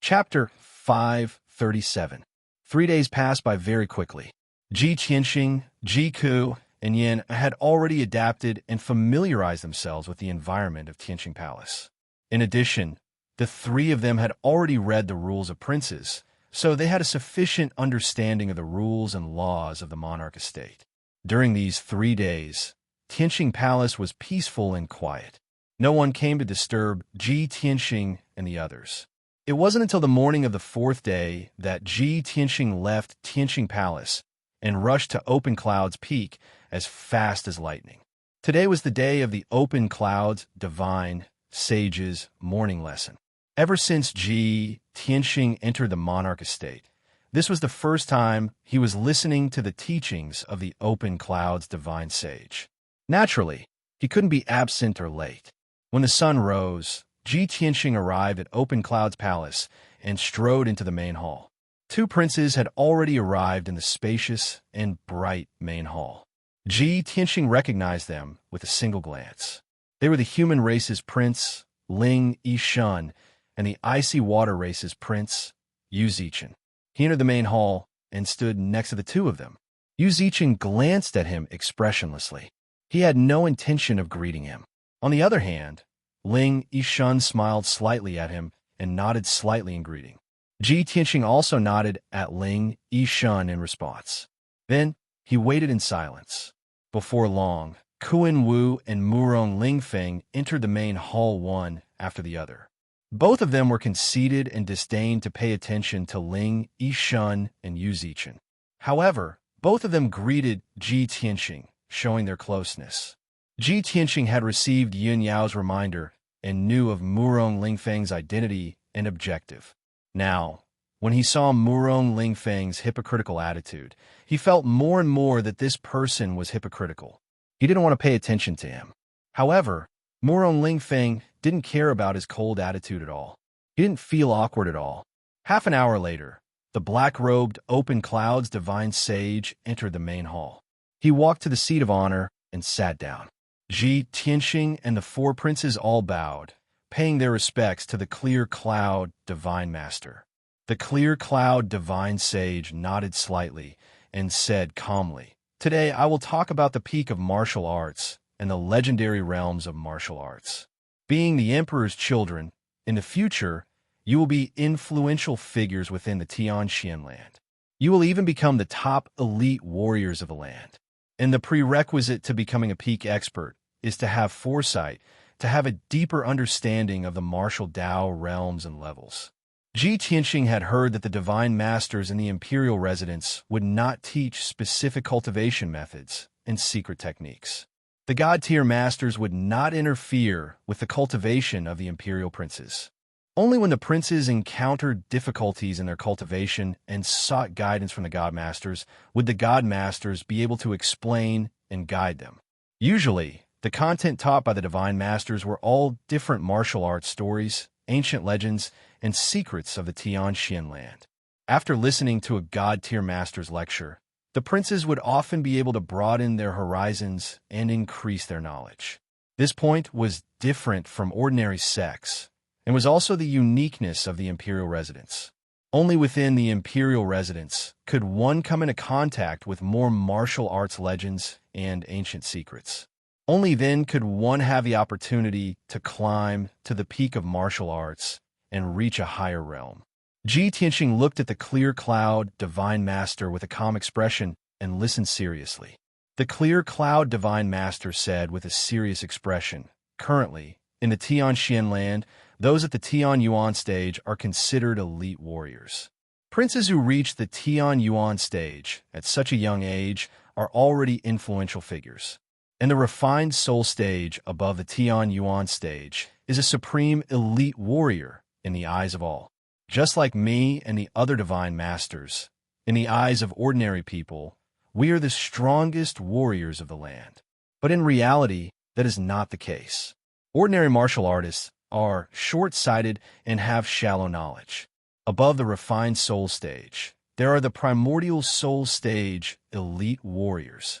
Chapter 537. 3 days passed by very quickly. Ji Tianxing, Ji Ku, and Yin had already adapted and familiarized themselves with the environment of Tianxing Palace. In addition, the three of them had already read the rules of princes, so they had a sufficient understanding of the rules and laws of the monarch estate. During these 3 days, Tianxing Palace was peaceful and quiet. No one came to disturb Ji Tianxing and the others. It wasn't until the morning of the 4th day that Ji Tianxing left Tianxing Palace and rushed to Open Cloud's peak as fast as lightning. Today was the day of the Open Cloud's divine sage's morning lesson. Ever since Ji Tianxing entered the monarch estate, this was the first time he was listening to the teachings of the Open Cloud's divine sage. Naturally, he couldn't be absent or late. When the sun rose, Ji Tianxing arrived at Open Cloud's palace and strode into the main hall. 2 princes had already arrived in the spacious and bright main hall. Ji Tianxing recognized them with a single glance. They were the human race's prince, Ling Yishun, and the icy water race's prince, Yu Zichen. He entered the main hall and stood next to the 2 of them. Yu Zichen glanced at him expressionlessly. He had no intention of greeting him. On the other hand, Ling Yishun smiled slightly at him and nodded slightly in greeting. Ji Tianxing also nodded at Ling Yishun in response. Then he waited in silence. Before long, Kuan Wu and Murong Lingfeng entered the main hall one after the other. Both of them were conceited and disdained to pay attention to Ling Yishun and Yu Zichen. However, both of them greeted Ji Tianxing, showing their closeness. Ji Tianxing had received Yin Yao's reminder and knew of Murong Lingfeng's identity and objective. Now, when he saw Murong Lingfeng's hypocritical attitude, he felt more and more that this person was hypocritical. He didn't want to pay attention to him. However, Murong Lingfeng didn't care about his cold attitude at all. He didn't feel awkward at all. Half an hour later, the black-robed Open Cloud's divine sage entered the main hall. He walked to the seat of honor and sat down. Ji Tianxing and the 4 princes all bowed, paying their respects to the Clear Cloud Divine Master. The Clear Cloud Divine Sage nodded slightly and said calmly, "Today I will talk about the peak of martial arts and the legendary realms of martial arts. Being the Emperor's children, in the future, you will be influential figures within the Tianxian land. You will even become the top elite warriors of the land. And the prerequisite to becoming a peak expert is to have foresight, to have a deeper understanding of the martial Tao realms and levels." Ji Tianxing had heard that the divine masters in the imperial residence would not teach specific cultivation methods and secret techniques. The god-tier masters would not interfere with the cultivation of the imperial princes. Only when the princes encountered difficulties in their cultivation and sought guidance from the god masters would the god masters be able to explain and guide them. Usually, the content taught by the divine masters were all different martial arts stories, ancient legends, and secrets of the Tianxian land. After listening to a god-tier master's lecture, the princes would often be able to broaden their horizons and increase their knowledge. This point was different from ordinary sects, and was also the uniqueness of the imperial residence. Only within the imperial residence could one come into contact with more martial arts legends and ancient secrets. Only then could one have the opportunity to climb to the peak of martial arts and reach a higher realm. Ji Tianxing looked at the Clear Cloud Divine Master with a calm expression and listened seriously. The Clear Cloud Divine Master said with a serious expression, "Currently, in the Tianxian land, those at the Tian Yuan stage are considered elite warriors. Princes who reach the Tian Yuan stage at such a young age are already influential figures. And the refined soul stage above the Tian Yuan stage is a supreme elite warrior in the eyes of all. Just like me and the other divine masters, in the eyes of ordinary people, we are the strongest warriors of the land. But in reality, that is not the case. Ordinary martial artists are short-sighted and have shallow knowledge. Above the refined soul stage, there are the primordial soul stage elite warriors."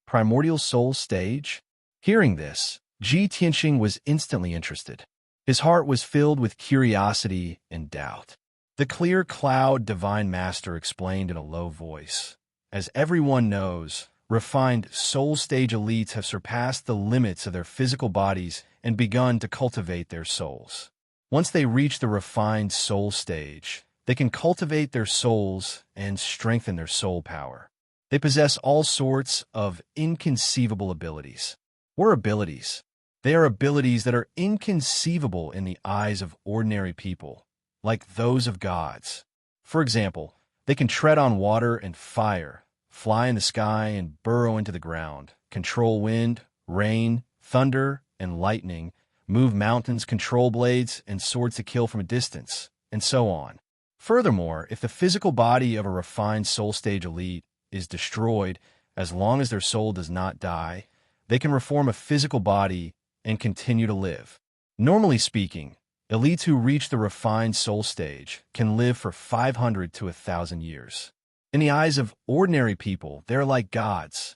Primordial soul stage? Hearing this, Ji Tianxing was instantly interested. His heart was filled with curiosity and doubt. The clear cloud divine master explained in a low voice. As everyone knows, refined soul stage elites have surpassed the limits of their physical bodies and begun to cultivate their souls. Once they reach the refined soul stage, they can cultivate their souls and strengthen their soul power. They possess all sorts of inconceivable abilities. What are abilities? They are abilities that are inconceivable in the eyes of ordinary people, like those of gods. For example, they can tread on water and fire, fly in the sky and burrow into the ground, control wind, rain, thunder, and lightning, move mountains, control blades, and swords to kill from a distance, and so on. Furthermore, if the physical body of a refined soul stage elite is destroyed, as long as their soul does not die, they can reform a physical body and continue to live. Normally speaking, elites who reach the refined soul stage can live for 500 to 1,000 years. In the eyes of ordinary people, they're like gods.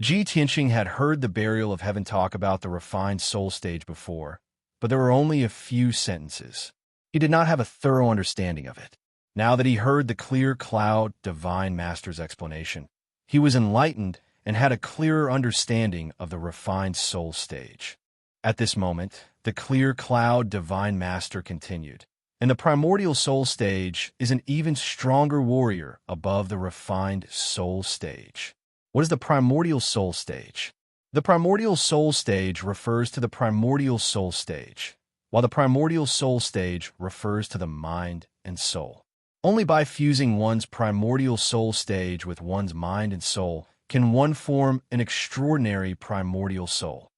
Ji Tianxing had heard the burial of heaven talk about the refined soul stage before, but there were only a few sentences. He did not have a thorough understanding of it. Now that he heard the clear cloud divine master's explanation, he was enlightened and had a clearer understanding of the refined soul stage. At this moment, the clear cloud divine master continued. And the primordial soul stage is an even stronger warrior above the refined soul stage. What is the primordial soul stage? The primordial soul stage refers to the primordial soul stage, while the primordial soul stage refers to the mind and soul. Only by fusing one's primordial soul stage with one's mind and soul can one form an extraordinary primordial soul.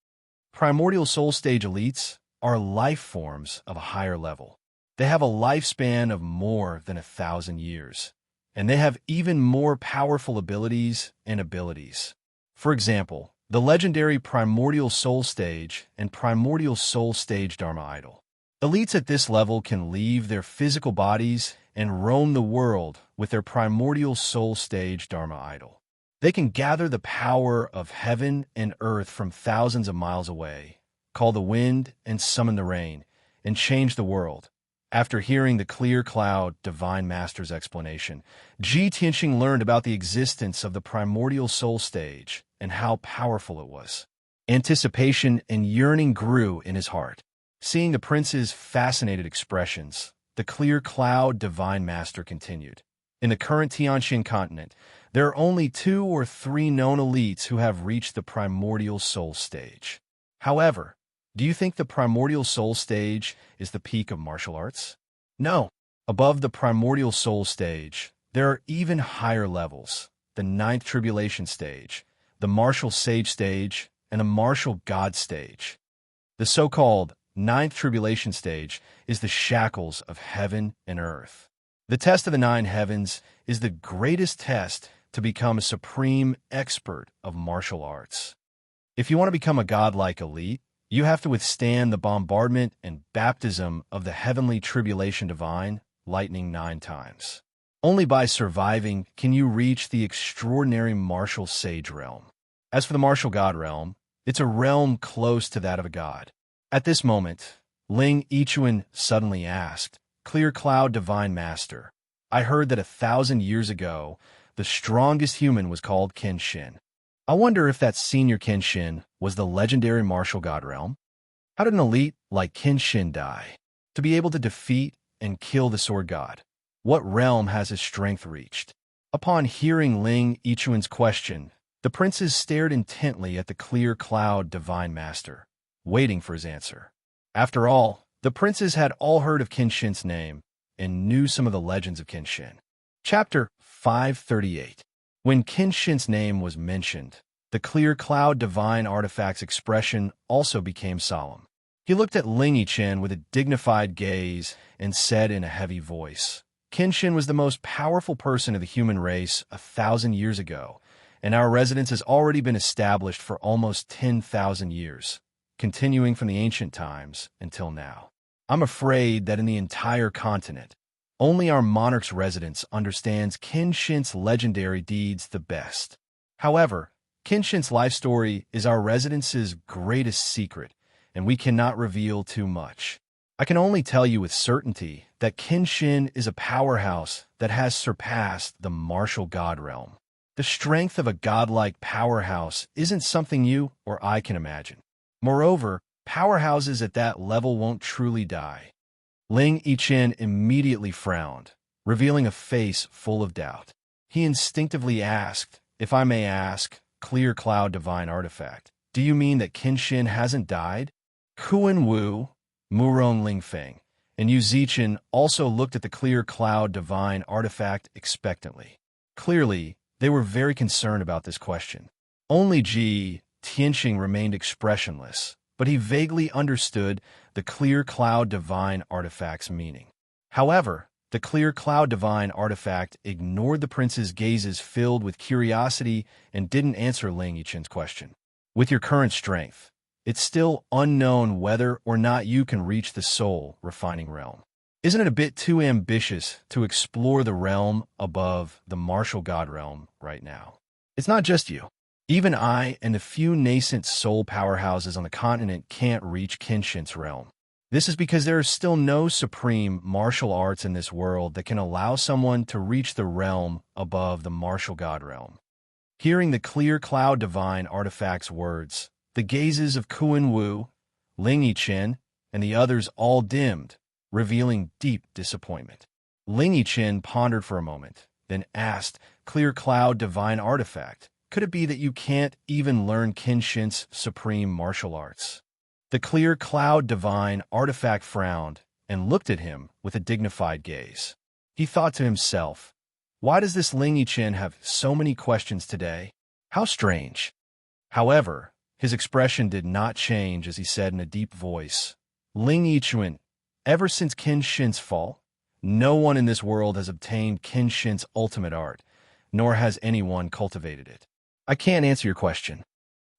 Primordial soul stage elites are life forms of a higher level. They have a lifespan of more than 1,000 years, and they have even more powerful abilities and abilities. For example, the legendary Primordial Soul Stage and Primordial Soul Stage Dharma Idol. Elites at this level can leave their physical bodies and roam the world with their Primordial Soul Stage Dharma Idol. They can gather the power of heaven and earth from thousands of miles away, call the wind and summon the rain, and change the world. After hearing the clear cloud divine master's explanation, Ji Tianxing learned about the existence of the primordial soul stage and how powerful it was. Anticipation and yearning grew in his heart. Seeing the prince's fascinated expressions, the clear cloud divine master continued. In the current Tianxin continent, there are only 2 or 3 known elites who have reached the primordial soul stage. However, do you think the primordial soul stage is the peak of martial arts? No. Above the primordial soul stage, there are even higher levels: the 9th tribulation stage, the martial sage stage, and the martial god stage. The so-called 9th tribulation stage is the shackles of heaven and earth. The test of the 9 heavens is the greatest test to become a supreme expert of martial arts. If you want to become a godlike elite, you have to withstand the bombardment and baptism of the heavenly tribulation divine, lightning 9 times. Only by surviving can you reach the extraordinary martial sage realm. As for the martial god realm, it's a realm close to that of a god. At this moment, Ling Yichuan suddenly asked, "Clear Cloud Divine Master, I heard that 1,000 years ago, the strongest human was called Kenshin. I wonder if that senior Kenshin was the legendary martial god realm? How did an elite like Kenshin die? To be able to defeat and kill the sword god, what realm has his strength reached?" Upon hearing Ling Yichuan's question, the princes stared intently at the clear cloud divine master, waiting for his answer. After all, the princes had all heard of Kenshin's name and knew some of the legends of Kenshin. Chapter 538. When Kenshin's name was mentioned, the clear cloud divine artifact's expression also became solemn. He looked at Ling Yichen with a dignified gaze and said in a heavy voice, "Kenshin was the most powerful person of the human race 1,000 years ago, and our residence has already been established for almost 10,000 years, continuing from the ancient times until now. I'm afraid that in the entire continent, only our monarch's residence understands Kenshin's legendary deeds the best. However, Kenshin's life story is our residence's greatest secret, and we cannot reveal too much. I can only tell you with certainty that Kenshin is a powerhouse that has surpassed the martial god realm. The strength of a godlike powerhouse isn't something you or I can imagine. Moreover, powerhouses at that level won't truly die. Ling Yichen immediately frowned, revealing a face full of doubt. He instinctively asked, "If I may ask, Clear Cloud Divine Artifact, do you mean that Kenshin hasn't died?" Kuan Wu, Murong Lingfeng, and Yu Zichen also looked at the Clear Cloud Divine Artifact expectantly. Clearly, they were very concerned about this question. Only Ji Tianxing remained expressionless, but he vaguely understood the Clear Cloud Divine Artifact's meaning. However, the Clear Cloud Divine Artifact ignored the prince's gazes filled with curiosity and didn't answer Ling Yichen's question. With your current strength, it's still unknown whether or not you can reach the soul refining realm. Isn't it a bit too ambitious to explore the realm above the martial god realm right now? It's not just you. Even I and the few nascent soul powerhouses on the continent can't reach Kenshin's realm. This is because there is still no supreme martial arts in this world that can allow someone to reach the realm above the martial god realm. Hearing the Clear Cloud Divine Artifact's words, the gazes of Kuan Wu, Ling Yichen, and the others all dimmed, revealing deep disappointment. Ling Yichen pondered for a moment, then asked, "Clear Cloud Divine Artifact, could it be that you can't even learn Kenshin's supreme martial arts?" The Clear Cloud Divine Artifact frowned and looked at him with a dignified gaze. He thought to himself, "Why does this Ling Yichen have so many questions today? How strange." However, his expression did not change as he said in a deep voice, "Ling Yichen, ever since Kenshin's fall, no one in this world has obtained Kenshin's ultimate art, nor has anyone cultivated it. I can't answer your question."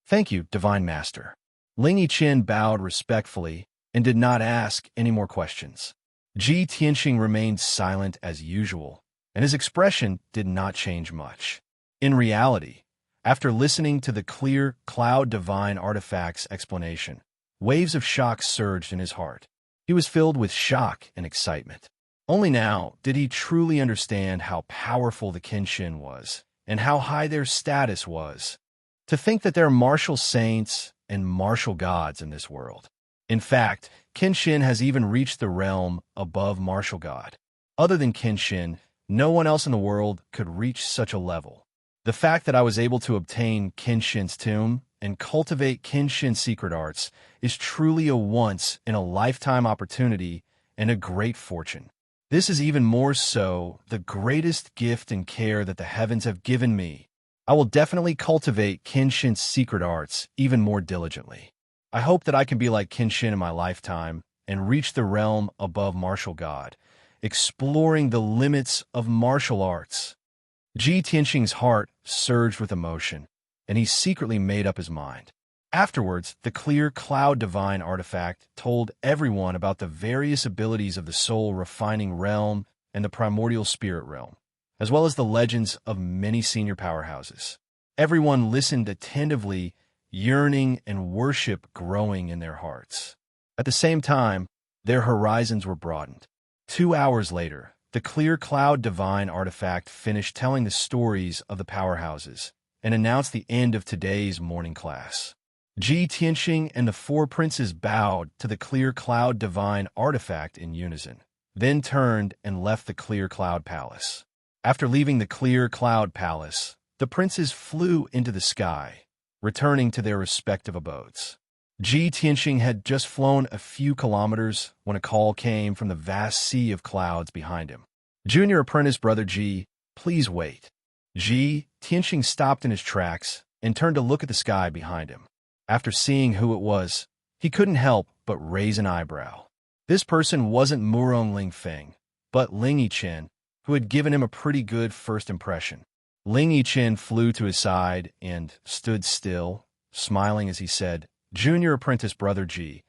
"Thank you, Divine Master." Ling Yichen bowed respectfully and did not ask any more questions. Ji Tianxing remained silent as usual, and his expression did not change much. In reality, after listening to the Clear Cloud Divine Artifact's explanation, waves of shock surged in his heart. He was filled with shock and excitement. Only now did he truly understand how powerful the Kenshin was, and how high their status was. To think that there are martial saints and martial gods in this world. In fact, Kenshin has even reached the realm above martial god. Other than Kenshin, no one else in the world could reach such a level. The fact that I was able to obtain Kenshin's tomb and cultivate Kenshin's secret arts is truly a once-in-a-lifetime opportunity and a great fortune. This is even more so the greatest gift and care that the heavens have given me. I will definitely cultivate Kenshin's secret arts even more diligently. I hope that I can be like Kenshin in my lifetime and reach the realm above martial god, exploring the limits of martial arts. Ji Tianxing's heart surged with emotion, and he secretly made up his mind. Afterwards, the Clear Cloud Divine Artifact told everyone about the various abilities of the soul refining realm and the primordial spirit realm, as well as the legends of many senior powerhouses. Everyone listened attentively, yearning and worship growing in their hearts. At the same time, their horizons were broadened. 2 hours later, the Clear Cloud Divine Artifact finished telling the stories of the powerhouses and announced the end of today's morning class. Ji Tianxing and the four princes bowed to the Clear Cloud Divine Artifact in unison, then turned and left the Clear Cloud Palace. After leaving the Clear Cloud Palace, the princes flew into the sky, returning to their respective abodes. Ji Tianxing had just flown a few kilometers when a call came from the vast sea of clouds behind him. "Junior apprentice brother Ji, please wait." Ji Tianxing stopped in his tracks and turned to look at the sky behind him. After seeing who it was, he couldn't help but raise an eyebrow. This person wasn't Murong Lingfeng, but Ling Yichen, who had given him a pretty good first impression. Ling Yichen flew to his side and stood still, smiling as he said, "Junior apprentice brother Ji,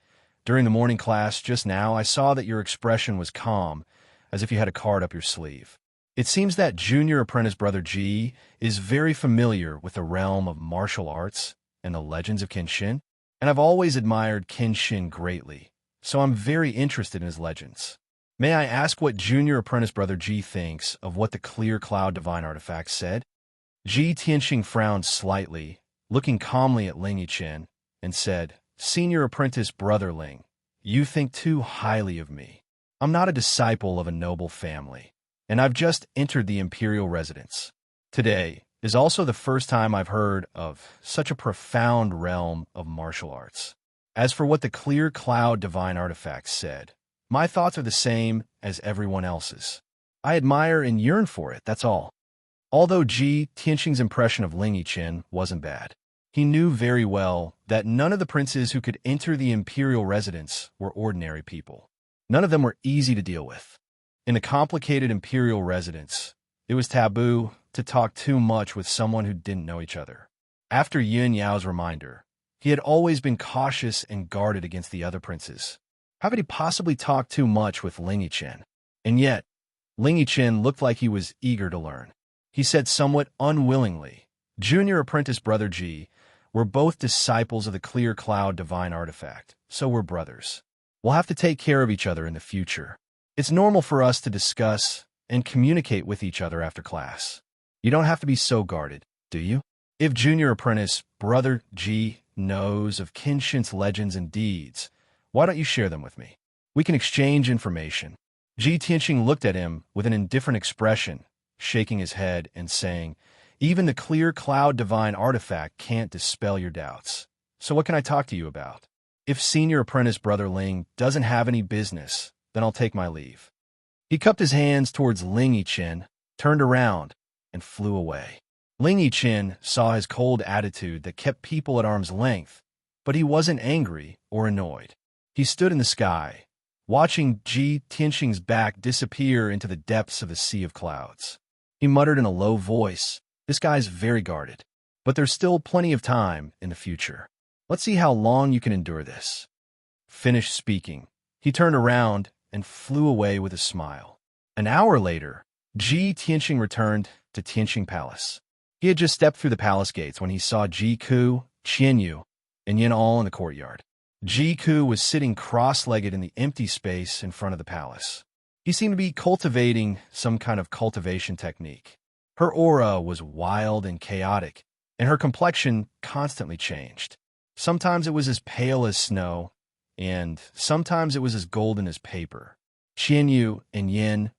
during the morning class just now I saw that your expression was calm, as if you had a card up your sleeve. It seems that junior apprentice brother Ji is very familiar with the realm of martial arts and the legends of Kenshin, and I've always admired Kenshin greatly, so I'm very interested in his legends." May I ask what Junior Apprentice Brother G thinks of what the clear cloud divine artifact said? Ji Tianxing frowned slightly, looking calmly at Ling Yichen, and said, Senior Apprentice Brother Ling, you think too highly of me. I'm not a disciple of a noble family, and I've just entered the imperial residence. Today is also the first time I've heard of such a profound realm of martial arts. As for what the clear cloud divine artifact said, my thoughts are the same as everyone else's. I admire and yearn for it, that's all. Although Ji Tianxing's impression of Ling Yichen wasn't bad, he knew very well that none of the princes who could enter the imperial residence were ordinary people. None of them were easy to deal with. In the complicated imperial residence, it was taboo to talk too much with someone who didn't know each other. After Yun Yao's reminder, he had always been cautious and guarded against the other princes. How could he possibly talk too much with Ling Yichen? And yet, Ling Yichen looked like he was eager to learn. He said somewhat unwillingly, Junior Apprentice Brother G, we're both disciples of the clear cloud divine artifact, so we're brothers. We'll have to take care of each other in the future. It's normal for us to discuss and communicate with each other after class. You don't have to be so guarded, do you? If Junior Apprentice Brother G knows of Kenshin's legends and deeds, why don't you share them with me? We can exchange information. Ji Tianxing looked at him with an indifferent expression, shaking his head and saying, even the clear cloud divine artifact can't dispel your doubts. So what can I talk to you about? If Senior Apprentice Brother Ling doesn't have any business, then I'll take my leave. He cupped his hands towards Ling Yichen, turned around, and flew away. Ling Yichen saw his cold attitude that kept people at arm's length, but he wasn't angry or annoyed. He stood in the sky, watching Ji Tianxing's back disappear into the depths of the sea of clouds. He muttered in a low voice, this guy's very guarded, but there's still plenty of time in the future. Let's see how long you can endure this. Finished speaking, he turned around and flew away with a smile. An hour later, Ji Tianxing returned to Tianxing Palace. He had just stepped through the palace gates when he saw Ji Ku, Qian Yu, and Yin all in the courtyard. Ji Ku was sitting cross-legged in the empty space in front of the palace. He seemed to be cultivating some kind of cultivation technique. Her aura was wild and chaotic, and her complexion constantly changed. Sometimes it was as pale as snow, and sometimes it was as golden as paper. Qian Yu and Yin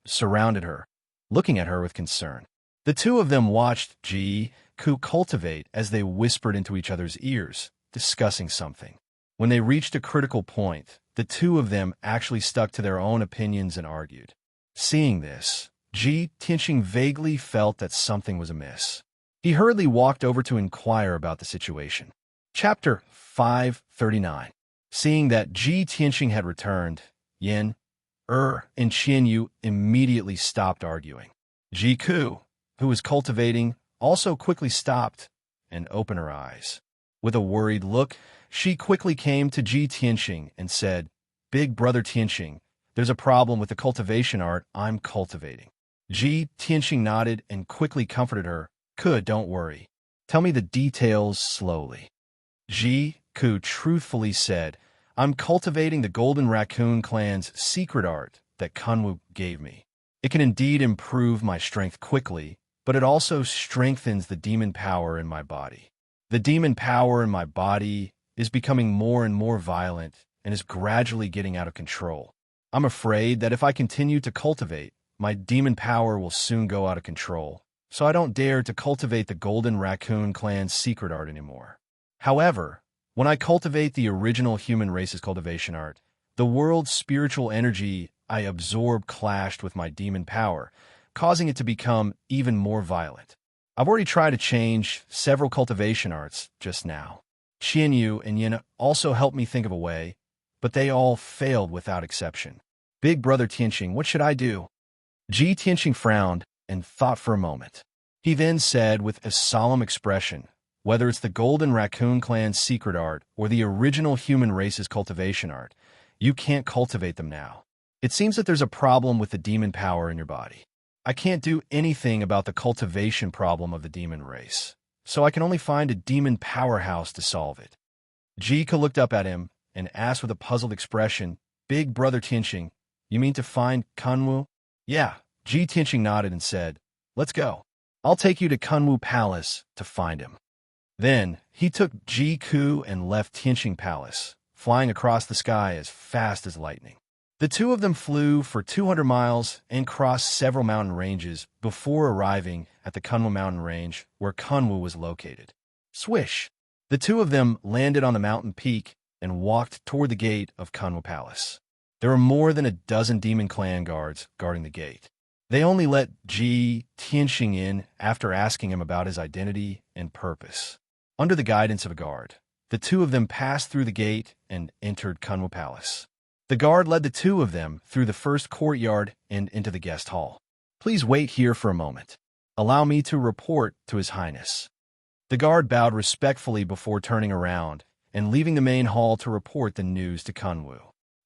surrounded her, looking at her with concern. The two of them watched Ji Ku cultivate as they whispered into each other's ears, discussing something. When they reached a critical point, the two of them actually stuck to their own opinions and argued. Seeing this, Ji Tianxing vaguely felt that something was amiss. He hurriedly walked over to inquire about the situation. Chapter 539. Seeing that Ji Tianxing had returned, Yin, and Qian Yu immediately stopped arguing. Ji Ku, who was cultivating, also quickly stopped and opened her eyes. With a worried look, she quickly came to Ji Tianxing and said, Big Brother Tianxing, there's a problem with the cultivation art I'm cultivating. Ji Tianxing nodded and quickly comforted her. Good, don't worry. Tell me the details slowly. Ji Ku truthfully said, I'm cultivating the Golden Raccoon clan's secret art that Kunwu gave me. It can indeed improve my strength quickly, but it also strengthens the demon power in my body. The demon power in my body is becoming more and more violent and is gradually getting out of control. I'm afraid that if I continue to cultivate, my demon power will soon go out of control, so I don't dare to cultivate the Golden Raccoon clan's secret art anymore. However, when I cultivate the original human race's cultivation art, the world's spiritual energy I absorb clashed with my demon power, causing it to become even more violent. I've already tried to change several cultivation arts just now. Qian Yu and Yin also helped me think of a way, but they all failed without exception. Big Brother Tianxing, what should I do? Ji Tianxing frowned and thought for a moment. He then said with a solemn expression, whether it's the Golden Raccoon clan's secret art or the original human race's cultivation art, you can't cultivate them now. It seems that there's a problem with the demon power in your body. I can't do anything about the cultivation problem of the demon race, so I can only find a demon powerhouse to solve it. Jika looked up at him and asked with a puzzled expression, Big Brother Tianxing, You mean to find Kunwu? Yeah, Ji Tianxing nodded and said, let's go. I'll take you to Kunwu Palace to find him. Then, he took Ji Ku and left Tianxing Palace, flying across the sky as fast as lightning. The two of them flew for 200 miles and crossed several mountain ranges before arriving at the Kunwu mountain range where Kunwu was located. Swish! The two of them landed on the mountain peak and walked toward the gate of Kunwu Palace. There were more than a dozen demon clan guards guarding the gate. They only let Ji Tianxing in after asking him about his identity and purpose. Under the guidance of a guard, the two of them passed through the gate and entered Kunwu Palace. The guard led the two of them through the first courtyard and into the guest hall. Please wait here for a moment. Allow me to report to His Highness. The guard bowed respectfully before turning around and leaving the main hall to report the news to Kunwu.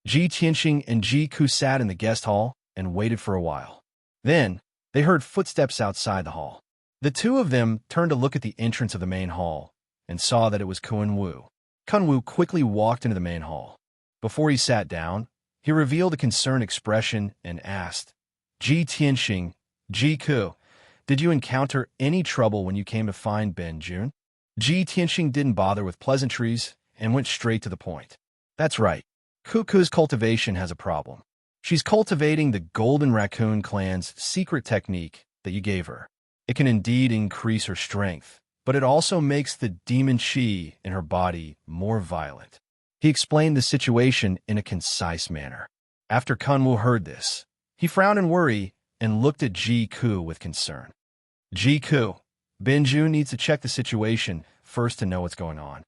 Ji Tianxing and Ji Ku sat in the guest hall and waited for a while. Then, they heard footsteps outside the hall. The two of them turned to look at the entrance of the main hall and saw that it was Kunwu. Kunwu quickly walked into the main hall. Before he sat down, he revealed a concerned expression and asked, Ji Tianxing, Ji Ku, did you encounter any trouble when you came to find Ben Jun? Ji Tianxing didn't bother with pleasantries and went straight to the point. That's right. Kuku's cultivation has a problem. She's cultivating the Golden Raccoon clan's secret technique that you gave her. It can indeed increase her strength, but it also makes the demon chi in her body more violent. He explained the situation in a concise manner. After Kunwu heard this, he frowned in worry and looked at Ji Ku with concern. Ji Ku, Ben Jun needs to check the situation first to know what's going on.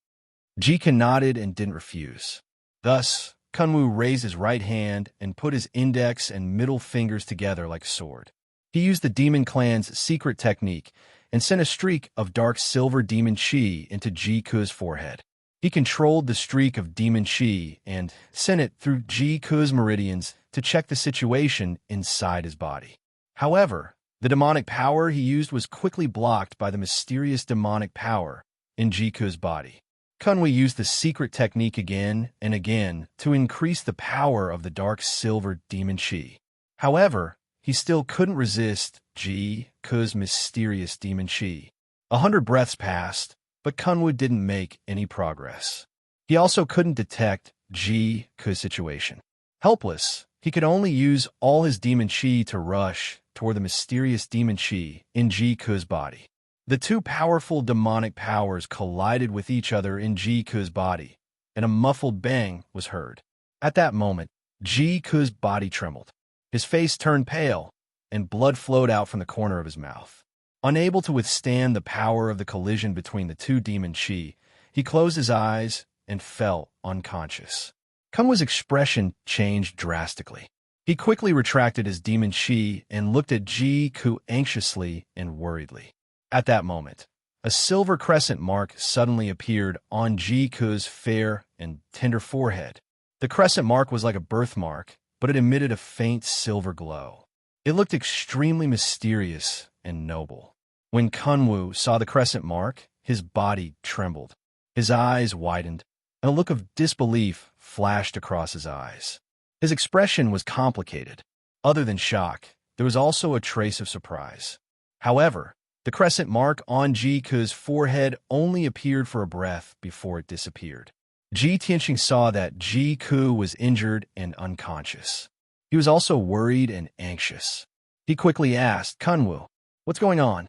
Ji Ku nodded and didn't refuse. Thus, Kunwu raised his right hand and put his index and middle fingers together like a sword. He used the demon clan's secret technique and sent a streak of dark silver demon chi into Ji Ku's forehead. He controlled the streak of demon chi and sent it through Ji Ku's meridians to check the situation inside his body. However, the demonic power he used was quickly blocked by the mysterious demonic power in Ji Ku's body. Kunwu used the secret technique again and again to increase the power of the dark silver demon chi. However, he still couldn't resist Ji Ku's mysterious demon chi. 100 breaths passed, but Kunwu didn't make any progress. He also couldn't detect Ji Ku's situation. Helpless, he could only use all his demon chi to rush toward the mysterious demon chi in Ji Ku's body. The two powerful demonic powers collided with each other in Ji Ku's body, and a muffled bang was heard. At that moment, Ji Ku's body trembled. His face turned pale, and blood flowed out from the corner of his mouth. Unable to withstand the power of the collision between the two demon chi, he closed his eyes and fell unconscious. Kunwu's expression changed drastically. He quickly retracted his demon chi and looked at Ji Ku anxiously and worriedly. At that moment, a silver crescent mark suddenly appeared on Ji Ku's fair and tender forehead. The crescent mark was like a birthmark, but it emitted a faint silver glow. It looked extremely mysterious and noble. When Kunwu saw the crescent mark, his body trembled. His eyes widened, and a look of disbelief flashed across his eyes. His expression was complicated. Other than shock, there was also a trace of surprise. However, the crescent mark on Ji Ku's forehead only appeared for a breath before it disappeared. Ji Tianxing saw that Ji Ku was injured and unconscious. He was also worried and anxious. He quickly asked Kunwu, "What's going on?"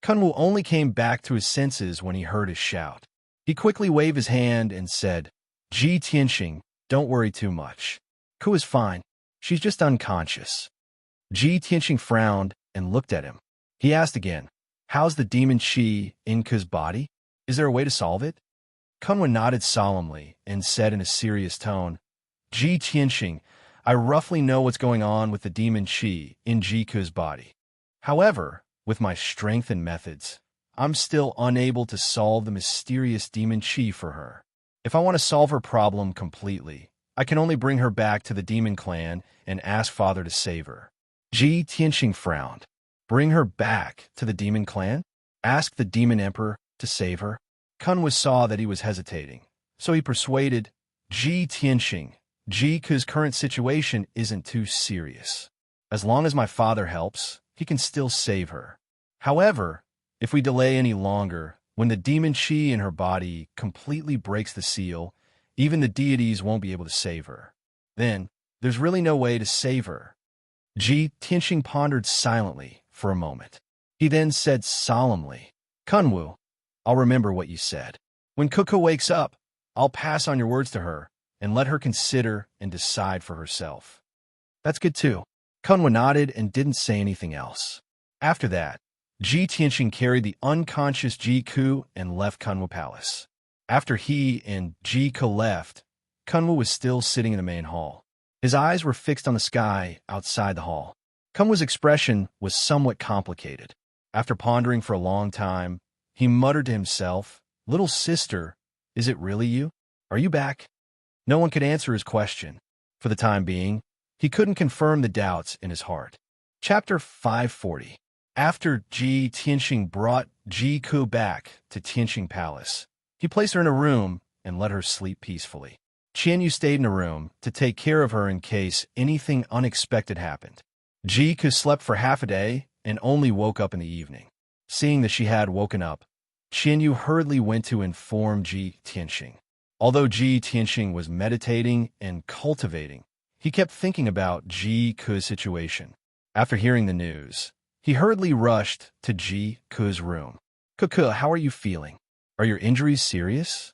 Kunwu only came back to his senses when he heard his shout. He quickly waved his hand and said, "Ji Tianxing, don't worry too much. Ku is fine. She's just unconscious." Ji Tianxing frowned and looked at him. He asked again, "How's the demon chi in Ku's body? Is there a way to solve it?" Kunwu nodded solemnly and said in a serious tone, "Ji Tianxing, I roughly know what's going on with the demon chi in Ji Ku's body. However, with my strength and methods, I'm still unable to solve the mysterious demon chi for her. If I want to solve her problem completely, I can only bring her back to the demon clan and ask Father to save her." Ji Tianxing frowned. Bring her back to the demon clan? Ask the demon emperor to save her? Kunwu saw that he was hesitating, so he persuaded, "Ji Tianxing, Jiku's current situation isn't too serious. As long as my father helps, he can still save her. However, if we delay any longer, when the demon chi in her body completely breaks the seal, even the deities won't be able to save her. Then, there's really no way to save her. Ji Tianxing pondered silently for a moment. He then said solemnly, Kunwu, I'll remember what you said. When Kuku wakes up, I'll pass on your words to her and let her consider and decide for herself. That's good too. Kunwu nodded and didn't say anything else. After that, Ji Tianxing carried the unconscious Ji Ku and left Kunwu Palace. After he and Ji Ku left, Kunwu was still sitting in the main hall. His eyes were fixed on the sky outside the hall. Kunwu's expression was somewhat complicated. After pondering for a long time, he muttered to himself, Little sister, is it really you? Are you back? No one could answer his question. For the time being, he couldn't confirm the doubts in his heart. Chapter 540. After Ji Tianxing brought Ji Ku back to Tianxing Palace, he placed her in a room and let her sleep peacefully. Qianyu stayed in the room to take care of her in case anything unexpected happened. Ji Ku slept for half a day and only woke up in the evening. Seeing that she had woken up, Qianyu hurriedly went to inform Ji Tianxing. Although Ji Tianxing was meditating and cultivating, he kept thinking about Ji Ku's situation. After hearing the news, he hurriedly rushed to Ji Ku's room. Kuku, how are you feeling? Are your injuries serious?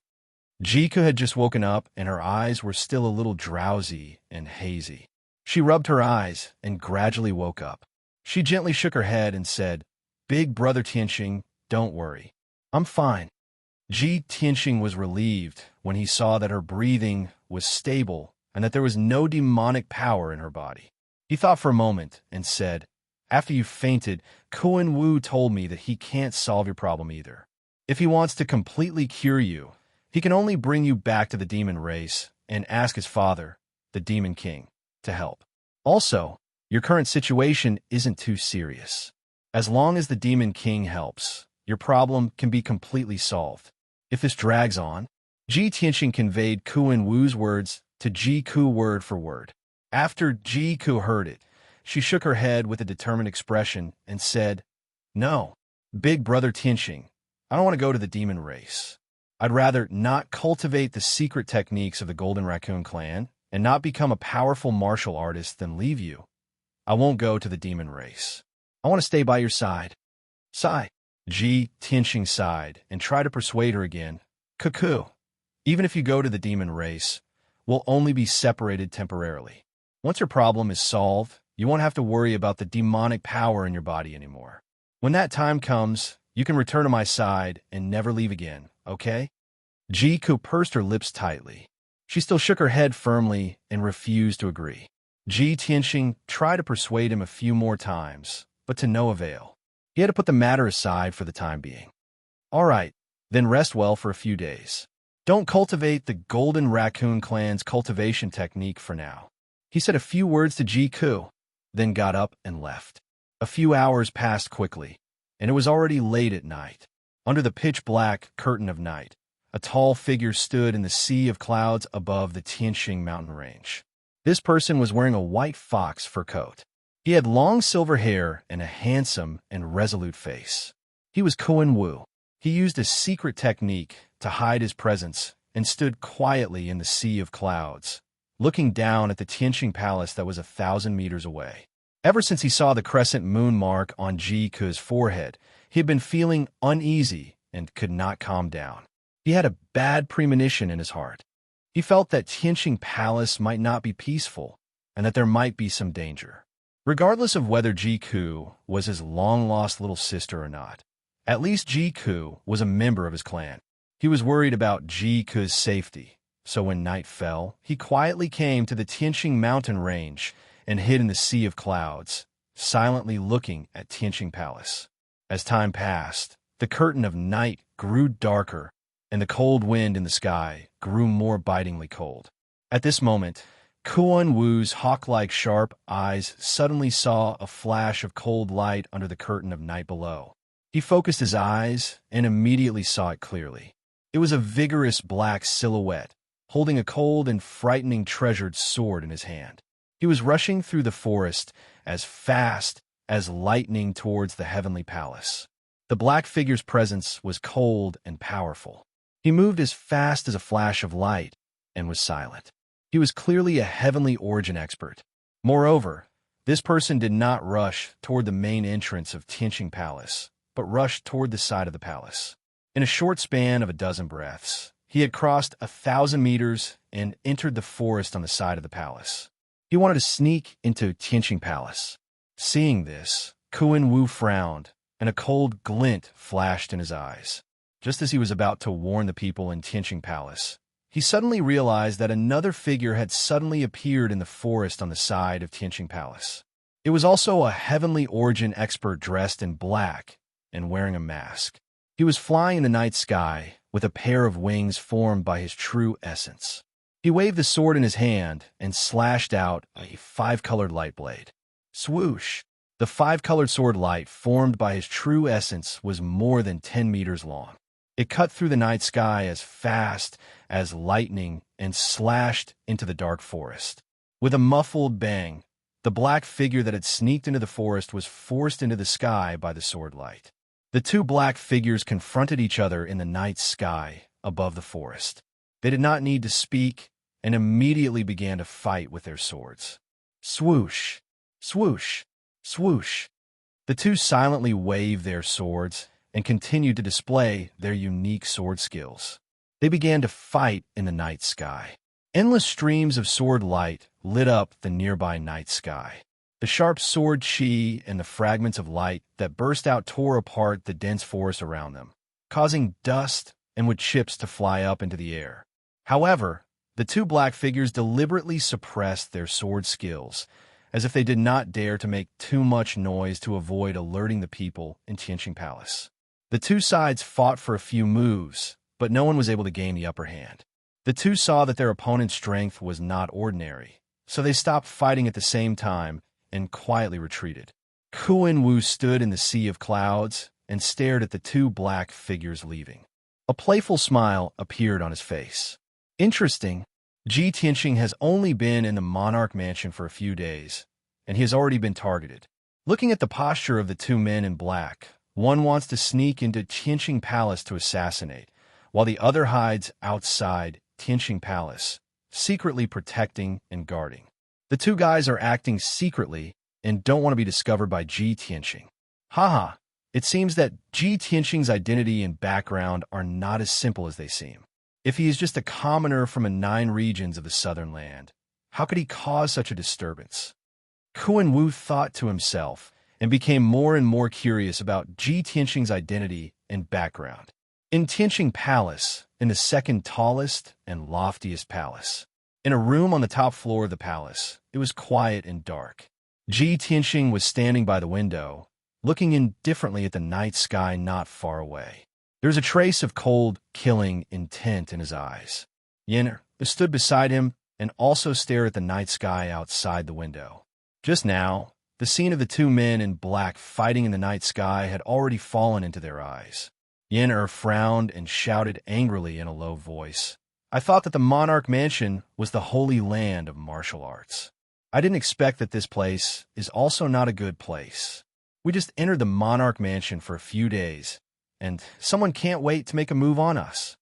Ji Ku had just woken up and her eyes were still a little drowsy and hazy. She rubbed her eyes and gradually woke up. She gently shook her head and said, Big brother Tianxing, don't worry. I'm fine. Ji Tianxing was relieved when he saw that her breathing was stable and that there was no demonic power in her body. He thought for a moment and said, After you fainted, Kuan Wu told me that he can't solve your problem either. If he wants to completely cure you, he can only bring you back to the demon race and ask his father, the Demon King, to help. Also, your current situation isn't too serious. As long as the Demon King helps, your problem can be completely solved. If this drags on, Ji Tianxing conveyed Kuan Wu's words to Ji Ku word for word. After Ji Ku heard it, she shook her head with a determined expression and said, No, big brother Tianxing, I don't want to go to the demon race. I'd rather not cultivate the secret techniques of the Golden Raccoon clan and not become a powerful martial artist than leave you. I won't go to the demon race. I want to stay by your side. Sigh. Ji Tianxing sighed and tried to persuade her again. Kuku, even if you go to the demon race, we'll only be separated temporarily. Once your problem is solved, you won't have to worry about the demonic power in your body anymore. When that time comes, you can return to my side and never leave again, okay? Ji Ku pursed her lips tightly. She still shook her head firmly and refused to agree. Ji Tianxing tried to persuade him a few more times, but to no avail. He had to put the matter aside for the time being. All right, then rest well for a few days. Don't cultivate the Golden Raccoon clan's cultivation technique for now. He said a few words to Ji Ku, then got up and left. A few hours passed quickly, and it was already late at night. Under the pitch-black curtain of night, a tall figure stood in the sea of clouds above the Tianxing mountain range. This person was wearing a white fox fur coat. He had long silver hair and a handsome and resolute face. He was Kuan Wu. He used a secret technique to hide his presence and stood quietly in the sea of clouds, looking down at the Tianxing palace that was 1,000 meters away. Ever since he saw the crescent moon mark on Ji Ku's forehead, he had been feeling uneasy and could not calm down. He had a bad premonition in his heart. He felt that Tianxing Palace might not be peaceful and that there might be some danger. Regardless of whether Ji Ku was his long-lost little sister or not, at least Ji Ku was a member of his clan. He was worried about Ji Ku's safety, so when night fell, he quietly came to the Tianxing mountain range and hid in the sea of clouds, silently looking at Tianxing Palace. As time passed, the curtain of night grew darker, and the cold wind in the sky grew more bitingly cold. At this moment, Kuan Wu's hawk-like sharp eyes suddenly saw a flash of cold light under the curtain of night below. He focused his eyes and immediately saw it clearly. It was a vigorous black silhouette, holding a cold and frightening treasured sword in his hand. He was rushing through the forest as fast as lightning towards the heavenly palace. The black figure's presence was cold and powerful. He moved as fast as a flash of light and was silent. He was clearly a heavenly origin expert. Moreover, this person did not rush toward the main entrance of Tianqing Palace, but rushed toward the side of the palace. In a short span of a dozen breaths, he had crossed 1,000 meters and entered the forest on the side of the palace. He wanted to sneak into Tianqing Palace. Seeing this, Kuan Wu frowned, and a cold glint flashed in his eyes. Just as he was about to warn the people in Tianqing Palace, he suddenly realized that another figure had suddenly appeared in the forest on the side of Tianqing Palace. It was also a heavenly origin expert dressed in black and wearing a mask. He was flying in the night sky with a pair of wings formed by his true essence. He waved the sword in his hand and slashed out a 5-colored light blade. Swoosh! The 5-colored sword light formed by his true essence was more than 10 meters long. It cut through the night sky as fast as lightning and slashed into the dark forest. With a muffled bang, the black figure that had sneaked into the forest was forced into the sky by the sword light. The two black figures confronted each other in the night sky above the forest. They did not need to speak and immediately began to fight with their swords. Swoosh! Swoosh! Swoosh! The two silently waved their swords and continued to display their unique sword skills. They began to fight in the night sky. Endless streams of sword light lit up the nearby night sky. The sharp sword chi and the fragments of light that burst out tore apart the dense forest around them, causing dust and wood chips to fly up into the air. However, the two black figures deliberately suppressed their sword skills, as if they did not dare to make too much noise to avoid alerting the people in Tianqing Palace. The two sides fought for a few moves, but no one was able to gain the upper hand. The two saw that their opponent's strength was not ordinary, so they stopped fighting at the same time and quietly retreated. Kuan Wu stood in the sea of clouds and stared at the two black figures leaving. A playful smile appeared on his face. Interesting. Ji Tianqing has only been in the monarch mansion for a few days, and he has already been targeted. Looking at the posture of the two men in black, one wants to sneak into Tianqing Palace to assassinate, while the other hides outside Tianqing Palace, secretly protecting and guarding. The two guys are acting secretly and don't want to be discovered by Ji Tianqing. Haha, it seems that Ji Tianqing's identity and background are not as simple as they seem. If he is just a commoner from the 9 regions of the southern land, how could he cause such a disturbance? Kuan Wu thought to himself and became more and more curious about Ji Tianqing's identity and background. In Tianqing Palace, in the second tallest and loftiest palace, in a room on the top floor of the palace, it was quiet and dark. Ji Tianqing was standing by the window, looking indifferently at the night sky not far away. There was a trace of cold, killing intent in his eyes. Yin stood beside him and also stared at the night sky outside the window. Just now, the scene of the two men in black fighting in the night sky had already fallen into their eyes. Yin frowned and shouted angrily in a low voice. I thought that the monarch mansion was the holy land of martial arts. I didn't expect that this place is also not a good place. We just entered the monarch mansion for a few days, and someone can't wait to make a move on us.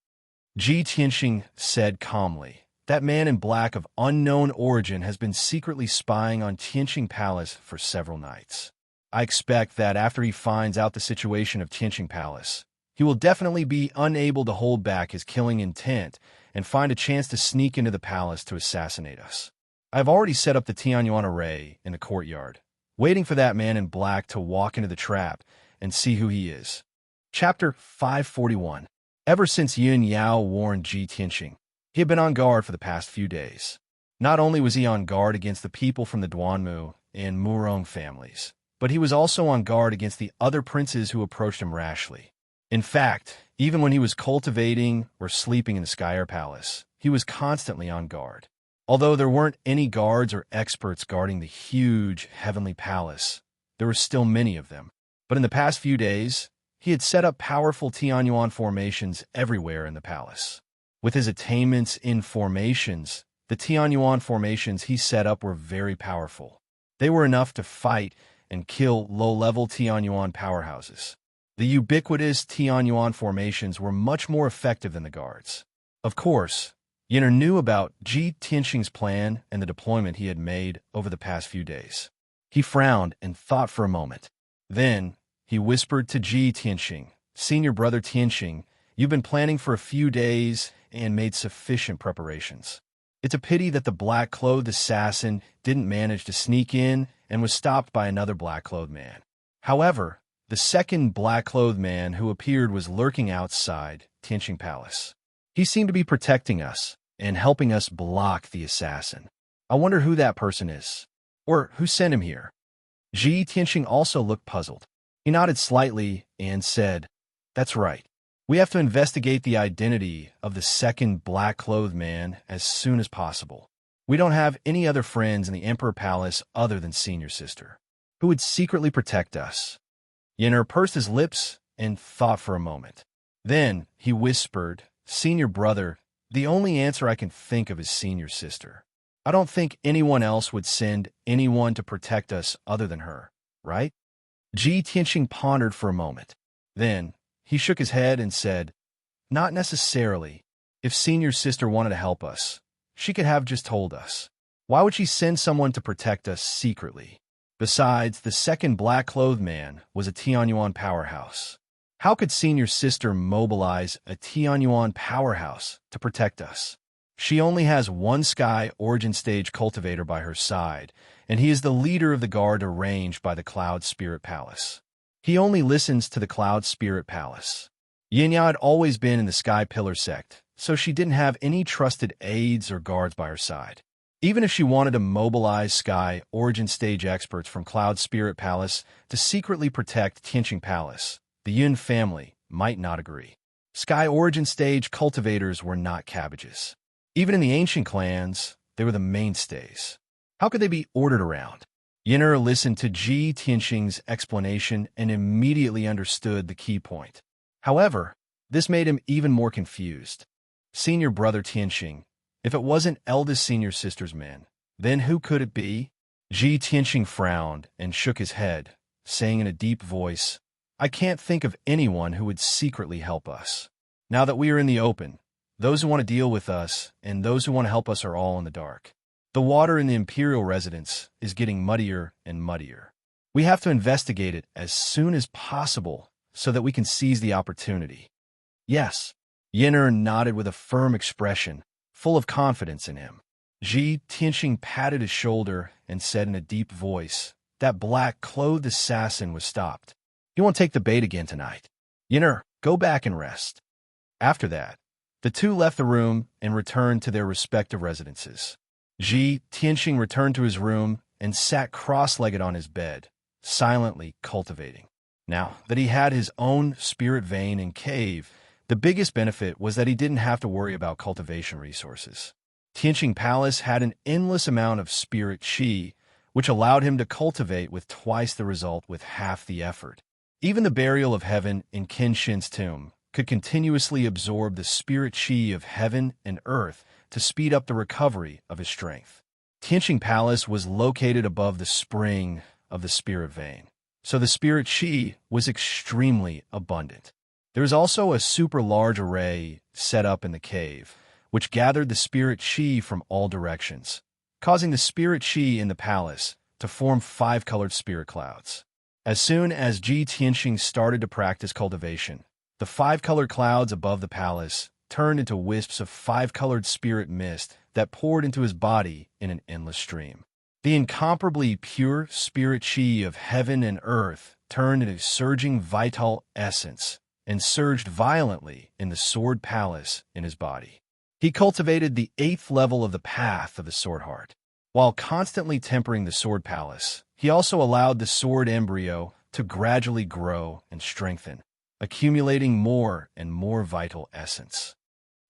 Ji Tianqing said calmly, that man in black of unknown origin has been secretly spying on Tianqing Palace for several nights. I expect that after he finds out the situation of Tianqing Palace, he will definitely be unable to hold back his killing intent and find a chance to sneak into the palace to assassinate us. I have already set up the Tianyuan array in the courtyard, waiting for that man in black to walk into the trap and see who he is. Chapter 541. Ever since Yun Yao warned Ji Tianqing, he had been on guard for the past few days. Not only was he on guard against the people from the Duanmu and Murong families, but he was also on guard against the other princes who approached him rashly. In fact, even when he was cultivating or sleeping in the Skyer Palace, he was constantly on guard. Although there weren't any guards or experts guarding the huge heavenly palace, there were still many of them. But in the past few days, he had set up powerful Tianyuan formations everywhere in the palace. With his attainments in formations, the Tianyuan formations he set up were very powerful. They were enough to fight and kill low-level Tianyuan powerhouses. The ubiquitous Tianyuan formations were much more effective than the guards. Of course, Yinner knew about Ji Tianxing's plan and the deployment he had made over the past few days. He frowned and thought for a moment. Then, he whispered to Ji Tianxing, "Senior brother Tianxing, you've been planning for a few days and made sufficient preparations. It's a pity that the black-clothed assassin didn't manage to sneak in and was stopped by another black-clothed man. However, the second black-clothed man who appeared was lurking outside Tianxing Palace. He seemed to be protecting us and helping us block the assassin. I wonder who that person is, or who sent him here." Ji Tianxing also looked puzzled. He nodded slightly and said, "That's right. We have to investigate the identity of the second black-clothed man as soon as possible. We don't have any other friends in the Emperor Palace other than Senior Sister, who would secretly protect us." Yinner pursed his lips and thought for a moment. Then he whispered, "Senior brother, the only answer I can think of is Senior Sister. I don't think anyone else would send anyone to protect us other than her, right?" Ji Tianxing pondered for a moment. Then he shook his head and said, "Not necessarily. If Senior Sister wanted to help us, she could have just told us. Why would she send someone to protect us secretly? Besides, the second black-clothed man was a Tianyuan powerhouse. How could Senior Sister mobilize a Tianyuan powerhouse to protect us? She only has one Sky Origin Stage cultivator by her side, and he is the leader of the guard arranged by the Cloud Spirit Palace. He only listens to the Cloud Spirit Palace." Yinya had always been in the Sky Pillar sect, so she didn't have any trusted aides or guards by her side. Even if she wanted to mobilize Sky Origin Stage experts from Cloud Spirit Palace to secretly protect Tianxing Palace, the Yun family might not agree. Sky Origin Stage cultivators were not cabbages. Even in the ancient clans, they were the mainstays. How could they be ordered around? Yinner listened to Ji Tianxing's explanation and immediately understood the key point. However, this made him even more confused. Senior brother Tianxing, if it wasn't eldest Senior Sister's men, then who could it be? Ji Tianxing frowned and shook his head, saying in a deep voice, "I can't think of anyone who would secretly help us. Now that we are in the open, those who want to deal with us and those who want to help us are all in the dark. The water in the Imperial residence is getting muddier and muddier. We have to investigate it as soon as possible so that we can seize the opportunity." "Yes." Yinner nodded with a firm expression, full of confidence in him. Ji Tianxing patted his shoulder and said in a deep voice, "That black-clothed assassin was stopped. He won't take the bait again tonight. Yinner, go back and rest." After that, the two left the room and returned to their respective residences. Ji Tianxing returned to his room and sat cross-legged on his bed, silently cultivating. Now that he had his own spirit vein and cave, the biggest benefit was that he didn't have to worry about cultivation resources. Tianxing Palace had an endless amount of spirit qi, which allowed him to cultivate with twice the result with half the effort. Even the burial of heaven in Kenshin's tomb could continuously absorb the spirit qi of heaven and earth to speed up the recovery of his strength. Tianxing Palace was located above the spring of the spirit vein, so the spirit qi was extremely abundant. There was also a super large array set up in the cave, which gathered the spirit qi from all directions, causing the spirit qi in the palace to form 5-colored spirit clouds. As soon as Ji Tianxing started to practice cultivation, the 5-colored clouds above the palace turned into wisps of 5-colored spirit mist that poured into his body in an endless stream. The incomparably pure spirit qi of heaven and earth turned into surging vital essence and surged violently in the sword palace in his body. He cultivated the 8th level of the path of the sword heart. While constantly tempering the sword palace, he also allowed the sword embryo to gradually grow and strengthen, accumulating more and more vital essence.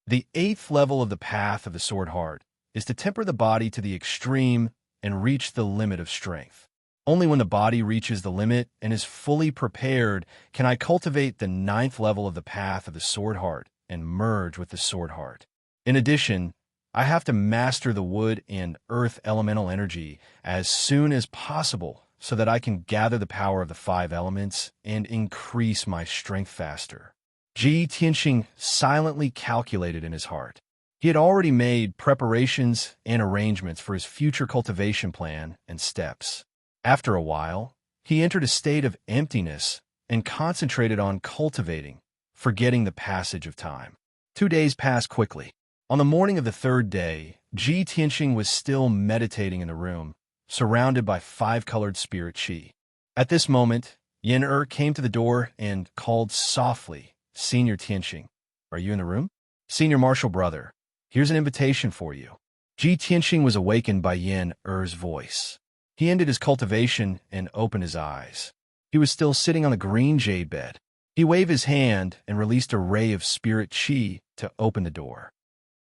The 8th level of the path of the sword heart is to temper the body to the extreme and reach the limit of strength. Only when the body reaches the limit and is fully prepared can I cultivate the 9th level of the path of the sword heart and merge with the sword heart. In addition, I have to master the wood and earth elemental energy as soon as possible so that I can gather the power of the 5 elements and increase my strength faster. Ji Tianxing silently calculated in his heart. He had already made preparations and arrangements for his future cultivation plan and steps. After a while, he entered a state of emptiness and concentrated on cultivating, forgetting the passage of time. 2 days passed quickly. On the morning of the 3rd day, Ji Tianxing was still meditating in the room, surrounded by 5-colored spirit qi. At this moment, Yin came to the door and called softly, "Senior Tianxing, are you in the room?" "Senior Marshal Brother, here's an invitation for you." Ji Tianxing was awakened by Yin voice. He ended his cultivation and opened his eyes. He was still sitting on the green jade bed. He waved his hand and released a ray of spirit qi to open the door.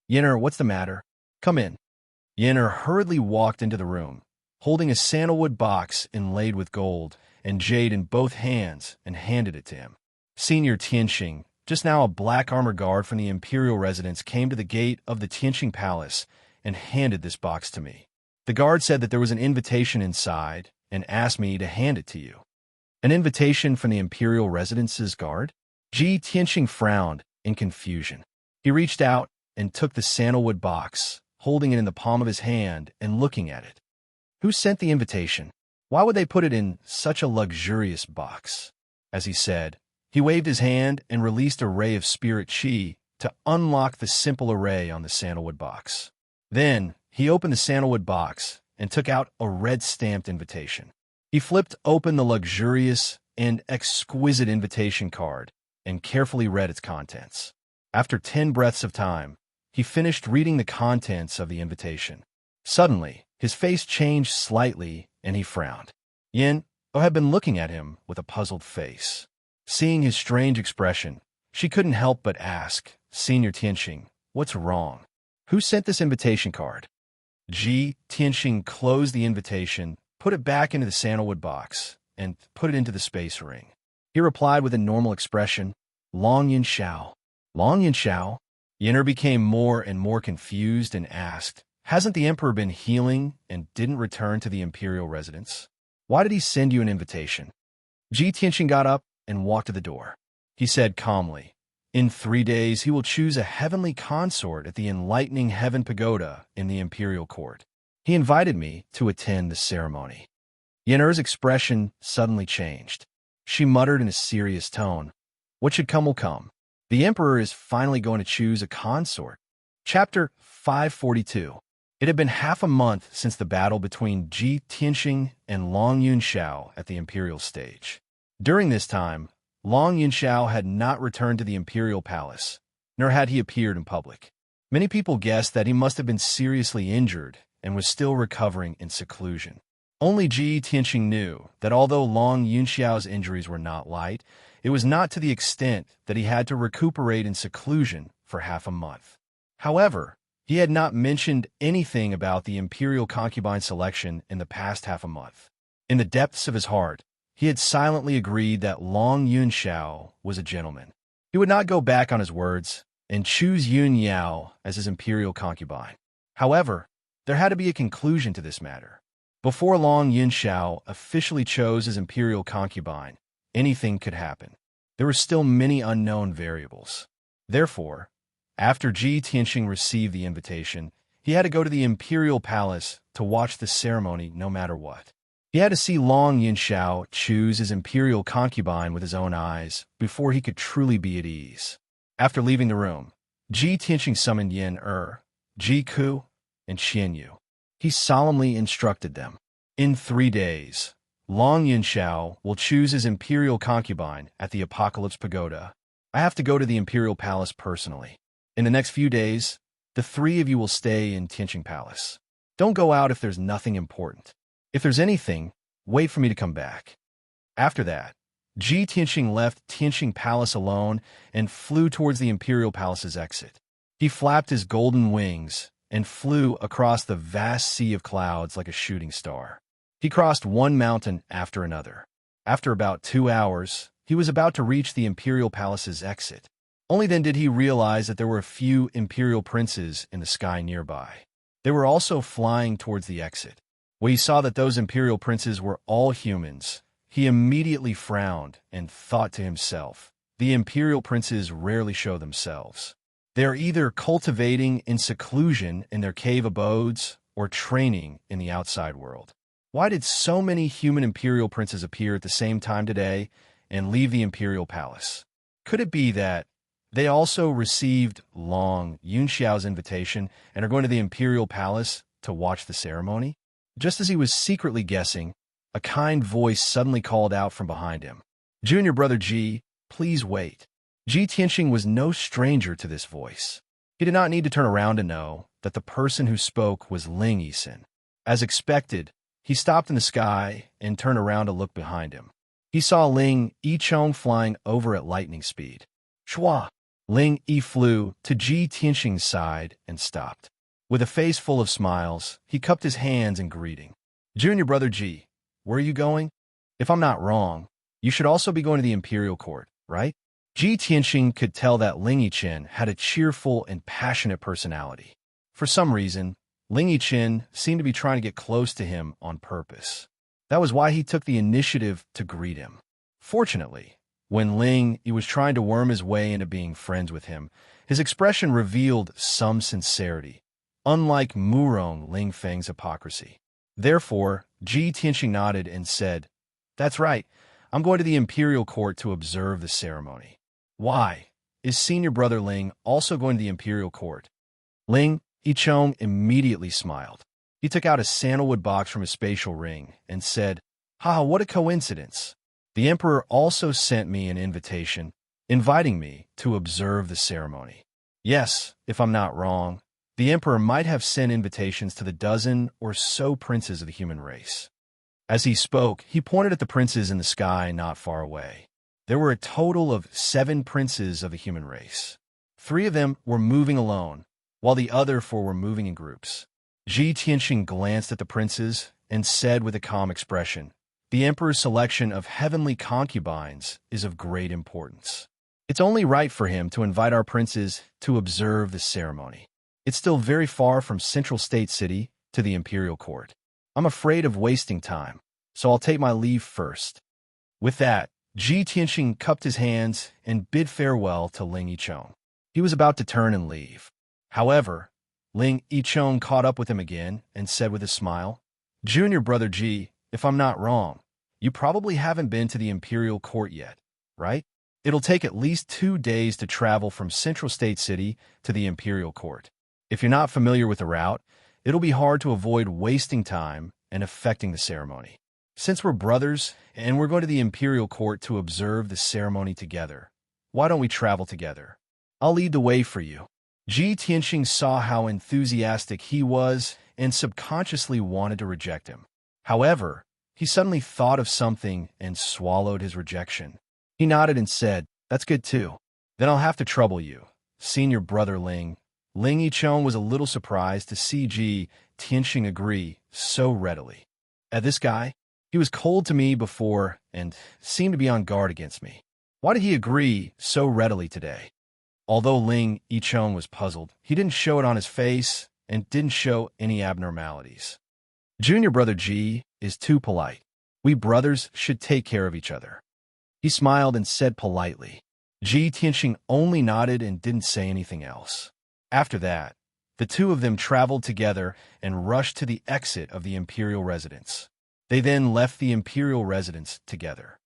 "Yin, what's the matter? Come in." Yin hurriedly walked into the room, holding a sandalwood box inlaid with gold and jade in both hands, and handed it to him. "Senior Tianxing, just now a black armored guard from the imperial residence came to the gate of the Tianxing Palace and handed this box to me. The guard said that there was an invitation inside and asked me to hand it to you." "An invitation from the imperial residence's guard?" Ji Tianxing frowned in confusion. He reached out and took the sandalwood box, holding it in the palm of his hand and looking at it. "Who sent the invitation? Why would they put it in such a luxurious box?" As he said, he waved his hand and released a ray of spirit qi to unlock the simple array on the sandalwood box. Then, he opened the sandalwood box and took out a red-stamped invitation. He flipped open the luxurious and exquisite invitation card and carefully read its contents. After 10 breaths of time, he finished reading the contents of the invitation. Suddenly, his face changed slightly and he frowned. Yin had been looking at him with a puzzled face. Seeing his strange expression, she couldn't help but ask, "Senior Tianxing, what's wrong? Who sent this invitation card?" Ji Tianxing closed the invitation, put it back into the sandalwood box, and put it into the space ring. He replied with a normal expression, "Long Yin Xiao." "Long Yin Xiao?" Yin became more and more confused and asked, "Hasn't the emperor been healing and didn't return to the imperial residence? Why did he send you an invitation?" Ji Tianxing got up and walked to the door. He said calmly, "In 3 days he will choose a heavenly consort at the enlightening heaven pagoda in the imperial court. He invited me to attend the ceremony." Yin expression suddenly changed. She muttered in a serious tone, "What should come will come. The emperor is finally going to choose a consort." Chapter 542. It had been half a month since the battle between Ji Tianxing and Long Yunxiao at the imperial stage. During this time, Long Yunxiao had not returned to the imperial palace, nor had he appeared in public. Many people guessed that he must have been seriously injured and was still recovering in seclusion. Only Ji Tianxing knew that although Long Yunxiao's injuries were not light, it was not to the extent that he had to recuperate in seclusion for half a month. However, he had not mentioned anything about the imperial concubine selection in the past half a month. In the depths of his heart, he had silently agreed that Long Yunxiao was a gentleman. He would not go back on his words and choose Yun Yao as his imperial concubine. However, there had to be a conclusion to this matter. Before Long Yunxiao officially chose his imperial concubine, anything could happen. There were still many unknown variables. Therefore, after Ji Tianxing received the invitation, he had to go to the imperial palace to watch the ceremony no matter what. He had to see Long Yunxiao choose his imperial concubine with his own eyes before he could truly be at ease. After leaving the room, Ji Tianxing summoned Yin Ji Ku, and Qian Yu. He solemnly instructed them, "In 3 days, Long Yunxiao will choose his imperial concubine at the Apocalypse Pagoda. I have to go to the imperial palace personally. In the next few days, the 3 of you will stay in Tianxing Palace. Don't go out if there's nothing important. If there's anything, wait for me to come back." After that, Ji Tianxing left Tianxing Palace alone and flew towards the imperial palace's exit. He flapped his golden wings and flew across the vast sea of clouds like a shooting star. He crossed one mountain after another. After about 2 hours, he was about to reach the imperial palace's exit. Only then did he realize that there were a few imperial princes in the sky nearby. They were also flying towards the exit. When he saw that those imperial princes were all humans, he immediately frowned and thought to himself, the imperial princes rarely show themselves. They are either cultivating in seclusion in their cave abodes or training in the outside world. Why did so many human imperial princes appear at the same time today and leave the imperial palace? Could it be that they also received Long Yunxiao's invitation and are going to the imperial palace to watch the ceremony? Just as he was secretly guessing, a kind voice suddenly called out from behind him. Junior brother Ji, please wait. Ji Tianxing was no stranger to this voice. He did not need to turn around to know that the person who spoke was Ling Yisin. As expected, he stopped in the sky and turned around to look behind him. He saw Ling Yichong flying over at lightning speed. Shua! Ling Yi flew to Ji Tianxing's side and stopped. With a face full of smiles, he cupped his hands in greeting. Junior brother Ji, where are you going? If I'm not wrong, you should also be going to the imperial court, right? Ji Tianxing could tell that Ling Yichen had a cheerful and passionate personality. For some reason, Ling Yichen seemed to be trying to get close to him on purpose. That was why he took the initiative to greet him. Fortunately, when Ling Yi was trying to worm his way into being friends with him, his expression revealed some sincerity, unlike Murong Ling Feng's hypocrisy. Therefore, Ji Tianxing nodded and said, That's right, I'm going to the imperial court to observe the ceremony. Why? Is senior brother Ling also going to the imperial court? Ling Yichong immediately smiled. He took out a sandalwood box from his spatial ring and said, what a coincidence. The emperor also sent me an invitation, inviting me to observe the ceremony. Yes, if I'm not wrong, the emperor might have sent invitations to the dozen or so princes of the human race. As he spoke, he pointed at the princes in the sky not far away. There were a total of 7 princes of the human race. 3 of them were moving alone, while the other 4 were moving in groups. Ji Tianxing glanced at the princes and said with a calm expression, The emperor's selection of heavenly concubines is of great importance. It's only right for him to invite our princes to observe the ceremony. It's still very far from Central State City to the imperial court. I'm afraid of wasting time, so I'll take my leave first. With that, Ji Tianxing cupped his hands and bid farewell to Ling Yichong. He was about to turn and leave. However, Ling Yichong caught up with him again and said with a smile, Junior brother Ji, if I'm not wrong, you probably haven't been to the imperial court yet, right? It'll take at least 2 days to travel from Central State City to the imperial court. If you're not familiar with the route, it'll be hard to avoid wasting time and affecting the ceremony. Since we're brothers and we're going to the imperial court to observe the ceremony together, why don't we travel together? I'll lead the way for you. Ji Tianxing saw how enthusiastic he was and subconsciously wanted to reject him. However, he suddenly thought of something and swallowed his rejection. He nodded and said, That's good too. Then I'll have to trouble you. Senior brother Ling. Ling Yichong was a little surprised to see Ji Tianxing agree so readily. At this guy, he was cold to me before and seemed to be on guard against me. Why did he agree so readily today? Although Ling Yichong was puzzled, he didn't show it on his face and didn't show any abnormalities. Junior brother Ji is too polite. We brothers should take care of each other. He smiled and said politely. Ji Tianxing only nodded and didn't say anything else. After that, the 2 of them traveled together and rushed to the exit of the imperial residence. They then left the imperial residence together.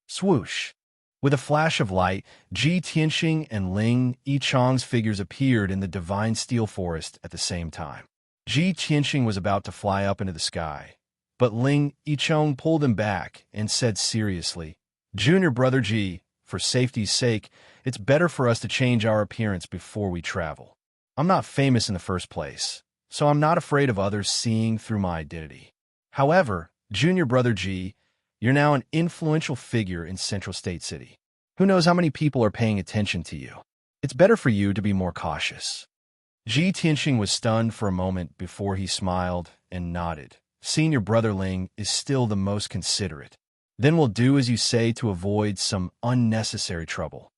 Swoosh! With a flash of light, Ji Tianxing and Ling Yichong's figures appeared in the divine steel forest at the same time. Ji Tianxing was about to fly up into the sky, but Ling Yichong pulled him back and said seriously, Junior brother Ji, for safety's sake, it's better for us to change our appearance before we travel. I'm not famous in the first place, so I'm not afraid of others seeing through my identity. However, Junior brother Ji, you're now an influential figure in Central State City. Who knows how many people are paying attention to you? It's better for you to be more cautious. Ji Tianxing was stunned for a moment before he smiled and nodded. Senior brother Ling is still the most considerate. Then we'll do as you say to avoid some unnecessary trouble.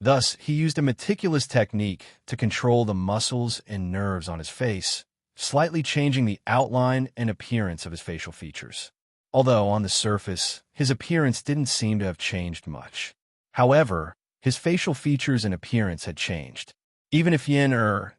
Thus, he used a meticulous technique to control the muscles and nerves on his face, slightly changing the outline and appearance of his facial features. Although, on the surface, his appearance didn't seem to have changed much. However, his facial features and appearance had changed. Even if Yin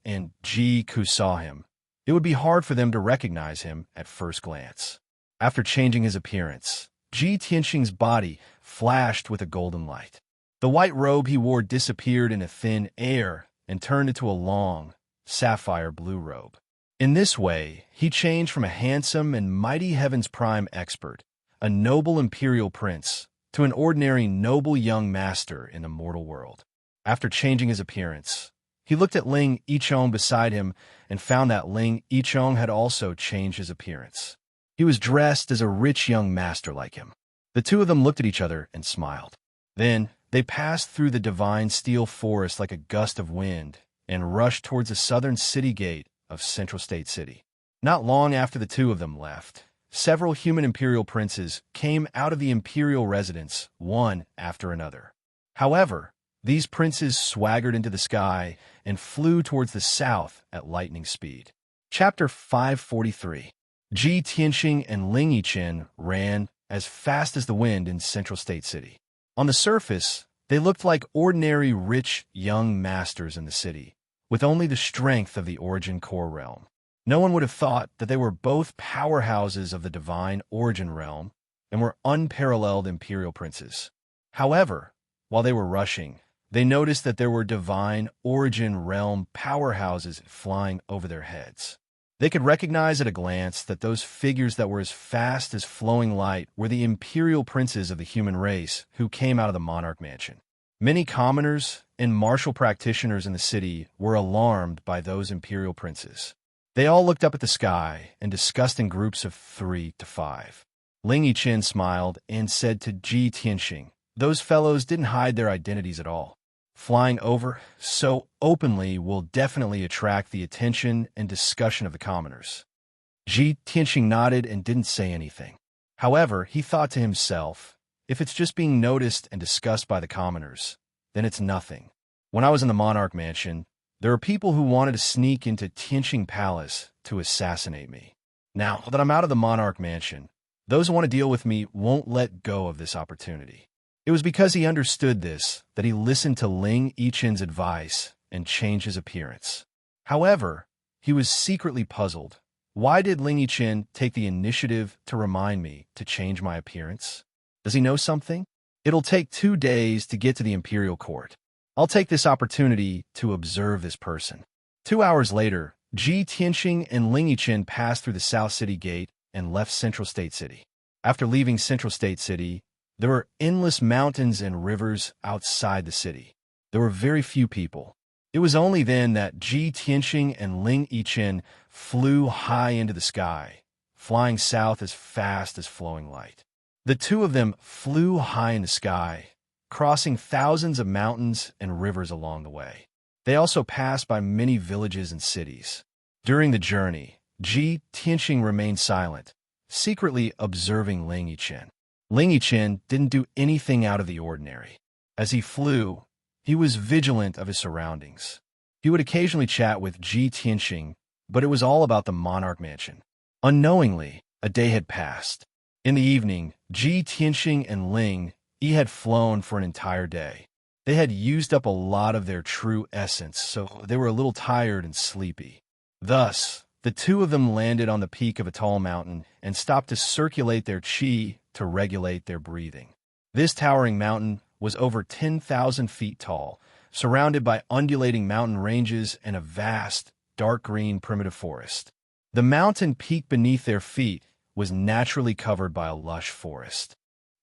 and Ji Ku saw him, it would be hard for them to recognize him at first glance. After changing his appearance, Ji Tianxing's body flashed with a golden light. The white robe he wore disappeared in a thin air and turned into a long, sapphire blue robe. In this way, he changed from a handsome and mighty Heaven's Prime expert, a noble imperial prince, to an ordinary noble young master in the mortal world. After changing his appearance, he looked at Ling Yichong beside him and found that Ling Yichong had also changed his appearance. He was dressed as a rich young master like him. The two of them looked at each other and smiled. Then, they passed through the divine steel forest like a gust of wind and rushed towards the southern city gate of Central State City. Not long after the two of them left, several human imperial princes came out of the imperial residence, one after another. However, these princes swaggered into the sky and flew towards the south at lightning speed. Chapter 543. Ji Tianxing and Ling Yichen ran as fast as the wind in Central State City. On the surface, they looked like ordinary rich young masters in the city, with only the strength of the Origin Core realm. No one would have thought that they were both powerhouses of the divine Origin realm and were unparalleled imperial princes. However, while they were rushing, they noticed that there were divine Origin realm powerhouses flying over their heads. They could recognize at a glance that those figures that were as fast as flowing light were the imperial princes of the human race who came out of the monarch mansion. Many commoners and martial practitioners in the city were alarmed by those imperial princes. They all looked up at the sky and discussed in groups of 3 to 5. Ling Yichen smiled and said to Ji Tianxing, "Those fellows didn't hide their identities at all. Flying over so openly will definitely attract the attention and discussion of the commoners." Ji Tianxing nodded and didn't say anything. However, he thought to himself, if it's just being noticed and discussed by the commoners, then it's nothing. When I was in the monarch mansion, there were people who wanted to sneak into Tianxing Palace to assassinate me. Now that I'm out of the monarch mansion, those who want to deal with me won't let go of this opportunity. It was because he understood this that he listened to Ling Yichen's advice and changed his appearance. However, he was secretly puzzled. Why did Ling Yichen take the initiative to remind me to change my appearance? Does he know something? It'll take 2 days to get to the imperial court. I'll take this opportunity to observe this person. 2 hours later, Ji Tianxing and Ling Yichen passed through the South City Gate and left Central State City. After leaving Central State City, there were endless mountains and rivers outside the city. There were very few people. It was only then that Ji Tianxing and Ling Yichen flew high into the sky, flying south as fast as flowing light. The two of them flew high in the sky, crossing thousands of mountains and rivers along the way. They also passed by many villages and cities. During the journey, Ji Tianxing remained silent, secretly observing Ling Yichen. Ling Yichen didn't do anything out of the ordinary. As he flew, he was vigilant of his surroundings. He would occasionally chat with Ji Tianxing, but it was all about the monarch mansion. Unknowingly, a day had passed. In the evening, Ji Tianxing and Ling Yi had flown for an entire day. They had used up a lot of their true essence, so they were a little tired and sleepy. Thus, the two of them landed on the peak of a tall mountain and stopped to circulate their qi to regulate their breathing. This towering mountain was over 10,000 feet tall, surrounded by undulating mountain ranges and a vast, dark green primitive forest. The mountain peak beneath their feet was naturally covered by a lush forest.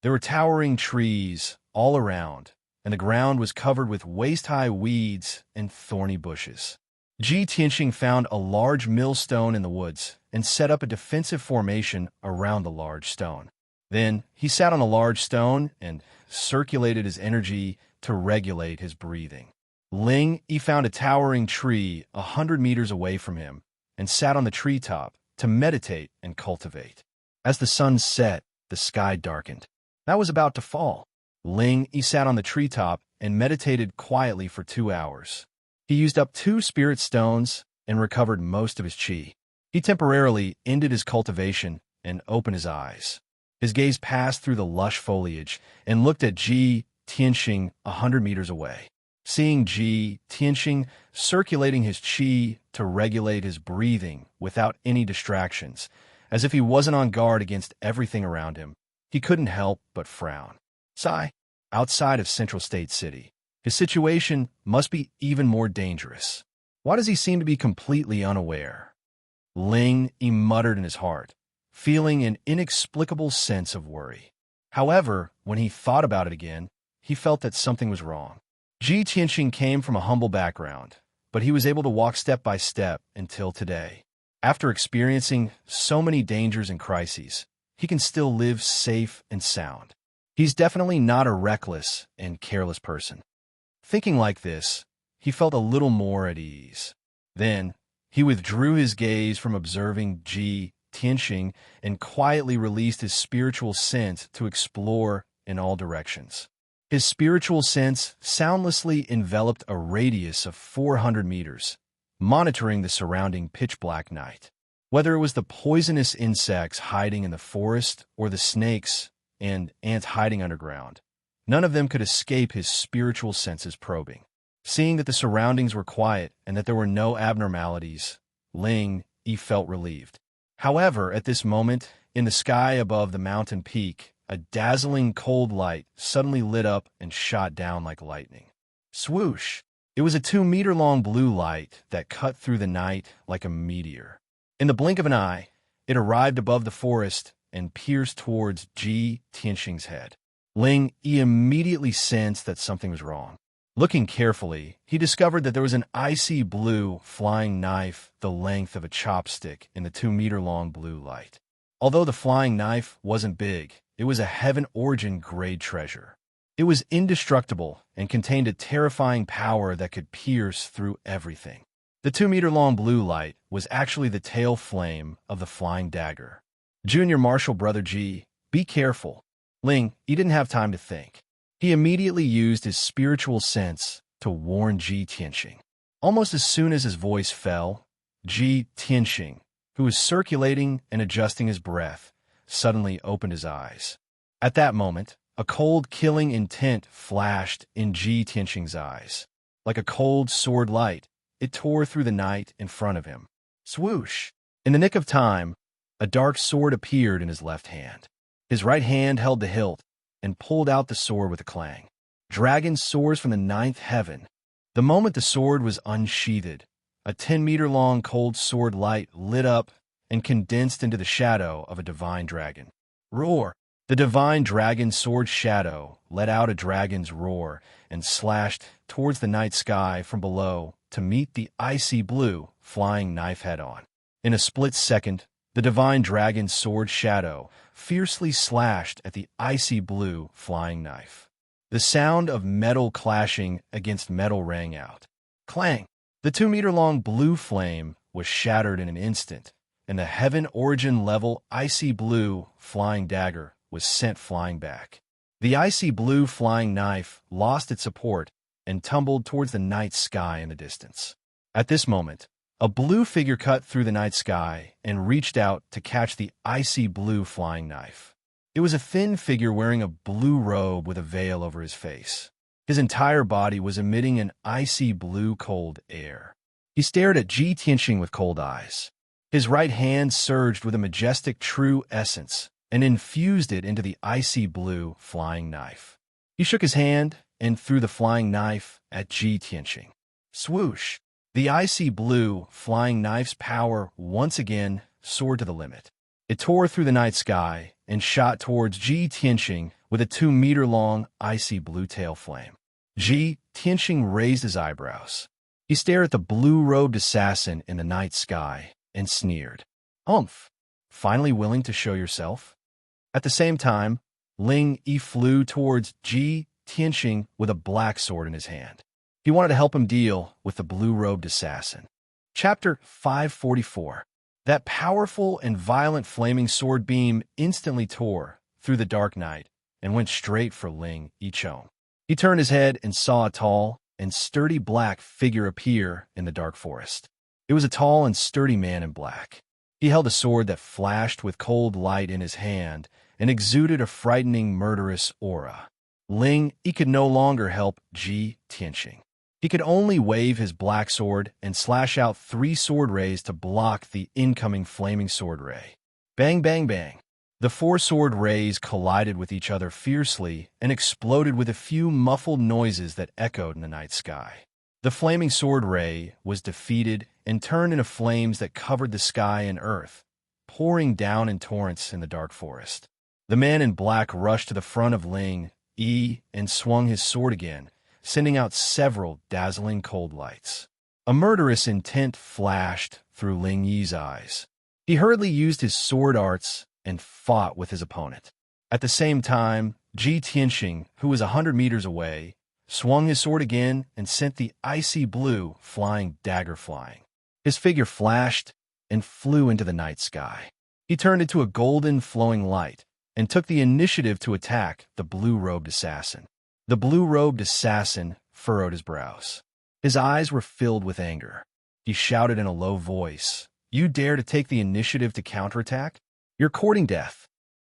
There were towering trees all around, and the ground was covered with waist-high weeds and thorny bushes. Ji Tianxing found a large millstone in the woods and set up a defensive formation around the large stone. Then he sat on a large stone and circulated his energy to regulate his breathing. Ling Yi found a towering tree 100 meters away from him and sat on the treetop to meditate and cultivate. As the sun set, the sky darkened. That was about to fall. Ling Yi sat on the treetop and meditated quietly for 2 hours. He used up 2 spirit stones and recovered most of his qi. He temporarily ended his cultivation and opened his eyes. His gaze passed through the lush foliage and looked at Ji Tianxing 100 meters away. Seeing Ji Tianxing circulating his qi to regulate his breathing without any distractions, as if he wasn't on guard against everything around him, he couldn't help but frown. Sigh. Outside of Central State City, his situation must be even more dangerous. Why does he seem to be completely unaware? Ling Yi muttered in his heart, feeling an inexplicable sense of worry. However, when he thought about it again, he felt that something was wrong. Ji Tianxing came from a humble background, but he was able to walk step by step until today. After experiencing so many dangers and crises, he can still live safe and sound. He's definitely not a reckless and careless person. Thinking like this, he felt a little more at ease. Then, he withdrew his gaze from observing Ji Tianxing and quietly released his spiritual sense to explore in all directions. His spiritual sense soundlessly enveloped a radius of 400 meters, monitoring the surrounding pitch-black night. Whether it was the poisonous insects hiding in the forest or the snakes and ants hiding underground, none of them could escape his spiritual senses probing. Seeing that the surroundings were quiet and that there were no abnormalities, Ling Yi felt relieved. However, at this moment, in the sky above the mountain peak, a dazzling cold light suddenly lit up and shot down like lightning. Swoosh! It was a 2-meter-long blue light that cut through the night like a meteor. In the blink of an eye, it arrived above the forest and pierced towards Ji Tianxing's head. Ling Yi immediately sensed that something was wrong. Looking carefully, he discovered that there was an icy blue flying knife the length of a chopstick in the 2-meter-long blue light. Although the flying knife wasn't big, it was a Heaven Origin grade treasure. It was indestructible and contained a terrifying power that could pierce through everything. The 2-meter-long blue light was actually the tail flame of the flying dagger. Junior Marshal Brother Ji, be careful. Ling Yi didn't have time to think. He immediately used his spiritual sense to warn Ji Tianxing. Almost as soon as his voice fell, Ji Tianxing, who was circulating and adjusting his breath, suddenly opened his eyes. At that moment, a cold, killing intent flashed in Ji Tianxing's eyes. Like a cold sword light, it tore through the night in front of him. Swoosh! In the nick of time, a dark sword appeared in his left hand. His right hand held the hilt and pulled out the sword with a clang. Dragon soars from the 9th heaven. The moment the sword was unsheathed, a 10-meter-long cold sword light lit up and condensed into the shadow of a divine dragon. Roar! The divine dragon sword shadow let out a dragon's roar and slashed towards the night sky from below to meet the icy blue flying knife head-on. In a split second, the divine dragon's sword shadow fiercely slashed at the icy blue flying knife. The sound of metal clashing against metal rang out. Clang! The 2-meter-long blue flame was shattered in an instant, and the Heaven Origin level icy blue flying dagger was sent flying back. The icy blue flying knife lost its support and tumbled towards the night sky in the distance. At this moment, a blue figure cut through the night sky and reached out to catch the icy blue flying knife. It was a thin figure wearing a blue robe with a veil over his face. His entire body was emitting an icy blue cold air. He stared at Ji Tianxing with cold eyes. His right hand surged with a majestic true essence and infused it into the icy blue flying knife. He shook his hand and threw the flying knife at Ji Tianxing. Swoosh! The icy blue flying knife's power once again soared to the limit. It tore through the night sky and shot towards Ji Tianxing with a 2-meter-long icy blue tail flame. Ji Tianxing raised his eyebrows. He stared at the blue-robed assassin in the night sky and sneered. Humph! Finally willing to show yourself? At the same time, Ling Yi flew towards Ji Tianxing with a black sword in his hand. He wanted to help him deal with the blue-robed assassin. Chapter 544. That powerful and violent flaming sword beam instantly tore through the dark night and went straight for Ling Yichong. He turned his head and saw a tall and sturdy black figure appear in the dark forest. It was a tall and sturdy man in black. He held a sword that flashed with cold light in his hand and exuded a frightening, murderous aura. He could no longer help Ji Tianxing. He could only wave his black sword and slash out 3 sword rays to block the incoming flaming sword ray. Bang, bang, bang. The 4 sword rays collided with each other fiercely and exploded with a few muffled noises that echoed in the night sky. The flaming sword ray was defeated and turned into flames that covered the sky and earth, pouring down in torrents in the dark forest. The man in black rushed to the front of Ling Yi and swung his sword again, sending out several dazzling cold lights. A murderous intent flashed through Ling Yi's eyes. He hurriedly used his sword arts and fought with his opponent. At the same time, Ji Tianxing, who was 100 meters away, swung his sword again and sent the icy blue flying dagger flying. His figure flashed and flew into the night sky. He turned into a golden flowing light and took the initiative to attack the blue-robed assassin. The blue-robed assassin furrowed his brows. His eyes were filled with anger. He shouted in a low voice, "You dare to take the initiative to counterattack? You're courting death."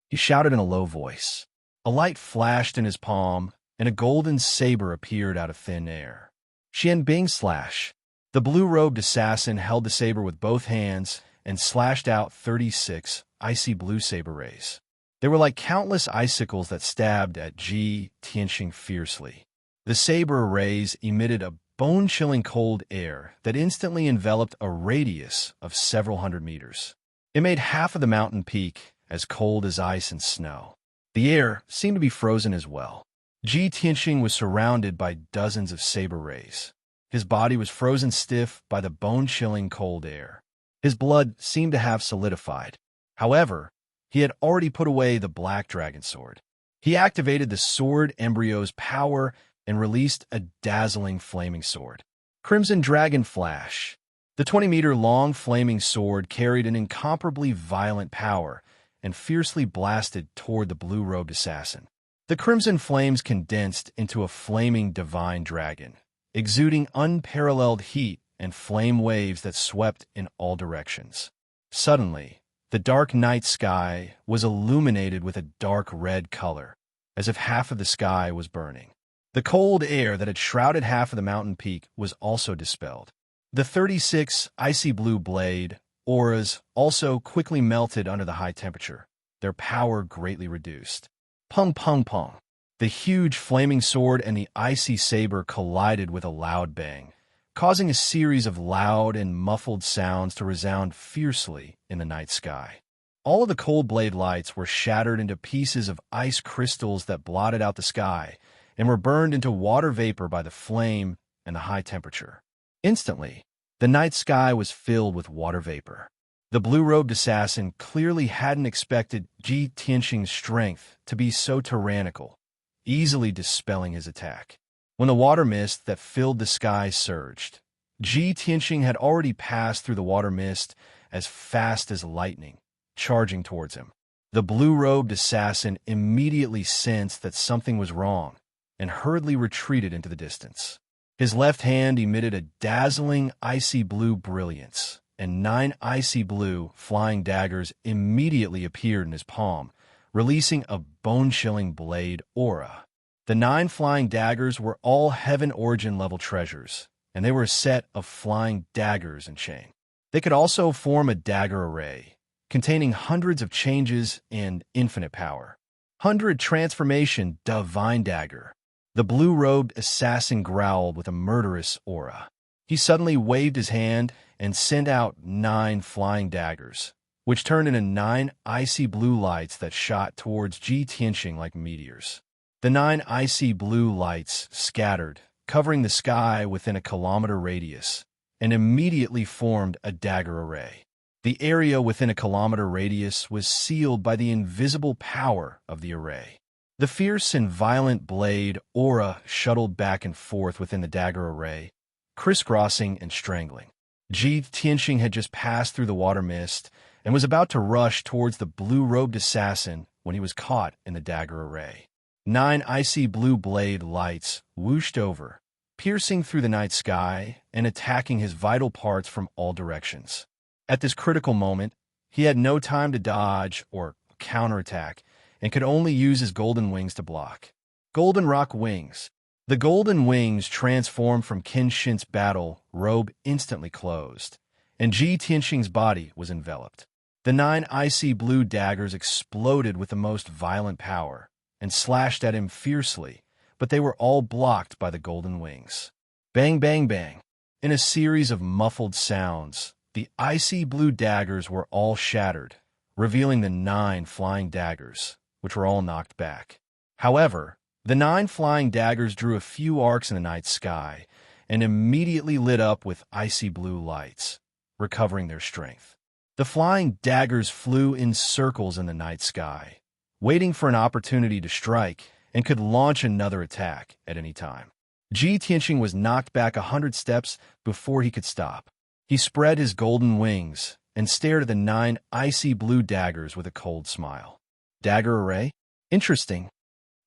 He shouted in a low voice. A light flashed in his palm, and a golden saber appeared out of thin air. Xian Bing slash. The blue-robed assassin held the saber with both hands and slashed out 36 icy blue saber rays. They were like countless icicles that stabbed at Ji Tianxing fiercely. The saber rays emitted a bone-chilling cold air that instantly enveloped a radius of several hundred meters. It made half of the mountain peak as cold as ice and snow. The air seemed to be frozen as well. Ji Tianxing was surrounded by dozens of saber rays. His body was frozen stiff by the bone-chilling cold air. His blood seemed to have solidified. However, he had already put away the black dragon sword. He activated the sword embryo's power and released a dazzling flaming sword. Crimson Dragon Flash. The 20-meter-long flaming sword carried an incomparably violent power and fiercely blasted toward the blue-robed assassin. The crimson flames condensed into a flaming divine dragon, exuding unparalleled heat and flame waves that swept in all directions. Suddenly, the dark night sky was illuminated with a dark red color, as if half of the sky was burning. The cold air that had shrouded half of the mountain peak was also dispelled. The 36 icy blue blade auras also quickly melted under the high temperature, their power greatly reduced. Pung pung pung. The huge flaming sword and the icy saber collided with a loud bang, causing a series of loud and muffled sounds to resound fiercely in the night sky. All of the cold blade lights were shattered into pieces of ice crystals that blotted out the sky and were burned into water vapor by the flame and the high temperature. Instantly, the night sky was filled with water vapor. The blue-robed assassin clearly hadn't expected Ji Tianxing's strength to be so tyrannical, easily dispelling his attack. When the water mist that filled the sky surged, Ji Tianxing had already passed through the water mist as fast as lightning, charging towards him. The blue-robed assassin immediately sensed that something was wrong and hurriedly retreated into the distance. His left hand emitted a dazzling icy blue brilliance, and 9 icy blue flying daggers immediately appeared in his palm, releasing a bone-chilling blade aura. The 9 flying daggers were all Heaven Origin level treasures, and they were a set of flying daggers and chain. They could also form a dagger array, containing hundreds of changes and infinite power. 100 transformation divine dagger. The blue-robed assassin growled with a murderous aura. He suddenly waved his hand and sent out 9 flying daggers, which turned into 9 icy blue lights that shot towards Ji Tianxing like meteors. The 9 icy blue lights scattered, covering the sky within a kilometer radius, and immediately formed a dagger array. The area within a kilometer radius was sealed by the invisible power of the array. The fierce and violent blade aura shuttled back and forth within the dagger array, crisscrossing and strangling. Ji Tianxing had just passed through the water mist and was about to rush towards the blue-robed assassin when he was caught in the dagger array. 9 icy blue blade lights whooshed over, piercing through the night sky and attacking his vital parts from all directions. At this critical moment, he had no time to dodge or counterattack and could only use his golden wings to block. Golden rock wings. The golden wings transformed from Qin Shin's battle robe instantly closed, and Ji Tianxing's body was enveloped. The 9 icy blue daggers exploded with the most violent power and slashed at him fiercely, but they were all blocked by the golden wings. Bang, bang, bang. In a series of muffled sounds, the icy blue daggers were all shattered, revealing the 9 flying daggers, which were all knocked back. However, the 9 flying daggers drew a few arcs in the night sky and immediately lit up with icy blue lights, recovering their strength. The flying daggers flew in circles in the night sky, waiting for an opportunity to strike, and could launch another attack at any time. Ji Tianxing was knocked back 100 steps before he could stop. He spread his golden wings and stared at the 9 icy blue daggers with a cold smile. Dagger array? Interesting.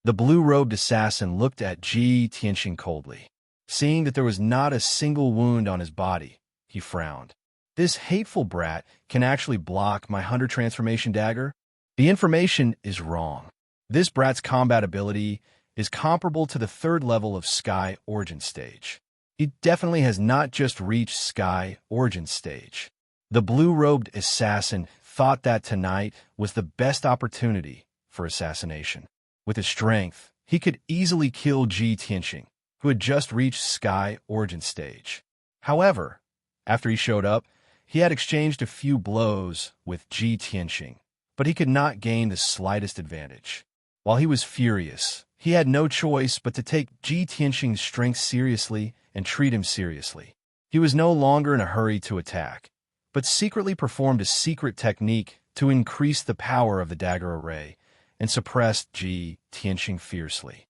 The blue-robed assassin looked at Ji Tianxing coldly. Seeing that there was not a single wound on his body, he frowned. This hateful brat can actually block my Hunter transformation dagger? The information is wrong. This brat's combat ability is comparable to the 3rd level of Sky Origin Stage. He definitely has not just reached Sky Origin Stage. The blue-robed assassin thought that tonight was the best opportunity for assassination. With his strength, he could easily kill Ji Tianxing, who had just reached Sky Origin Stage. However, after he showed up, he had exchanged a few blows with Ji Tianxing, but he could not gain the slightest advantage. While he was furious, he had no choice but to take Ji Tianxing's strength seriously and treat him seriously. He was no longer in a hurry to attack, but secretly performed a secret technique to increase the power of the dagger array and suppressed Ji Tianxing fiercely.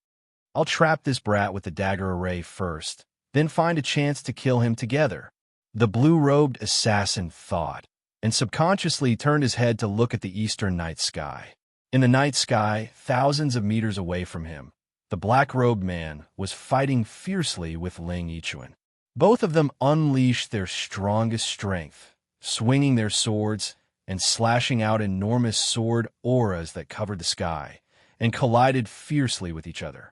I'll trap this brat with the dagger array first, then find a chance to kill him together, the blue-robed assassin thought, and subconsciously turned his head to look at the eastern night sky. In the night sky, thousands of meters away from him, the black-robed man was fighting fiercely with Ling Yichuan. Both of them unleashed their strongest strength, swinging their swords and slashing out enormous sword auras that covered the sky, and collided fiercely with each other.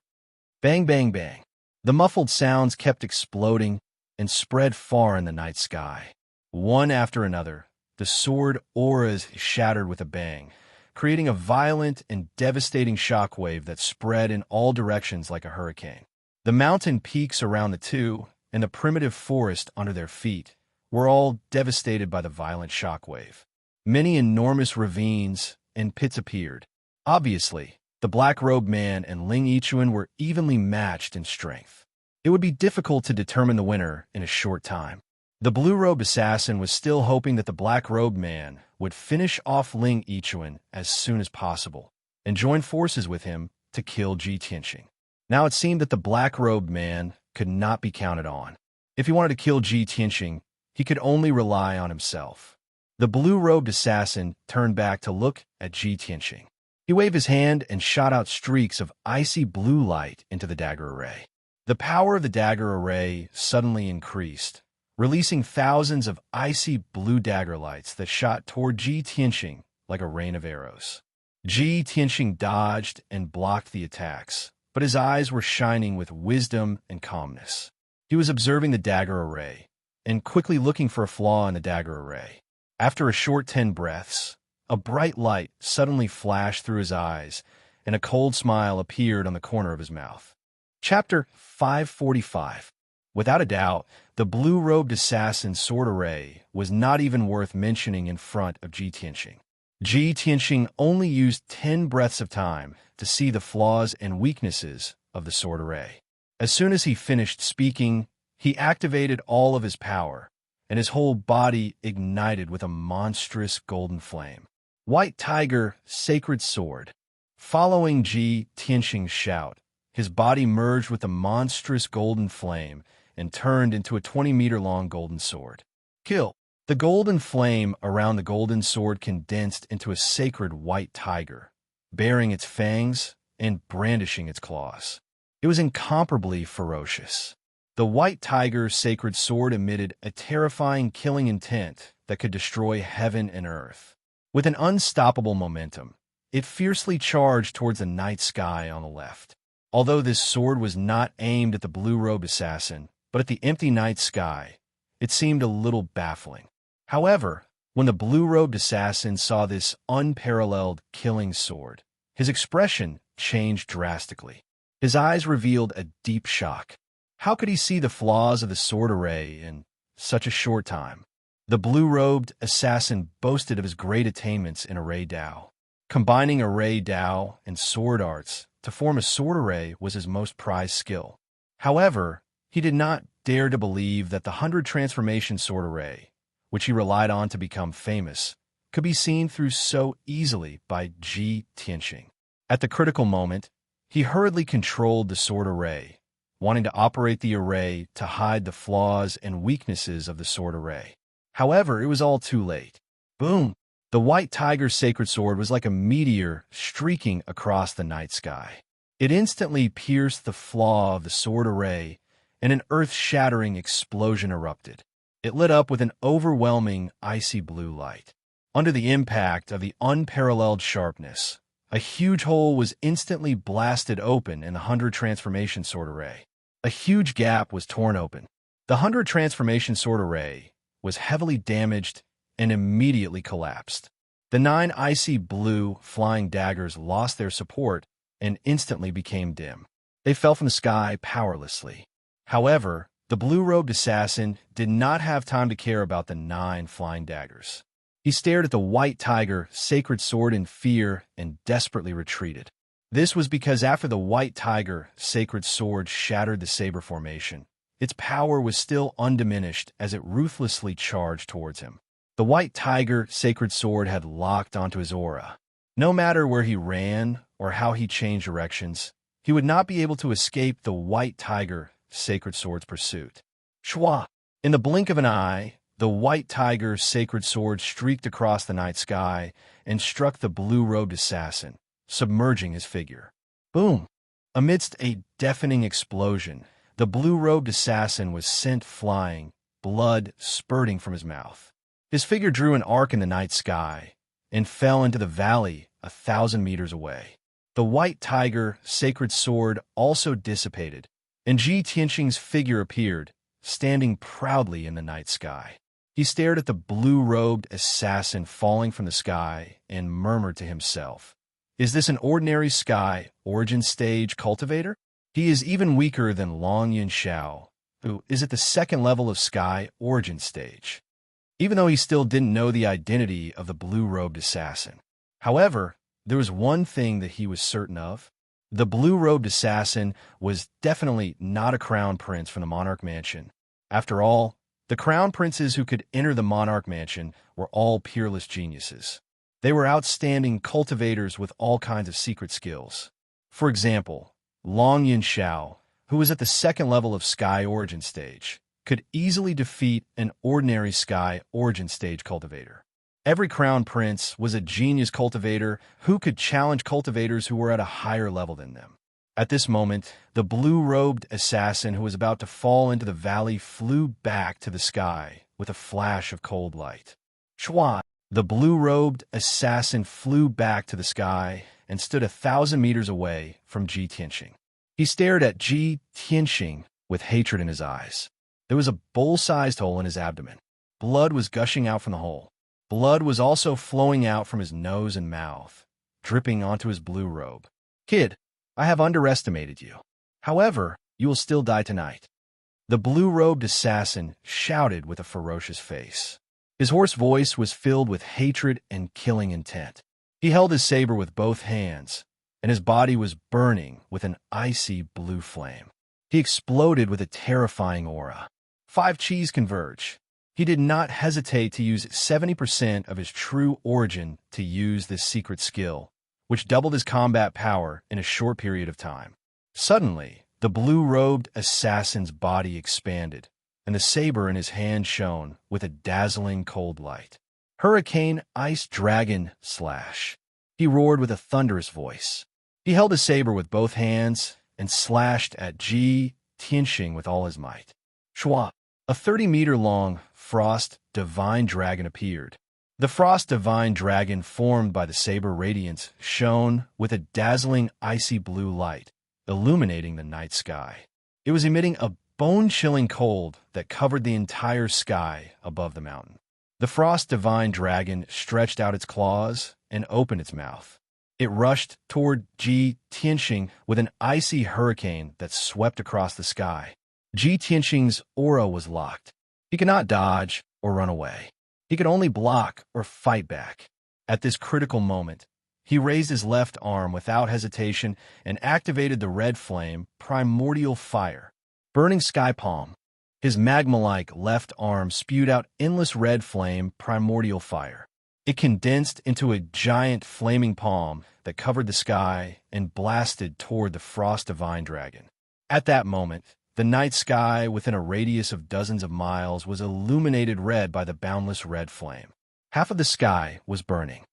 Bang, bang, bang. The muffled sounds kept exploding and spread far in the night sky. One after another, the sword auras shattered with a bang, creating a violent and devastating shockwave that spread in all directions like a hurricane. The mountain peaks around the two and the primitive forest under their feet were all devastated by the violent shockwave. Many enormous ravines and pits appeared. Obviously, the black-robed man and Ling Yichuan were evenly matched in strength. It would be difficult to determine the winner in a short time. The blue-robed assassin was still hoping that the black-robed man would finish off Ling Yichuan as soon as possible and join forces with him to kill Ji Tianxing. Now it seemed that the black-robed man could not be counted on. If he wanted to kill Ji Tianxing, he could only rely on himself. The blue-robed assassin turned back to look at Ji Tianxing. He waved his hand and shot out streaks of icy blue light into the dagger array. The power of the dagger array suddenly increased, releasing thousands of icy blue dagger lights that shot toward Ji Tianxing like a rain of arrows. Ji Tianxing dodged and blocked the attacks, but his eyes were shining with wisdom and calmness. He was observing the dagger array and quickly looking for a flaw in the dagger array. After a short 10 breaths, a bright light suddenly flashed through his eyes, and a cold smile appeared on the corner of his mouth. Chapter 545. Without a doubt, the blue-robed assassin's sword array was not even worth mentioning in front of Ji Tianxing. Ji Tianxing only used 10 breaths of time to see the flaws and weaknesses of the sword array. As soon as he finished speaking, he activated all of his power, and his whole body ignited with a monstrous golden flame. White Tiger, Sacred Sword. Following Ji Tianxing's shout, his body merged with a monstrous golden flame and turned into a 20-meter-long golden sword. Kill. The golden flame around the golden sword condensed into a sacred white tiger, bearing its fangs and brandishing its claws. It was incomparably ferocious. The white tiger's sacred sword emitted a terrifying killing intent that could destroy heaven and earth. With an unstoppable momentum, it fiercely charged towards the night sky on the left. Although this sword was not aimed at the blue-robed assassin, but at the empty night sky, it seemed a little baffling. However, when the blue-robed assassin saw this unparalleled killing sword, his expression changed drastically. His eyes revealed a deep shock. How could he see the flaws of the sword array in such a short time? The blue-robed assassin boasted of his great attainments in array Dao. Combining array Dao and sword arts to form a sword array was his most prized skill. However, he did not dare to believe that the 100 transformation sword array, which he relied on to become famous, could be seen through so easily by Ji Tianxing. At the critical moment, he hurriedly controlled the sword array, wanting to operate the array to hide the flaws and weaknesses of the sword array. However, it was all too late. Boom! The white tiger's sacred sword was like a meteor streaking across the night sky. It instantly pierced the flaw of the sword array, and an earth-shattering explosion erupted. It lit up with an overwhelming icy blue light. Under the impact of the unparalleled sharpness, a huge hole was instantly blasted open in the 100 transformation sword array. A huge gap was torn open. The 100 transformation sword array was heavily damaged and immediately collapsed. The 9 icy blue flying daggers lost their support and instantly became dim. They fell from the sky powerlessly. However, the blue-robed assassin did not have time to care about the 9 flying daggers. He stared at the white tiger sacred sword in fear and desperately retreated. This was because after the white tiger sacred sword shattered the saber formation, its power was still undiminished as it ruthlessly charged towards him. The white tiger sacred sword had locked onto his aura. No matter where he ran or how he changed directions, he would not be able to escape the white tiger sacred sword's pursuit. Shwa! In the blink of an eye, the white tiger's sacred sword streaked across the night sky and struck the blue-robed assassin, submerging his figure. Boom! Amidst a deafening explosion, the blue-robed assassin was sent flying, blood spurting from his mouth. His figure drew an arc in the night sky and fell into the valley 1,000 meters away. The white tiger sacred sword also dissipated, and Ji Tianxing's figure appeared, standing proudly in the night sky. He stared at the blue-robed assassin falling from the sky and murmured to himself, "Is this an ordinary sky origin stage cultivator? He is even weaker than Long Yin Xiao, who is at the second level of sky origin stage." Even though he still didn't know the identity of the blue-robed assassin. However, there was one thing that he was certain of. The blue-robed assassin was definitely not a crown prince from the Monarch Mansion. After all, the crown princes who could enter the Monarch Mansion were all peerless geniuses. They were outstanding cultivators with all kinds of secret skills. For example, Long Yin Xiao, who was at the second level of Sky Origin Stage, could easily defeat an ordinary Sky Origin Stage cultivator. Every crown prince was a genius cultivator who could challenge cultivators who were at a higher level than them. At this moment, the blue-robed assassin who was about to fall into the valley flew back to the sky with a flash of cold light. Shwa! The blue-robed assassin flew back to the sky and stood 1,000 meters away from Ji Tianxing. He stared at Ji Tianxing with hatred in his eyes. There was a bowl-sized hole in his abdomen. Blood was gushing out from the hole. Blood was also flowing out from his nose and mouth, dripping onto his blue robe. "Kid, I have underestimated you. However, you will still die tonight." The blue-robed assassin shouted with a ferocious face. His hoarse voice was filled with hatred and killing intent. He held his saber with both hands, and his body was burning with an icy blue flame. He exploded with a terrifying aura. 5 Qis converge. He did not hesitate to use 70% of his true origin to use this secret skill, which doubled his combat power in a short period of time. Suddenly, the blue-robed assassin's body expanded, and the saber in his hand shone with a dazzling cold light. "Hurricane Ice Dragon Slash." He roared with a thunderous voice. He held his saber with both hands and slashed at Ji Tianxing with all his might. Shua! A 30-meter-long frost divine dragon appeared. The frost divine dragon, formed by the saber radiance, shone with a dazzling icy blue light, illuminating the night sky. It was emitting a bone-chilling cold that covered the entire sky above the mountain. The frost divine dragon stretched out its claws and opened its mouth. It rushed toward Ji Tianxing with an icy hurricane that swept across the sky. Ji Tianxing's aura was locked. He could not dodge or run away. He could only block or fight back. At this critical moment, he raised his left arm without hesitation and activated the red flame primordial fire, burning sky palm. His magma-like left arm spewed out endless red flame primordial fire. It condensed into a giant flaming palm that covered the sky and blasted toward the frost divine dragon. At that moment, the night sky within a radius of dozens of miles was illuminated red by the boundless red flame. Half of the sky was burning.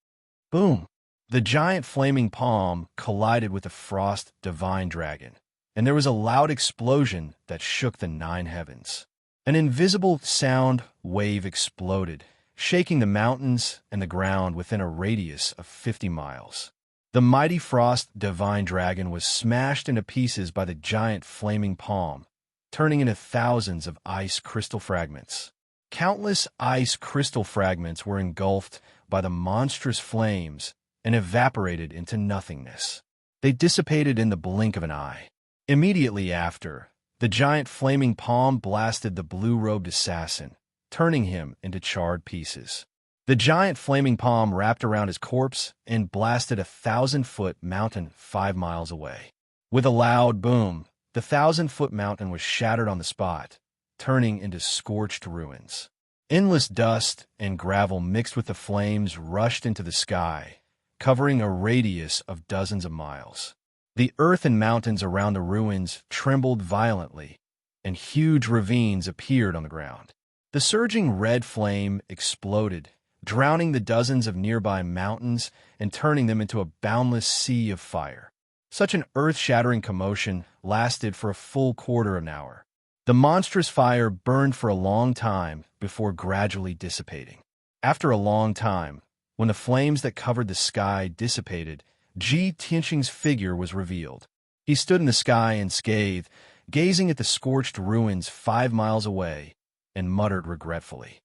Boom! The giant flaming palm collided with the frost divine dragon, and there was a loud explosion that shook the 9 heavens. An invisible sound wave exploded, shaking the mountains and the ground within a radius of 50 miles. The mighty frost divine dragon was smashed into pieces by the giant flaming palm, turning into thousands of ice crystal fragments. Countless ice crystal fragments were engulfed by the monstrous flames and evaporated into nothingness. They dissipated in the blink of an eye. Immediately after, the giant flaming palm blasted the blue-robed assassin, turning him into charred pieces. The giant flaming palm wrapped around his corpse and blasted a 1,000-foot mountain 5 miles away. With a loud boom, the 1,000-foot mountain was shattered on the spot, turning into scorched ruins. Endless dust and gravel mixed with the flames rushed into the sky, covering a radius of dozens of miles. The earth and mountains around the ruins trembled violently, and huge ravines appeared on the ground. The surging red flame exploded, drowning the dozens of nearby mountains and turning them into a boundless sea of fire. Such an earth-shattering commotion lasted for a full quarter of an hour. The monstrous fire burned for a long time before gradually dissipating. After a long time, when the flames that covered the sky dissipated, Ji Tianxing's figure was revealed. He stood in the sky unscathed, gazing at the scorched ruins 5 miles away, and muttered regretfully,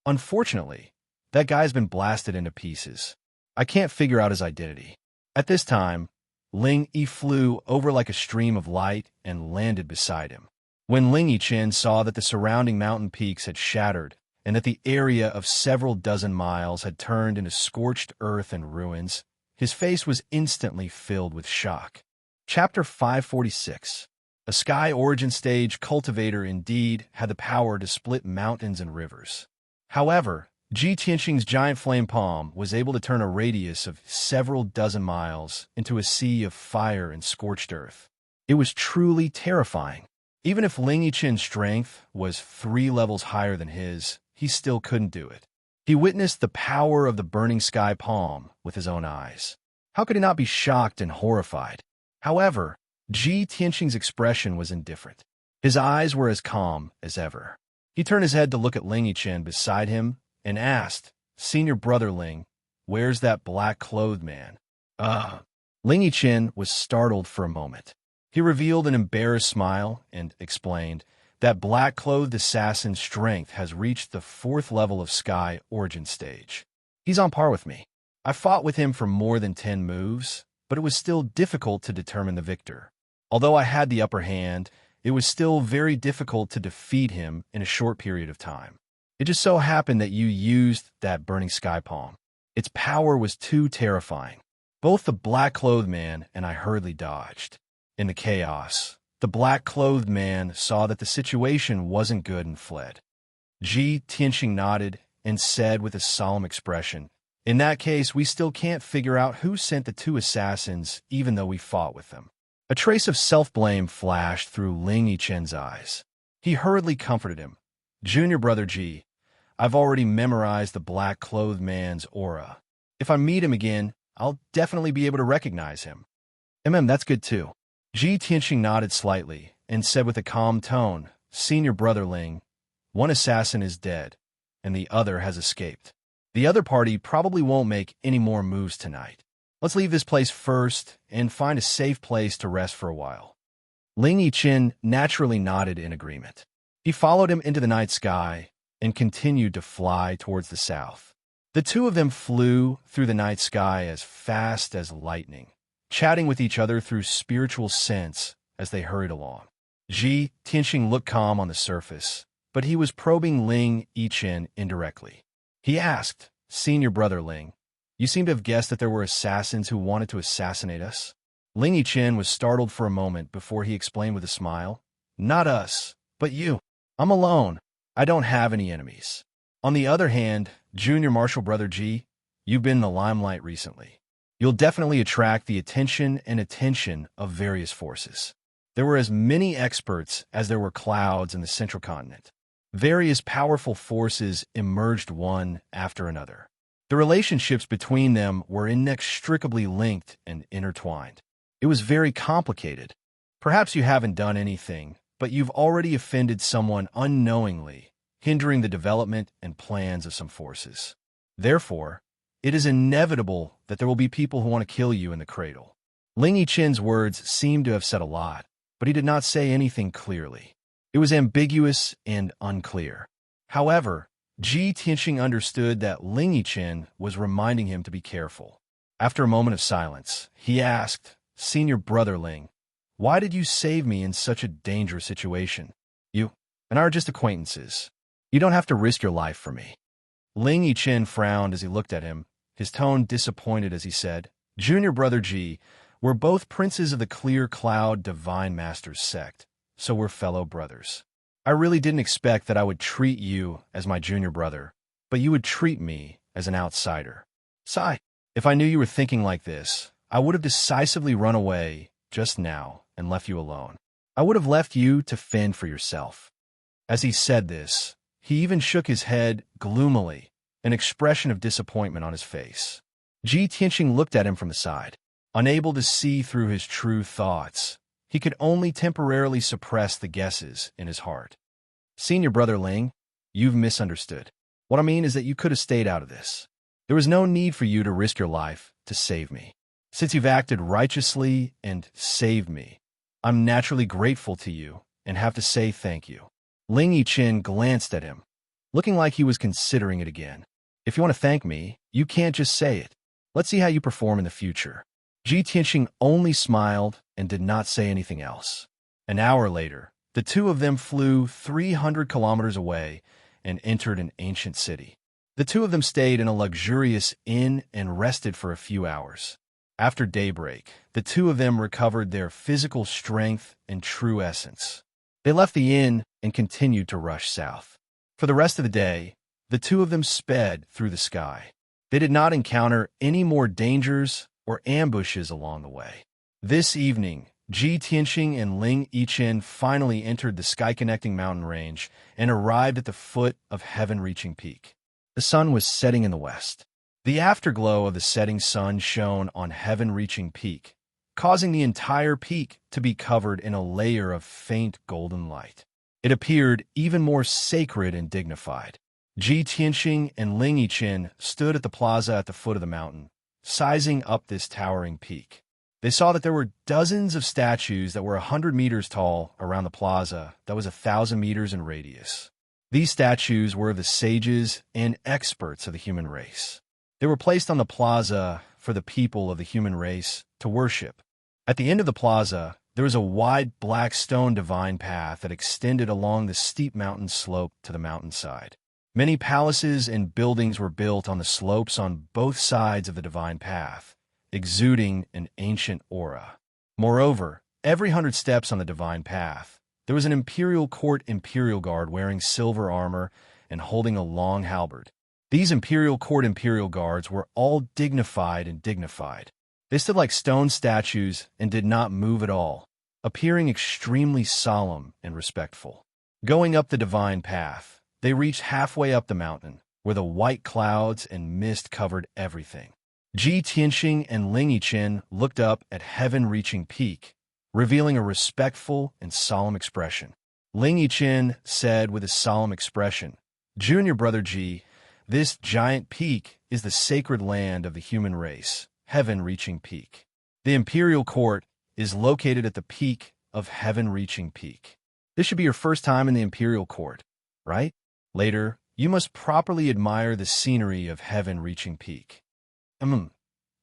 "Unfortunately, that guy's been blasted into pieces. I can't figure out his identity." At this time, Ling Yi flew over like a stream of light and landed beside him. When Ling Yichen saw that the surrounding mountain peaks had shattered and that the area of several dozen miles had turned into scorched earth and ruins, his face was instantly filled with shock. Chapter 546. A Sky Origin Stage cultivator indeed had the power to split mountains and rivers. However, Ji Tianxing's giant flame palm was able to turn a radius of several dozen miles into a sea of fire and scorched earth. It was truly terrifying. Even if Ling Yichen's strength was 3 levels higher than his, he still couldn't do it. He witnessed the power of the burning sky palm with his own eyes. How could he not be shocked and horrified? However, Ji Tianxing's expression was indifferent. His eyes were as calm as ever. He turned his head to look at Ling Yichen beside him and asked, "Senior brother Ling, where's that black-clothed man?" Ling Yichen was startled for a moment. He revealed an embarrassed smile and explained, "That black-clothed assassin's strength has reached the 4th level of Sky Origin Stage. He's on par with me. I fought with him for more than 10 moves, but it was still difficult to determine the victor. Although I had the upper hand, it was still very difficult to defeat him in a short period of time. It just so happened that you used that burning sky palm. Its power was too terrifying. Both the black-clothed man and I hurriedly dodged. In the chaos, the black-clothed man saw that the situation wasn't good and fled." Ji Tianxing nodded and said with a solemn expression, "In that case, we still can't figure out who sent the 2 assassins, even though we fought with them." A trace of self-blame flashed through Ling Yichen's eyes. He hurriedly comforted him. "Junior brother Ji, I've already memorized the black-clothed man's aura. If I meet him again, I'll definitely be able to recognize him." That's good too. Ji Tianxing nodded slightly and said with a calm tone, Senior Brother Ling, one assassin is dead, and the other has escaped. The other party probably won't make any more moves tonight. Let's leave this place first and find a safe place to rest for a while. Ling Yiqin naturally nodded in agreement. He followed him into the night sky and continued to fly towards the south. The two of them flew through the night sky as fast as lightning, chatting with each other through spiritual sense as they hurried along. Ji Tianxing looked calm on the surface, but he was probing Ling Yiqin indirectly. He asked, Senior Brother Ling, you seem to have guessed that there were assassins who wanted to assassinate us? Ling Yiqin was startled for a moment before he explained with a smile, Not us, but you. I'm alone. I don't have any enemies. On the other hand, Junior Martial Brother Ji, you've been in the limelight recently. You'll definitely attract the attention and attention of various forces. There were as many experts as there were clouds in the central continent. Various powerful forces emerged one after another. The relationships between them were inextricably linked and intertwined. It was very complicated. Perhaps you haven't done anything, but you've already offended someone unknowingly, hindering the development and plans of some forces. Therefore, it is inevitable that there will be people who want to kill you in the cradle. Ling Yiqin's words seemed to have said a lot, but he did not say anything clearly. It was ambiguous and unclear. However, Ji Tianxing understood that Ling Yiqin was reminding him to be careful. After a moment of silence, he asked, Senior Brother Ling, why did you save me in such a dangerous situation? You and I are just acquaintances. You don't have to risk your life for me. Ling Yiqin frowned as he looked at him, his tone disappointed as he said, Junior Brother Ji, we're both princes of the Clear Cloud Divine Masters sect, so we're fellow brothers. I really didn't expect that I would treat you as my junior brother, but you would treat me as an outsider. Sigh, if I knew you were thinking like this, I would have decisively run away just now and left you alone. I would have left you to fend for yourself. As he said this, he even shook his head gloomily, an expression of disappointment on his face. Ji Tianxing looked at him from the side. Unable to see through his true thoughts, he could only temporarily suppress the guesses in his heart. Senior Brother Ling, you've misunderstood. What I mean is that you could have stayed out of this. There was no need for you to risk your life to save me. Since you've acted righteously and saved me, I'm naturally grateful to you and have to say thank you. Ling Yiqin glanced at him, looking like he was considering it again. If you want to thank me, you can't just say it. Let's see how you perform in the future. Ji Tianxing only smiled and did not say anything else. An hour later, the two of them flew 300 kilometers away and entered an ancient city. The two of them stayed in a luxurious inn and rested for a few hours. After daybreak, the two of them recovered their physical strength and true essence. They left the inn and continued to rush south. For the rest of the day, the two of them sped through the sky. They did not encounter any more dangers or ambushes along the way. This evening, Ji Tianxing and Ling Yiqin finally entered the sky-connecting mountain range and arrived at the foot of heaven-reaching peak. The sun was setting in the west. The afterglow of the setting sun shone on heaven-reaching peak, causing the entire peak to be covered in a layer of faint golden light. It appeared even more sacred and dignified. Ji Tianxing and Ling Yiqin stood at the plaza at the foot of the mountain, sizing up this towering peak. They saw that there were dozens of statues that were 100 meters tall around the plaza that was 1,000 meters in radius. These statues were of the sages and experts of the human race. They were placed on the plaza for the people of the human race to worship. At the end of the plaza, there was a wide black stone divine path that extended along the steep mountain slope to the mountainside. Many palaces and buildings were built on the slopes on both sides of the divine path, exuding an ancient aura. Moreover, every 100 steps on the divine path, there was an imperial court imperial guard wearing silver armor and holding a long halberd. These imperial court imperial guards were all dignified and dignified. They stood like stone statues and did not move at all, appearing extremely solemn and respectful. Going up the divine path, they reached halfway up the mountain, where the white clouds and mist covered everything. Ji Tianxing and Ling Yiqian looked up at heaven-reaching peak, revealing a respectful and solemn expression. Ling Yiqian said with a solemn expression, "Junior brother Ji, this giant peak is the sacred land of the human race, heaven-reaching peak. The imperial court is located at the peak of heaven-reaching peak. This should be your first time in the imperial court, right? Later, you must properly admire the scenery of heaven-reaching peak."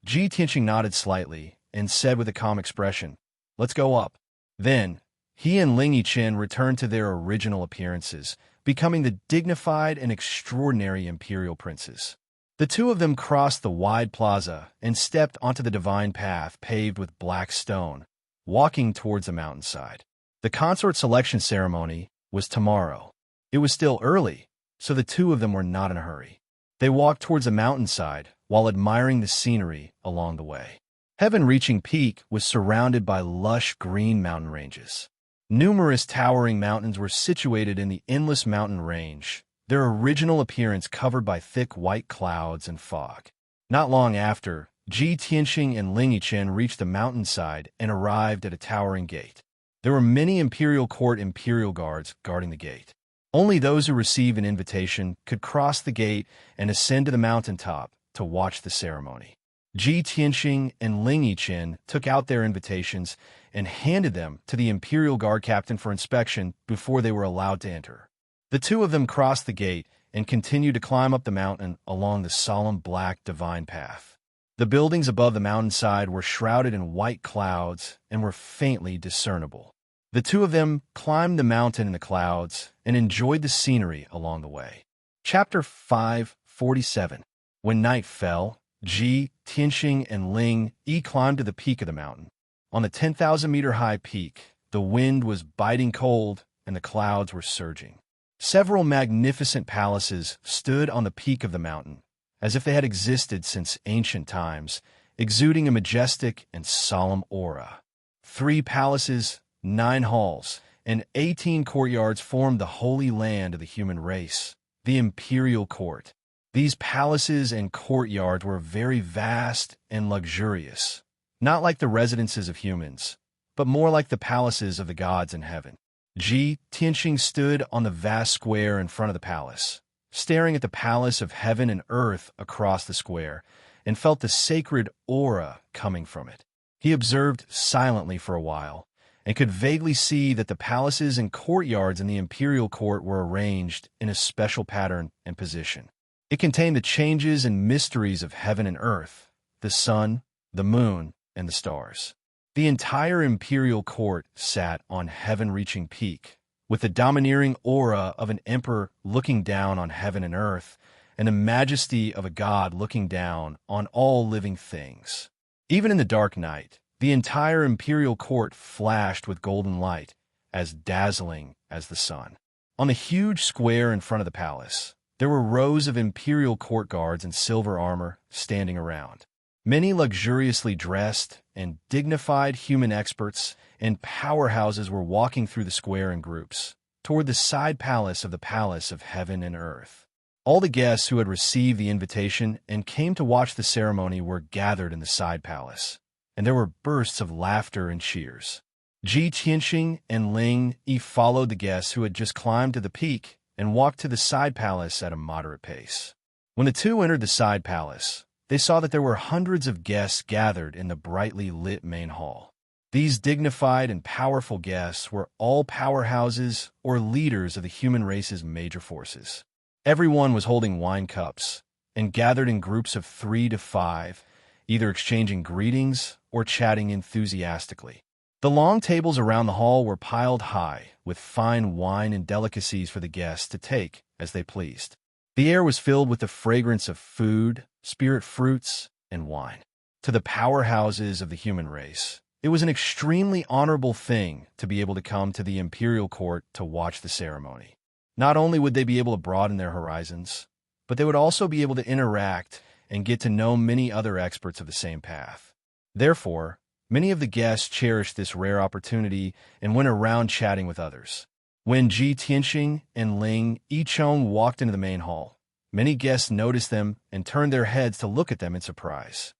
Ji Tianxing nodded slightly and said with a calm expression, "Let's go up." Then, he and Ling Yiqian returned to their original appearances, becoming the dignified and extraordinary imperial princes. The two of them crossed the wide plaza and stepped onto the divine path paved with black stone, walking towards the mountainside. The consort selection ceremony was tomorrow. It was still early, so the two of them were not in a hurry. They walked towards the mountainside while admiring the scenery along the way. Heaven-reaching peak was surrounded by lush green mountain ranges. Numerous towering mountains were situated in the endless mountain range, their original appearance covered by thick white clouds and fog. Not long after, Ji Tianxing and Ling Yiqian reached the mountainside and arrived at a towering gate. There were many imperial court imperial guards guarding the gate. Only those who received an invitation could cross the gate and ascend to the mountaintop to watch the ceremony. Ji Tianxing and Ling Yiqian took out their invitations and handed them to the imperial guard captain for inspection before they were allowed to enter. The two of them crossed the gate and continued to climb up the mountain along the solemn black divine path. The buildings above the mountainside were shrouded in white clouds and were faintly discernible. The two of them climbed the mountain in the clouds and enjoyed the scenery along the way. Chapter 547. When night fell, Ji, Tianxing, and Ling Yi climbed to the peak of the mountain. On the 10,000-meter-high peak, the wind was biting cold and the clouds were surging. Several magnificent palaces stood on the peak of the mountain, as if they had existed since ancient times, exuding a majestic and solemn aura. 3 palaces, 9 halls, and 18 courtyards formed the holy land of the human race, the imperial court. These palaces and courtyards were very vast and luxurious, not like the residences of humans, but more like the palaces of the gods in heaven. Ji Tianxing stood on the vast square in front of the palace, staring at the palace of heaven and earth across the square, and felt the sacred aura coming from it. He observed silently for a while, and could vaguely see that the palaces and courtyards in the imperial court were arranged in a special pattern and position. It contained the changes and mysteries of heaven and earth, the sun, the moon, and the stars. The entire imperial court sat on heaven-reaching peak, with the domineering aura of an emperor looking down on heaven and earth, and the majesty of a god looking down on all living things. Even in the dark night, the entire imperial court flashed with golden light, as dazzling as the sun. On the huge square in front of the palace, there were rows of imperial court guards in silver armor standing around. Many luxuriously dressed and dignified human experts and powerhouses were walking through the square in groups, toward the side palace of the palace of heaven and earth. All the guests who had received the invitation and came to watch the ceremony were gathered in the side palace, and there were bursts of laughter and cheers. Ji Tianxing and Ling Yi followed the guests who had just climbed to the peak and walked to the side palace at a moderate pace. When the two entered the side palace, they saw that there were hundreds of guests gathered in the brightly lit main hall. These dignified and powerful guests were all powerhouses or leaders of the human race's major forces. Everyone was holding wine cups and gathered in groups of 3 to 5, either exchanging greetings or chatting enthusiastically. The long tables around the hall were piled high with fine wine and delicacies for the guests to take as they pleased. The air was filled with the fragrance of food, spirit fruits, and wine. To the powerhouses of the human race, it was an extremely honorable thing to be able to come to the imperial court to watch the ceremony. Not only would they be able to broaden their horizons, but they would also be able to interact and get to know many other experts of the same path. Therefore, many of the guests cherished this rare opportunity and went around chatting with others. When Ji Tianxing and Ling Yiqian walked into the main hall, many guests noticed them and turned their heads to look at them in surprise.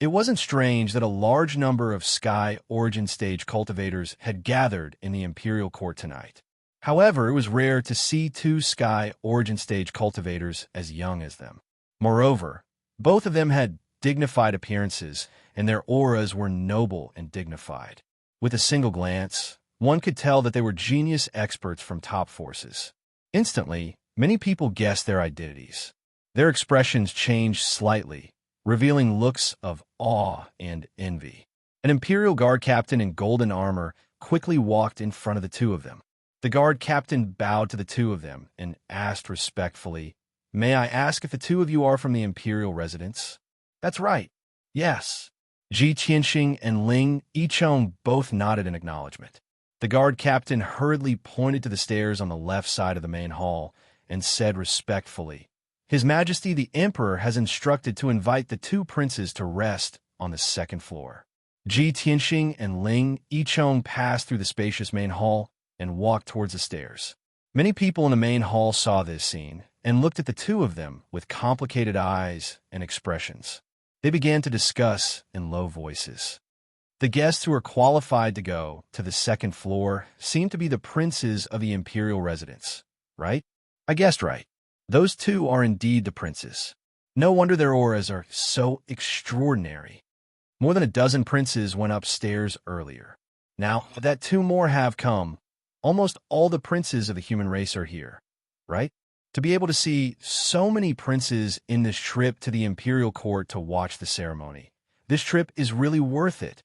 It wasn't strange that a large number of Sky Origin Stage cultivators had gathered in the Imperial Court tonight. However, it was rare to see two Sky Origin Stage cultivators as young as them. Moreover, both of them had dignified appearances, and their auras were noble and dignified. With a single glance, one could tell that they were genius experts from top forces. Instantly, many people guessed their identities. Their expressions changed slightly, revealing looks of awe and envy. An Imperial Guard captain in golden armor quickly walked in front of the two of them. The guard captain bowed to the two of them and asked respectfully, "May I ask if the two of you are from the Imperial residence?" "That's right. Yes." Ji Tianxing and Ling Yicheng both nodded in acknowledgement. The guard captain hurriedly pointed to the stairs on the left side of the main hall and said respectfully, "His Majesty the Emperor has instructed to invite the two princes to rest on the second floor." Ji Tianxing and Ling Yicheng passed through the spacious main hall and walked towards the stairs. Many people in the main hall saw this scene and looked at the two of them with complicated eyes and expressions. They began to discuss in low voices. The guests who were qualified to go to the second floor seemed to be the princes of the Imperial residence, right? I guessed right. Those two are indeed the princes. No wonder their auras are so extraordinary. More than a dozen princes went upstairs earlier. Now that two more have come, almost all the princes of the human race are here, right? To be able to see so many princes in this trip to the Imperial Court to watch the ceremony, this trip is really worth it.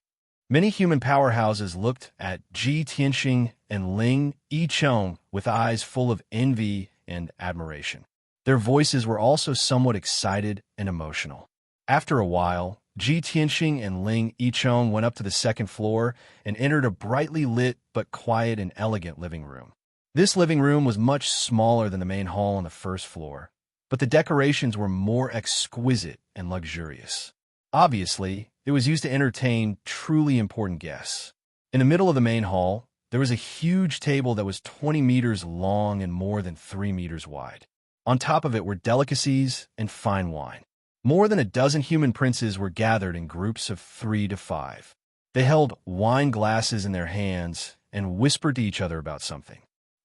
Many human powerhouses looked at Ji Tianxing and Ling Yicheng with eyes full of envy and admiration. Their voices were also somewhat excited and emotional. After a while, Ji Tianxing and Ling Yicheng went up to the second floor and entered a brightly lit but quiet and elegant living room. This living room was much smaller than the main hall on the first floor, but the decorations were more exquisite and luxurious. Obviously, it was used to entertain truly important guests. In the middle of the main hall, there was a huge table that was 20 meters long and more than 3 meters wide. On top of it were delicacies and fine wine. More than a dozen human princes were gathered in groups of 3 to 5. They held wine glasses in their hands and whispered to each other about something.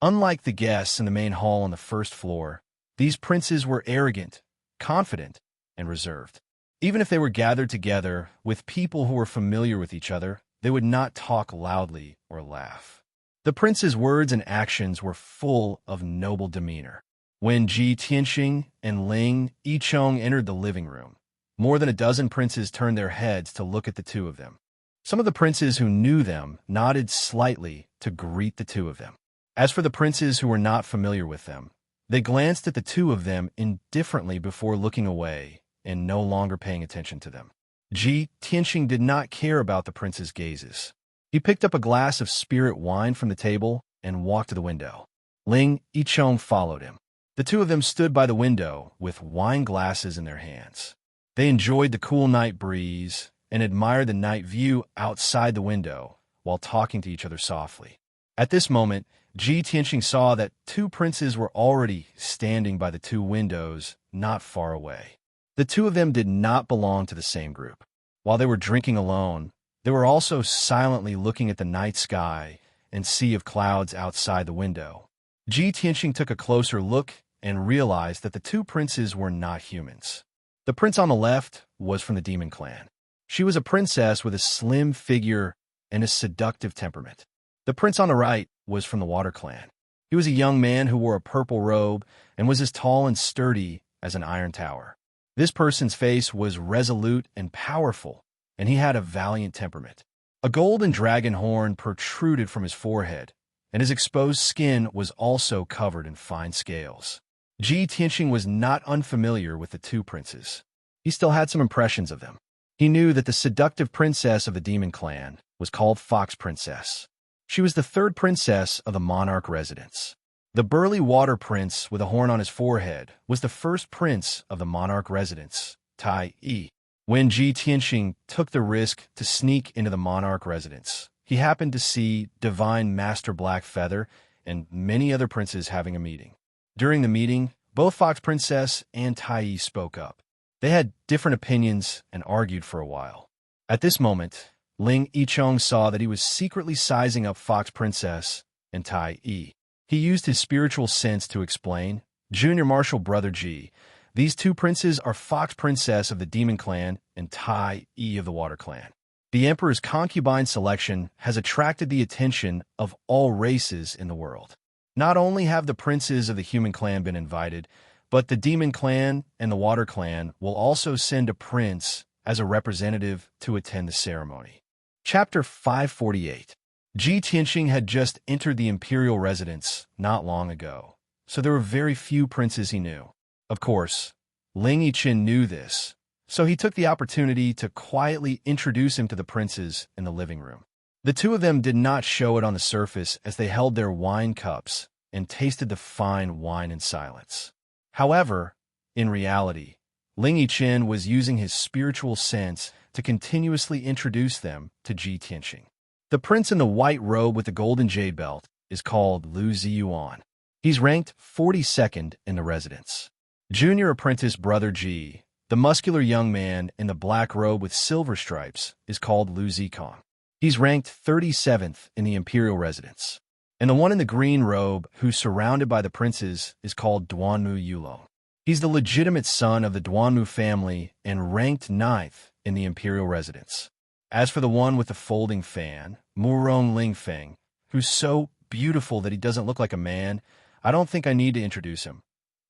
Unlike the guests in the main hall on the first floor, these princes were arrogant, confident, and reserved. Even if they were gathered together with people who were familiar with each other, they would not talk loudly or laugh. The prince's words and actions were full of noble demeanor. When Ji Tianxing and Ling Yicheng entered the living room, more than a dozen princes turned their heads to look at the two of them. Some of the princes who knew them nodded slightly to greet the two of them. As for the princes who were not familiar with them, they glanced at the two of them indifferently before looking away and no longer paying attention to them. Ji Tianxing did not care about the prince's gazes. He picked up a glass of spirit wine from the table and walked to the window. Ling Yicheng followed him. The two of them stood by the window with wine glasses in their hands. They enjoyed the cool night breeze and admired the night view outside the window while talking to each other softly. At this moment, Ji Tianxing saw that two princes were already standing by the two windows not far away. The two of them did not belong to the same group. While they were drinking alone, they were also silently looking at the night sky and sea of clouds outside the window. Ji Tianxing took a closer look and realized that the two princes were not humans. The prince on the left was from the demon clan. She was a princess with a slim figure and a seductive temperament. The prince on the right was from the water clan. He was a young man who wore a purple robe and was as tall and sturdy as an iron tower. This person's face was resolute and powerful, and he had a valiant temperament. A golden dragon horn protruded from his forehead, and his exposed skin was also covered in fine scales. Ji Tianxing was not unfamiliar with the two princes. He still had some impressions of them. He knew that the seductive princess of the demon clan was called Fox Princess. She was the third princess of the monarch residence. The burly water prince with a horn on his forehead was the first prince of the monarch residence, Tai Yi. When Ji Tianxing took the risk to sneak into the monarch residence, he happened to see Divine Master Blackfeather and many other princes having a meeting. During the meeting, both Fox Princess and Tai Yi spoke up. They had different opinions and argued for a while. At this moment, Ling Yicheng saw that he was secretly sizing up Fox Princess and Tai Yi. He used his spiritual sense to explain, Junior Marshal Brother Ji, these two princes are Fox Princess of the Demon Clan and Tai Yi of the Water Clan. The Emperor's concubine selection has attracted the attention of all races in the world. Not only have the princes of the Human Clan been invited, but the Demon Clan and the Water Clan will also send a prince as a representative to attend the ceremony. Chapter 548. Ji Tianxing had just entered the imperial residence not long ago, so there were very few princes he knew. Of course, Ling Yichen knew this, so he took the opportunity to quietly introduce him to the princes in the living room. The two of them did not show it on the surface as they held their wine cups and tasted the fine wine in silence. However, in reality, Ling Yichen was using his spiritual sense to continuously introduce them to Ji Tianxing. The prince in the white robe with the golden jade belt is called Lu Ziyuan. He's ranked 42nd in the residence. Junior apprentice Brother Ji, the muscular young man in the black robe with silver stripes, is called Lu Zikong. He's ranked 37th in the imperial residence. And the one in the green robe, who's surrounded by the princes, is called Duanmu Yulong. He's the legitimate son of the Duanmu family and ranked 9th in the imperial residence. As for the one with the folding fan, Murong Lingfeng, who's so beautiful that he doesn't look like a man, I don't think I need to introduce him,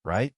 right?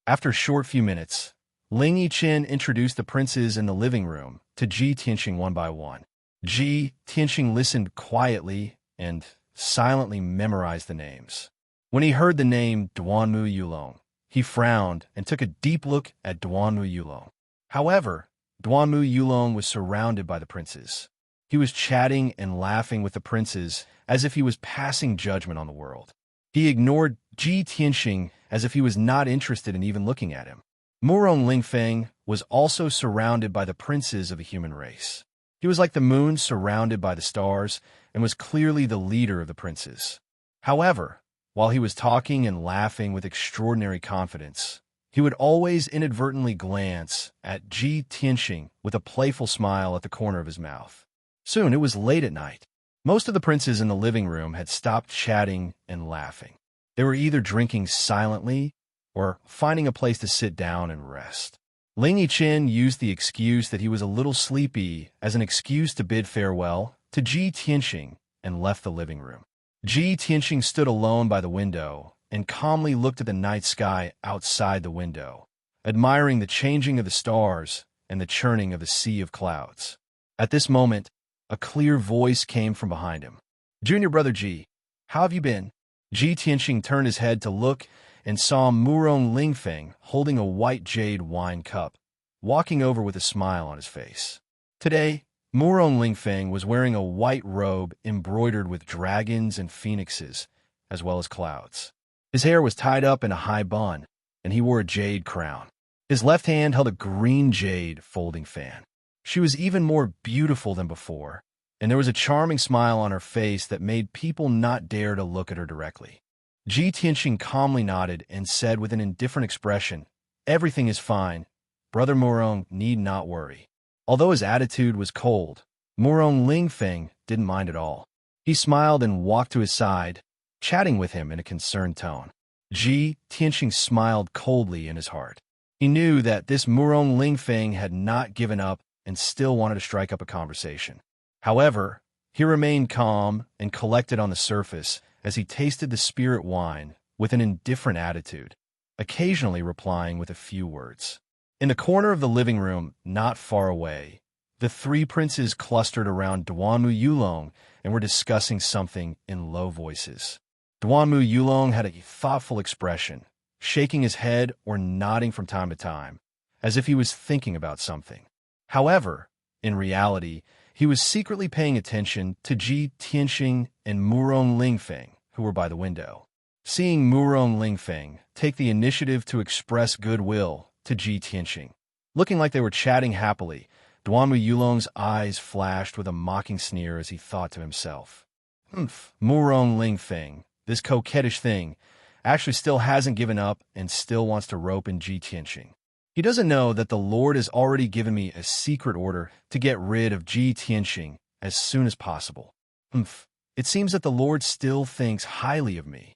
After a short few minutes, Ling Yichen introduced the princes in the living room to Ji Tianxing one by one. Ji Tianxing listened quietly and silently memorized the names. When he heard the name Duanmu Yulong, he frowned and took a deep look at Duanmu Yulong. However, Duanmu Yulong was surrounded by the princes. He was chatting and laughing with the princes as if he was passing judgment on the world. He ignored Ji Tianxing as if he was not interested in even looking at him. Murong Lingfeng was also surrounded by the princes of the human race. He was like the moon surrounded by the stars and was clearly the leader of the princes. However, while he was talking and laughing with extraordinary confidence, he would always inadvertently glance at Ji Tianxing with a playful smile at the corner of his mouth. Soon it was late at night. Most of the princes in the living room had stopped chatting and laughing. They were either drinking silently or finding a place to sit down and rest. Ling Yichen used the excuse that he was a little sleepy as an excuse to bid farewell to Ji Tianxing and left the living room. Ji Tianxing stood alone by the window and calmly looked at the night sky outside the window, admiring the changing of the stars and the churning of the sea of clouds. At this moment, a clear voice came from behind him. "Junior Brother Ji, how have you been?" Ji Tianxing turned his head to look and saw Murong Lingfeng holding a white jade wine cup, walking over with a smile on his face. Today, Murong Lingfeng was wearing a white robe embroidered with dragons and phoenixes, as well as clouds. His hair was tied up in a high bun, and he wore a jade crown. His left hand held a green jade folding fan. She was even more beautiful than before, and there was a charming smile on her face that made people not dare to look at her directly. Ji Tianxing calmly nodded and said with an indifferent expression, "Everything is fine. Brother Murong need not worry." Although his attitude was cold, Murong Lingfeng didn't mind at all. He smiled and walked to his side, chatting with him in a concerned tone. Ji Tianxing smiled coldly in his heart. He knew that this Murong Lingfeng had not given up and still wanted to strike up a conversation. However, he remained calm and collected on the surface as he tasted the spirit wine with an indifferent attitude, occasionally replying with a few words. In the corner of the living room, not far away, the three princes clustered around Duanmu Yulong and were discussing something in low voices. Duanmu Yulong had a thoughtful expression, shaking his head or nodding from time to time, as if he was thinking about something. However, in reality, he was secretly paying attention to Ji Tianxing and Murong Lingfeng, who were by the window. Seeing Murong Lingfeng take the initiative to express goodwill to Ji Tianxing, looking like they were chatting happily, Duanmu Yulong's eyes flashed with a mocking sneer as he thought to himself, Murong Lingfeng, this coquettish thing, actually still hasn't given up and still wants to rope in Ji Tianxing. He doesn't know that the Lord has already given me a secret order to get rid of Ji Tianxing as soon as possible. Humph. It seems that the Lord still thinks highly of me.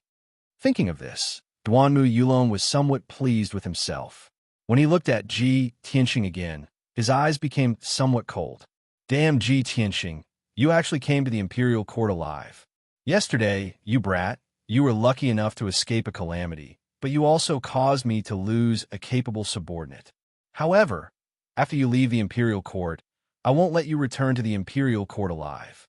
Thinking of this, Duanmu Yulong was somewhat pleased with himself. When he looked at Ji Tianxing again, his eyes became somewhat cold. Damn Ji Tianxing, you actually came to the imperial court alive. Yesterday, you brat, you were lucky enough to escape a calamity, but you also caused me to lose a capable subordinate. However, after you leave the imperial court, I won't let you return to the imperial court alive.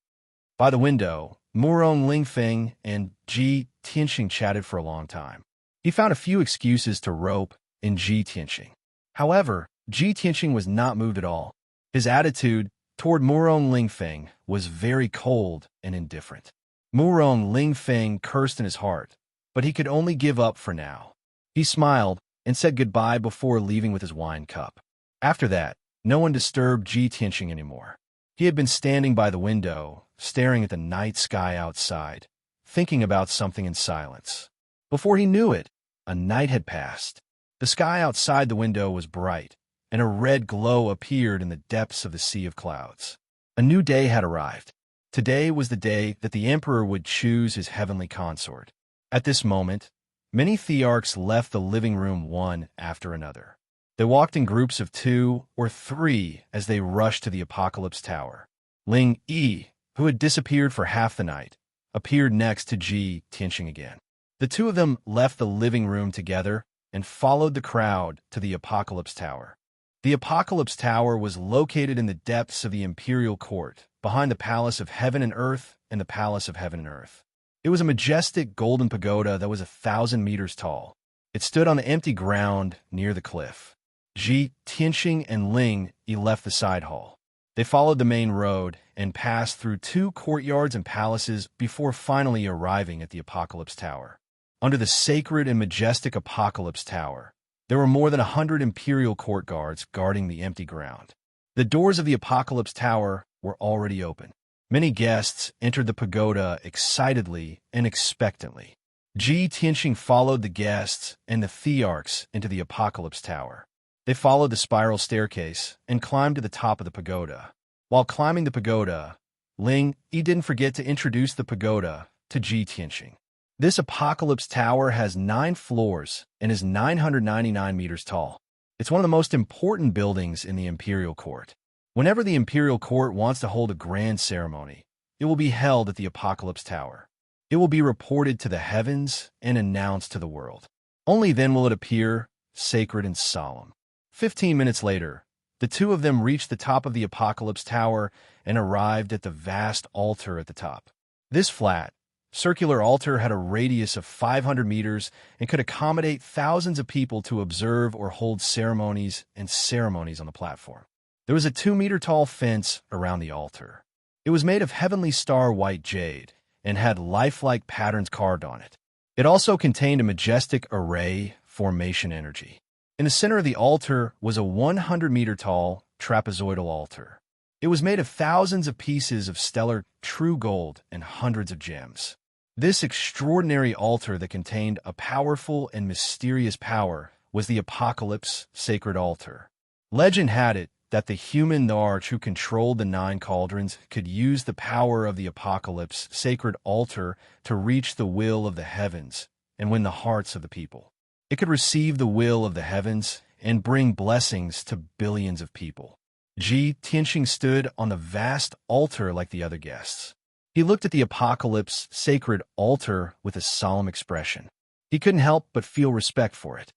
By the window, Murong Lingfeng and Ji Tianxing chatted for a long time. He found a few excuses to rope in Ji Tianxing. However, Ji Tianxing was not moved at all. His attitude toward Murong Lingfeng was very cold and indifferent. Murong Lingfeng cursed in his heart, but he could only give up for now. He smiled and said goodbye before leaving with his wine cup. After that, no one disturbed Ji Tianxing anymore. He had been standing by the window, staring at the night sky outside, thinking about something in silence. Before he knew it, a night had passed. The sky outside the window was bright, and a red glow appeared in the depths of the sea of clouds. A new day had arrived. Today was the day that the emperor would choose his heavenly consort. At this moment, many thearchs left the living room one after another. They walked in groups of 2 or 3 as they rushed to the Apocalypse Tower. Ling Yi, who had disappeared for half the night, appeared next to Ji Tianxing again. The two of them left the living room together and followed the crowd to the Apocalypse Tower. The Apocalypse Tower was located in the depths of the imperial court, behind the Palace of Heaven and Earth and the Palace of Heaven and Earth. It was a majestic golden pagoda that was 1,000 meters tall. It stood on the empty ground near the cliff. Ji Tianxing and Ling Yi left the side hall. They followed the main road and passed through 2 courtyards and palaces before finally arriving at the Apocalypse Tower. Under the sacred and majestic Apocalypse Tower, there were more than 100 imperial court guards guarding the empty ground. The doors of the Apocalypse Tower were already open. Many guests entered the pagoda excitedly and expectantly. Ji Tianxing followed the guests and the thearchs into the Apocalypse Tower. They followed the spiral staircase and climbed to the top of the pagoda. While climbing the pagoda, Ling Yi didn't forget to introduce the pagoda to Ji Tianxing. This Apocalypse Tower has 9 floors and is 999 meters tall. It's one of the most important buildings in the imperial court. Whenever the imperial court wants to hold a grand ceremony, it will be held at the Apocalypse Tower. It will be reported to the heavens and announced to the world. Only then will it appear sacred and solemn. 15 minutes later, the two of them reached the top of the Apocalypse Tower and arrived at the vast altar at the top. This flat, circular altar had a radius of 500 meters and could accommodate thousands of people to observe or hold ceremonies on the platform. There was a 2-meter-tall fence around the altar. It was made of heavenly star white jade and had lifelike patterns carved on it. It also contained a majestic array formation energy. In the center of the altar was a 100-meter-tall trapezoidal altar. It was made of thousands of pieces of stellar true gold and hundreds of gems. This extraordinary altar that contained a powerful and mysterious power was the Apocalypse Sacred Altar. Legend had it that the human Narch who controlled the 9 cauldrons could use the power of the Apocalypse Sacred Altar to reach the will of the heavens and win the hearts of the people. It could receive the will of the heavens and bring blessings to billions of people. Ji Tianxing stood on the vast altar like the other guests. He looked at the Apocalypse Sacred Altar with a solemn expression. He couldn't help but feel respect for it.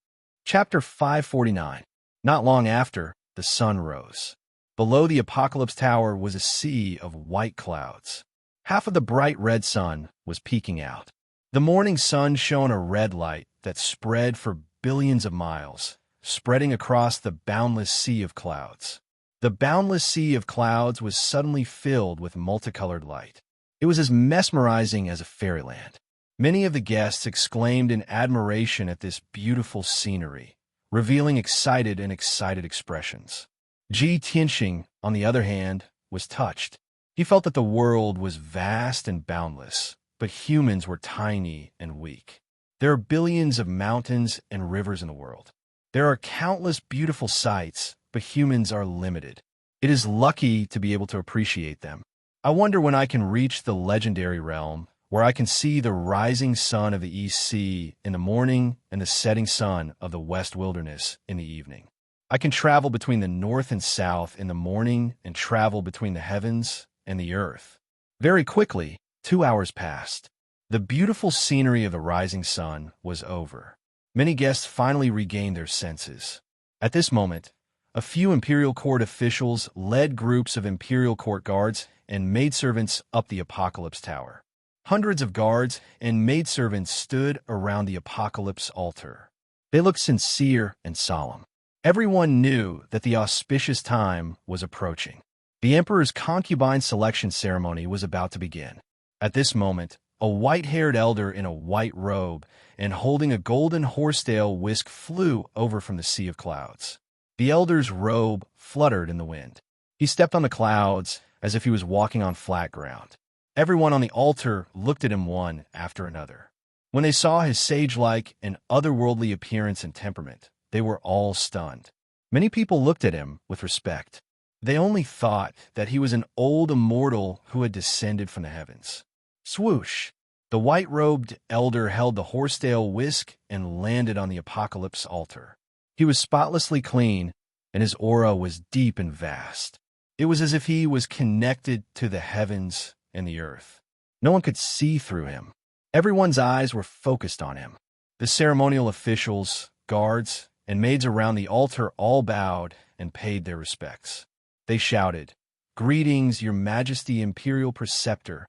Chapter 549. Not long after, the sun rose. Below the Apocalypse Tower was a sea of white clouds. Half of the bright red sun was peeking out. The morning sun shone a red light that spread for billions of miles, spreading across the boundless sea of clouds. The boundless sea of clouds was suddenly filled with multicolored light. It was as mesmerizing as a fairyland. Many of the guests exclaimed in admiration at this beautiful scenery, revealing excited expressions. Ji Tianxing, on the other hand, was touched. He felt that the world was vast and boundless, but humans were tiny and weak. There are billions of mountains and rivers in the world. There are countless beautiful sights, but humans are limited. It is lucky to be able to appreciate them. I wonder when I can reach the legendary realm, where I can see the rising sun of the East Sea in the morning and the setting sun of the West Wilderness in the evening. I can travel between the north and south in the morning and travel between the heavens and the earth. Very quickly, 2 hours passed. The beautiful scenery of the rising sun was over. Many guests finally regained their senses. At this moment, a few imperial court officials led groups of imperial court guards and maidservants up the Apocalypse Tower. Hundreds of guards and maidservants stood around the Apocalypse altar. They looked sincere and solemn. Everyone knew that the auspicious time was approaching. The Emperor's concubine selection ceremony was about to begin. At this moment, a white-haired elder in a white robe and holding a golden horsetail whisk flew over from the sea of clouds. The elder's robe fluttered in the wind. He stepped on the clouds as if he was walking on flat ground. Everyone on the altar looked at him one after another. When they saw his sage-like and otherworldly appearance and temperament, they were all stunned. Many people looked at him with respect. They only thought that he was an old immortal who had descended from the heavens. Swoosh! The white-robed elder held the horsetail whisk and landed on the Apocalypse altar. He was spotlessly clean, and his aura was deep and vast. It was as if he was connected to the heavens and the earth. No one could see through him. Everyone's eyes were focused on him. The ceremonial officials, guards, and maids around the altar all bowed and paid their respects. They shouted, "Greetings, Your Majesty Imperial Preceptor."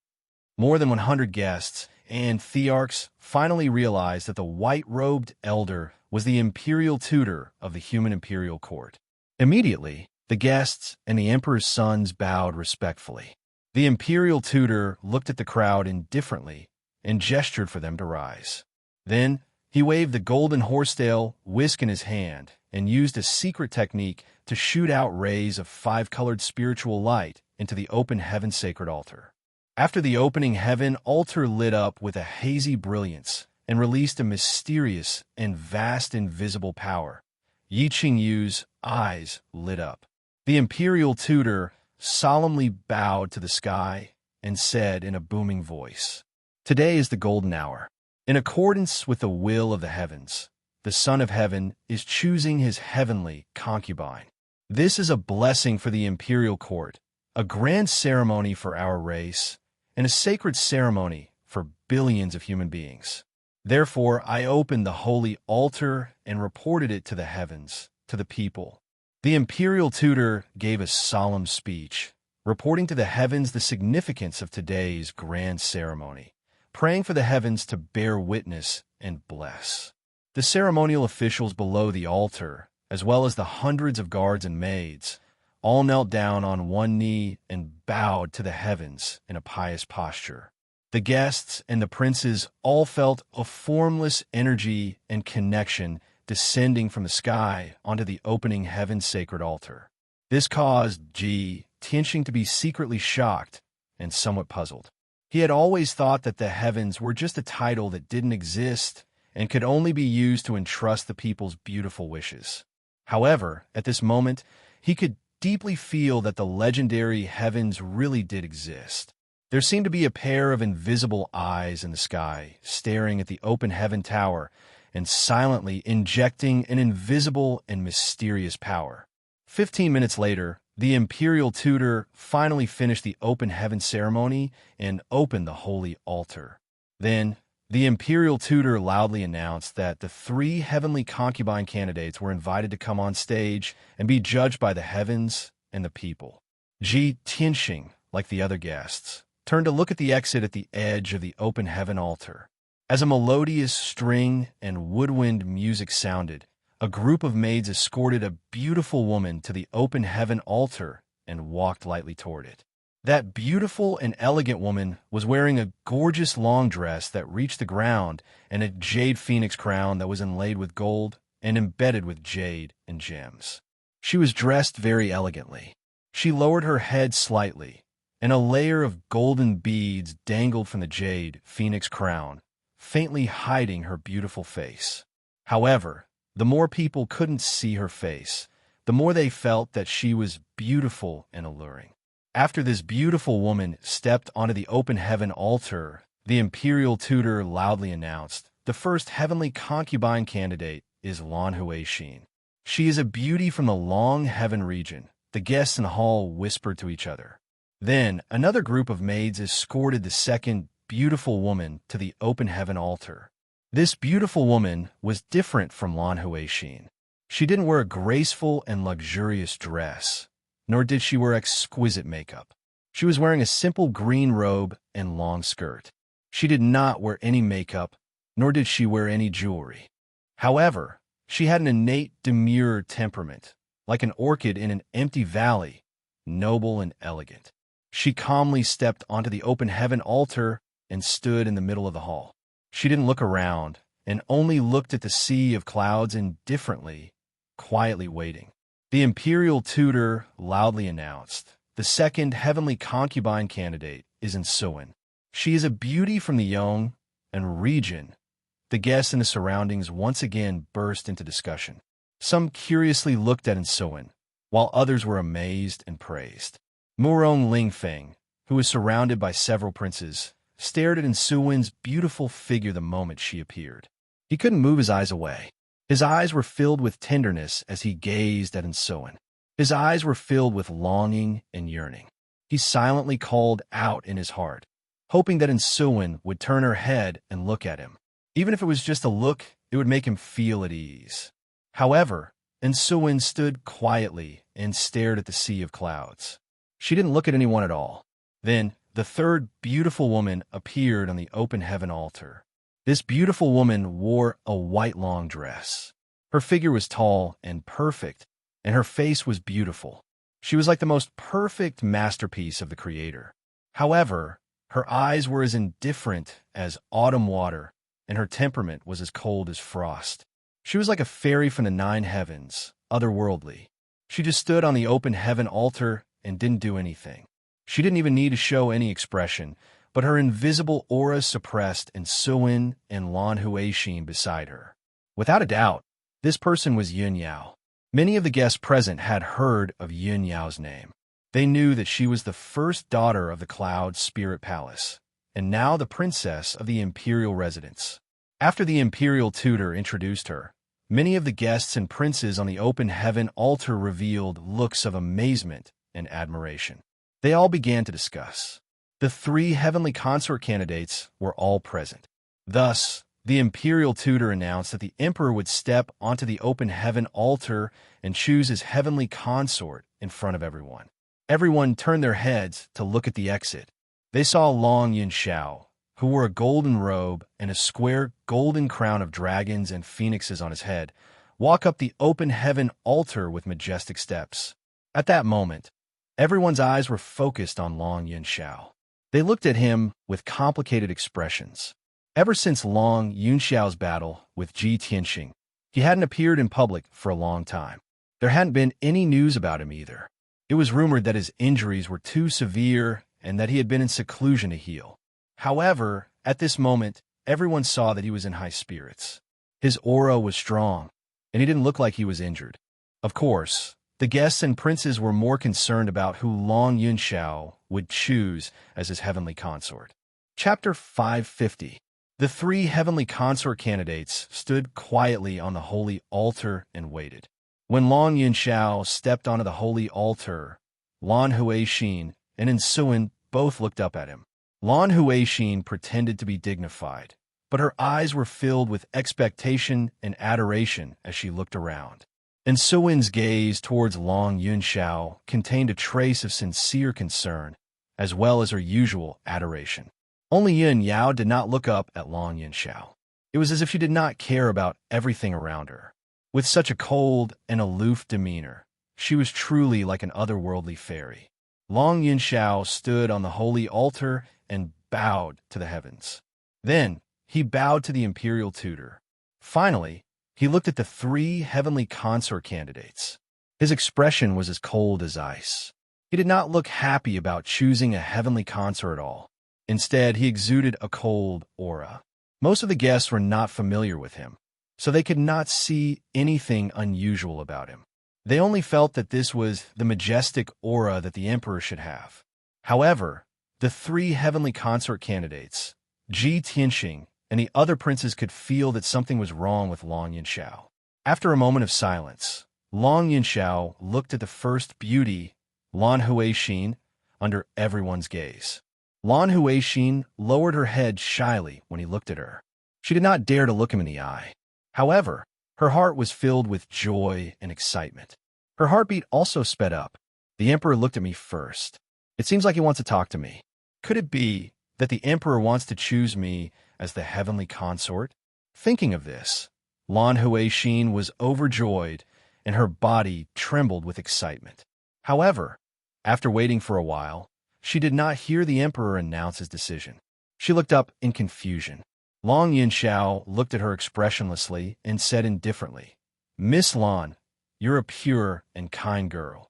More than 100 guests and thearchs finally realized that the white-robed elder was the imperial tutor of the human imperial court. Immediately, the guests and the emperor's sons bowed respectfully. The imperial tutor looked at the crowd indifferently and gestured for them to rise. Then, he waved the golden horsetail whisk in his hand and used a secret technique to shoot out rays of 5-colored spiritual light into the open heaven sacred altar. After the opening heaven altar lit up with a hazy brilliance and released a mysterious and vast invisible power, Yi Qingyu's eyes lit up. The imperial tutor solemnly bowed to the sky and said in a booming voice, "Today is the golden hour. In accordance with the will of the heavens, the Son of Heaven is choosing his heavenly concubine. This is a blessing for the imperial court, a grand ceremony for our race, and a sacred ceremony for billions of human beings. Therefore, I opened the holy altar and reported it to the heavens, to the people." The imperial tutor gave a solemn speech, reporting to the heavens the significance of today's grand ceremony, praying for the heavens to bear witness and bless. The ceremonial officials below the altar, as well as the hundreds of guards and maids, all knelt down on one knee and bowed to the heavens in a pious posture. The guests and the princes all felt a formless energy and connection descending from the sky onto the opening heaven sacred altar. This caused Ji Tianxing to be secretly shocked and somewhat puzzled. He had always thought that the heavens were just a title that didn't exist and could only be used to entrust the people's beautiful wishes. However, at this moment, he could deeply feel that the legendary heavens really did exist. There seemed to be a pair of invisible eyes in the sky, staring at the open heaven tower and silently injecting an invisible and mysterious power. 15 minutes later, the imperial tutor finally finished the open heaven ceremony and opened the holy altar. Then, the imperial tutor loudly announced that the 3 heavenly concubine candidates were invited to come on stage and be judged by the heavens and the people. Ji Tianxing, like the other guests, turned to look at the exit at the edge of the open heaven altar. As a melodious string and woodwind music sounded, a group of maids escorted a beautiful woman to the open heaven altar and walked lightly toward it. That beautiful and elegant woman was wearing a gorgeous long dress that reached the ground and a jade phoenix crown that was inlaid with gold and embedded with jade and gems. She was dressed very elegantly. She lowered her head slightly, and a layer of golden beads dangled from the jade phoenix crown, faintly hiding her beautiful face. However, The more people couldn't see her face, the more they felt that she was beautiful and alluring. After this beautiful woman stepped onto the open heaven altar, the imperial tutor loudly announced, "The first heavenly concubine candidate is Lan Huixin. She is a beauty from the long heaven region." The guests in the hall whispered to each other. Then another group of maids escorted the second beautiful woman to the open heaven altar. This beautiful woman was different from Lan Huixin. She didn't wear a graceful and luxurious dress, nor did she wear exquisite makeup. She was wearing a simple green robe and long skirt. She did not wear any makeup, nor did she wear any jewelry. However, she had an innate demure temperament, like an orchid in an empty valley, noble and elegant. She calmly stepped onto the open heaven altar and stood in the middle of the hall. She didn't look around and only looked at the sea of clouds indifferently, quietly waiting. The imperial tutor loudly announced, "The second heavenly concubine candidate is Ensuin. She is a beauty from the Yong and region." The guests in the surroundings once again burst into discussion. Some curiously looked at Ensuin, while others were amazed and praised. Murong Lingfeng, who was surrounded by several princes, stared at Ensuin's beautiful figure the moment she appeared. He couldn't move his eyes away. His eyes were filled with tenderness as he gazed at Ensuin. His eyes were filled with longing and yearning. He silently called out in his heart, hoping that Ensuin would turn her head and look at him. Even if it was just a look, it would make him feel at ease. However, Ensuin stood quietly and stared at the sea of clouds. She didn't look at anyone at all. Then, the third beautiful woman appeared on the open heaven altar. This beautiful woman wore a white long dress. Her figure was tall and perfect, and her face was beautiful. She was like the most perfect masterpiece of the Creator. However, her eyes were as indifferent as autumn water, and her temperament was as cold as frost. She was like a fairy from the 9 heavens, otherworldly. She just stood on the open heaven altar and didn't do anything. She didn't even need to show any expression, but her invisible aura suppressed Ensuin and Lan Huixin beside her. Without a doubt, this person was Yun Yao. Many of the guests present had heard of Yun Yao's name. They knew that she was the first daughter of the Cloud Spirit Palace, and now the princess of the imperial residence. After the imperial tutor introduced her, many of the guests and princes on the open heaven altar revealed looks of amazement and admiration. They all began to discuss. The 3 heavenly consort candidates were all present. Thus, the imperial tutor announced that the emperor would step onto the open heaven altar and choose his heavenly consort in front of everyone. Everyone turned their heads to look at the exit. They saw Long Yunxiao, who wore a golden robe and a square golden crown of dragons and phoenixes on his head, walk up the open heaven altar with majestic steps. At that moment, everyone's eyes were focused on Long Yunxiao. They looked at him with complicated expressions. Ever since Long Yunxiao's battle with Ji Tianxing, he hadn't appeared in public for a long time. There hadn't been any news about him either. It was rumored that his injuries were too severe and that he had been in seclusion to heal. However, at this moment, everyone saw that he was in high spirits. His aura was strong, and he didn't look like he was injured. Of course, the guests and princes were more concerned about who Long Yunxiao would choose as his heavenly consort. Chapter 550. The 3 heavenly consort candidates stood quietly on the holy altar and waited. When Long Yunxiao stepped onto the holy altar, Lan Huixin and Ensuin both looked up at him. Lan Huixin pretended to be dignified, but her eyes were filled with expectation and adoration as she looked around. Ensuin's gaze towards Long Yunxiao contained a trace of sincere concern, as well as her usual adoration. Only Yun Yao did not look up at Long Yunxiao. It was as if she did not care about everything around her. With such a cold and aloof demeanor, she was truly like an otherworldly fairy. Long Yunxiao stood on the holy altar and bowed to the heavens. Then he bowed to the imperial tutor. Finally, he looked at the 3 heavenly consort candidates. His expression was as cold as ice. He did not look happy about choosing a heavenly consort at all. Instead, he exuded a cold aura. Most of the guests were not familiar with him. so they could not see anything unusual about him. They only felt that this was the majestic aura that the emperor should have. However, the three heavenly consort candidates, Ji Tianxing, and the other princes could feel that something was wrong with Long Yunxiao. After a moment of silence, Long Yunxiao looked at the first beauty, Lan Huixin, under everyone's gaze. Lan Huixin lowered her head shyly when he looked at her. She did not dare to look him in the eye. However, her heart was filled with joy and excitement. Her heartbeat also sped up. The emperor looked at me first. It seems like he wants to talk to me. Could it be that the emperor wants to choose me as the heavenly consort? Thinking of this, Lan Huixin was overjoyed and her body trembled with excitement. However, after waiting for a while, she did not hear the emperor announce his decision. She looked up in confusion. Long Yunxiao looked at her expressionlessly and said indifferently, "Miss Lan, you're a pure and kind girl."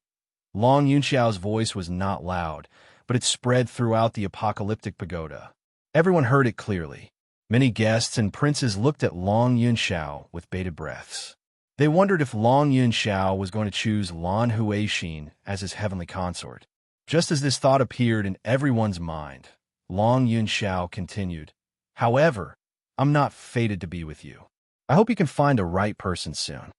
Long Yunxiao's voice was not loud, but it spread throughout the apocalyptic pagoda. Everyone heard it clearly. Many guests and princes looked at Long Yunxiao with bated breaths. They wondered if Long Yunxiao was going to choose Lan Huixin as his heavenly consort. Just as this thought appeared in everyone's mind, Long Yunxiao continued, "However, I'm not fated to be with you. I hope you can find a right person soon."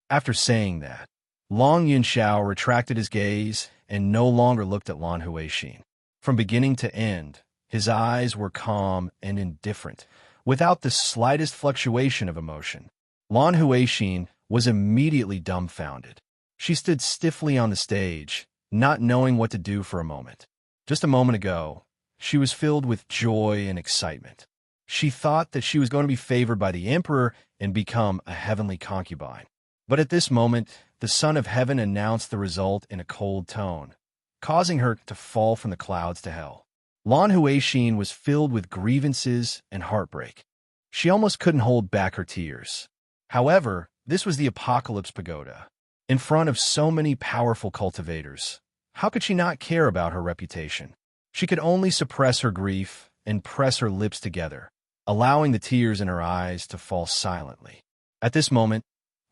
After saying that, Long Yunxiao retracted his gaze and no longer looked at Lan Huixin. From beginning to end, his eyes were calm and indifferent, without the slightest fluctuation of emotion. Lan Huixin was immediately dumbfounded. She stood stiffly on the stage, not knowing what to do for a moment. Just a moment ago, she was filled with joy and excitement. She thought that she was going to be favored by the emperor and become a heavenly concubine. But at this moment, the Son of Heaven announced the result in a cold tone, causing her to fall from the clouds to hell. Lan Huixin was filled with grievances and heartbreak. She almost couldn't hold back her tears. However, this was the Apocalypse Pagoda. In front of so many powerful cultivators, how could she not care about her reputation? She could only suppress her grief and press her lips together, allowing the tears in her eyes to fall silently. At this moment,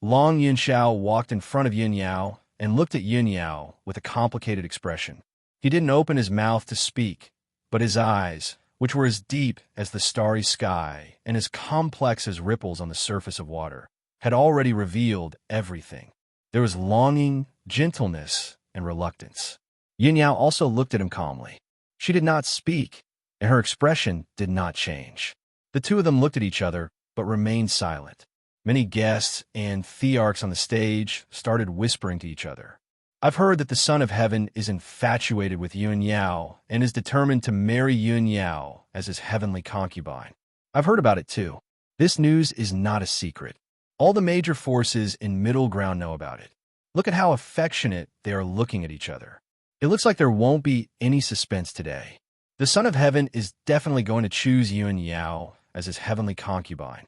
Long Yunxiao walked in front of Yunyao and looked at Yunyao with a complicated expression. He didn't open his mouth to speak, but his eyes, which were as deep as the starry sky and as complex as ripples on the surface of water, had already revealed everything. There was longing, gentleness, and reluctance. Yunyao also looked at him calmly. She did not speak, and her expression did not change. The two of them looked at each other, but remained silent. Many guests and thearchs on the stage started whispering to each other. "I've heard that the Son of Heaven is infatuated with Yunyao and is determined to marry Yunyao as his heavenly concubine. I've heard about it too. This news is not a secret. All the major forces in Middle Ground know about it. Look at how affectionate they are looking at each other. It looks like there won't be any suspense today. The Son of Heaven is definitely going to choose Yunyao as his heavenly concubine.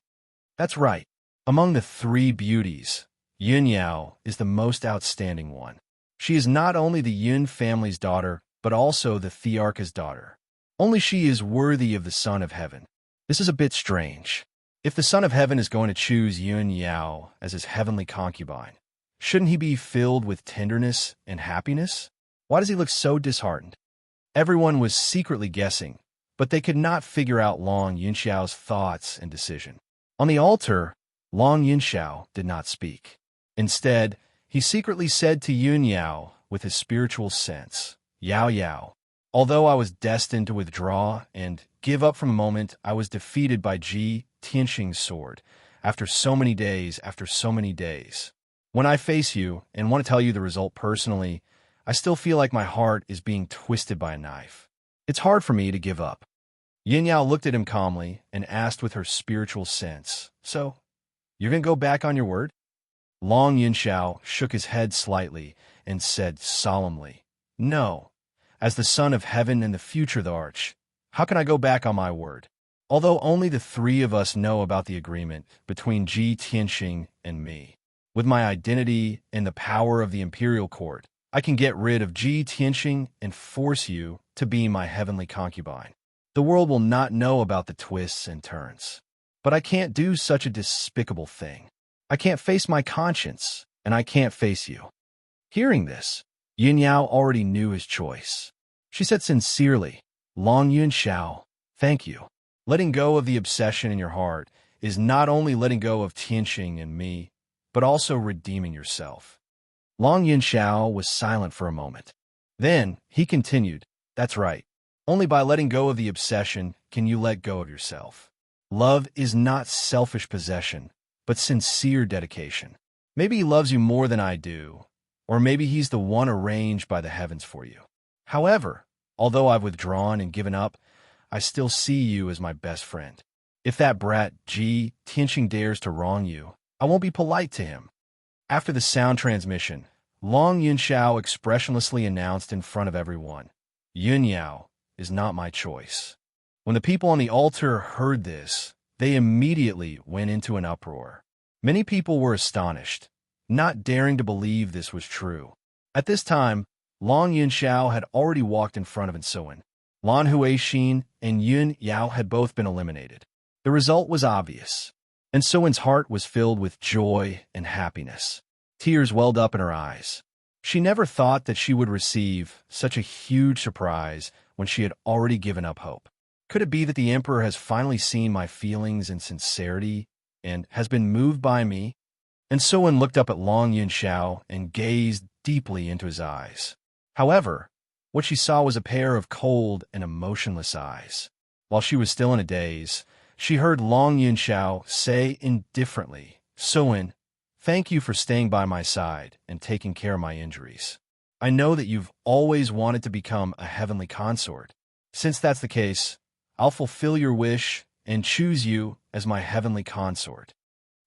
That's right. Among the three beauties, Yunyao is the most outstanding one. She is not only the Yun family's daughter, but also the Thearch's daughter. Only she is worthy of the Son of Heaven. This is a bit strange. If the Son of Heaven is going to choose Yunyao as his heavenly concubine, shouldn't he be filled with tenderness and happiness? Why does he look so disheartened?" Everyone was secretly guessing, but they could not figure out Long Yunxiao's thoughts and decision. On the altar, Long Yunxiao did not speak. Instead, he secretly said to Yunyao with his spiritual sense, "Yao Yao, although I was destined to withdraw and give up from the moment I was defeated by Ji Tianxing's sword, after so many days, when I face you and want to tell you the result personally, I still feel like my heart is being twisted by a knife. It's hard for me to give up." Yunyao looked at him calmly and asked with her spiritual sense, "So, you're going to go back on your word?" Long Yunxiao shook his head slightly and said solemnly, "No. As the Son of Heaven and the future Thearch, how can I go back on my word? Although only the three of us know about the agreement between Ji Tianxing and me. With my identity and the power of the imperial court, I can get rid of Ji Tianxing and force you to be my heavenly concubine. The world will not know about the twists and turns." But I can't do such a despicable thing. I can't face my conscience, and I can't face you." Hearing this, Yin Yao already knew his choice. She said sincerely, "Long Yun Xiao, thank you. Letting go of the obsession in your heart is not only letting go of Tianxing and me, but also redeeming yourself." Long Yun Xiao was silent for a moment. Then he continued, "That's right. Only by letting go of the obsession can you let go of yourself. Love is not selfish possession, but sincere dedication. Maybe he loves you more than I do, or maybe he's the one arranged by the heavens for you. However, although I've withdrawn and given up, I still see you as my best friend. If that brat Ji Tianxing dares to wrong you, I won't be polite to him." After the sound transmission, Long Yun Xiao expressionlessly announced in front of everyone, "Yun Yao is not my choice." When the people on the altar heard this, they immediately went into an uproar. Many people were astonished, not daring to believe this was true. At this time, Long Yun Xiao had already walked in front of Ensuin. Lan Huixin and Yun Yao had both been eliminated. The result was obvious. Ensuin's heart was filled with joy and happiness. Tears welled up in her eyes. She never thought that she would receive such a huge surprise when she had already given up hope. Could it be that the emperor has finally seen my feelings and sincerity and has been moved by me? And Suin looked up at Long Yun Xiao and gazed deeply into his eyes. However, what she saw was a pair of cold and emotionless eyes. While she was still in a daze, she heard Long Yun Xiao say indifferently, "Suin, thank you for staying by my side and taking care of my injuries. I know that you've always wanted to become a heavenly consort. Since that's the case, I'll fulfill your wish and choose you as my heavenly consort."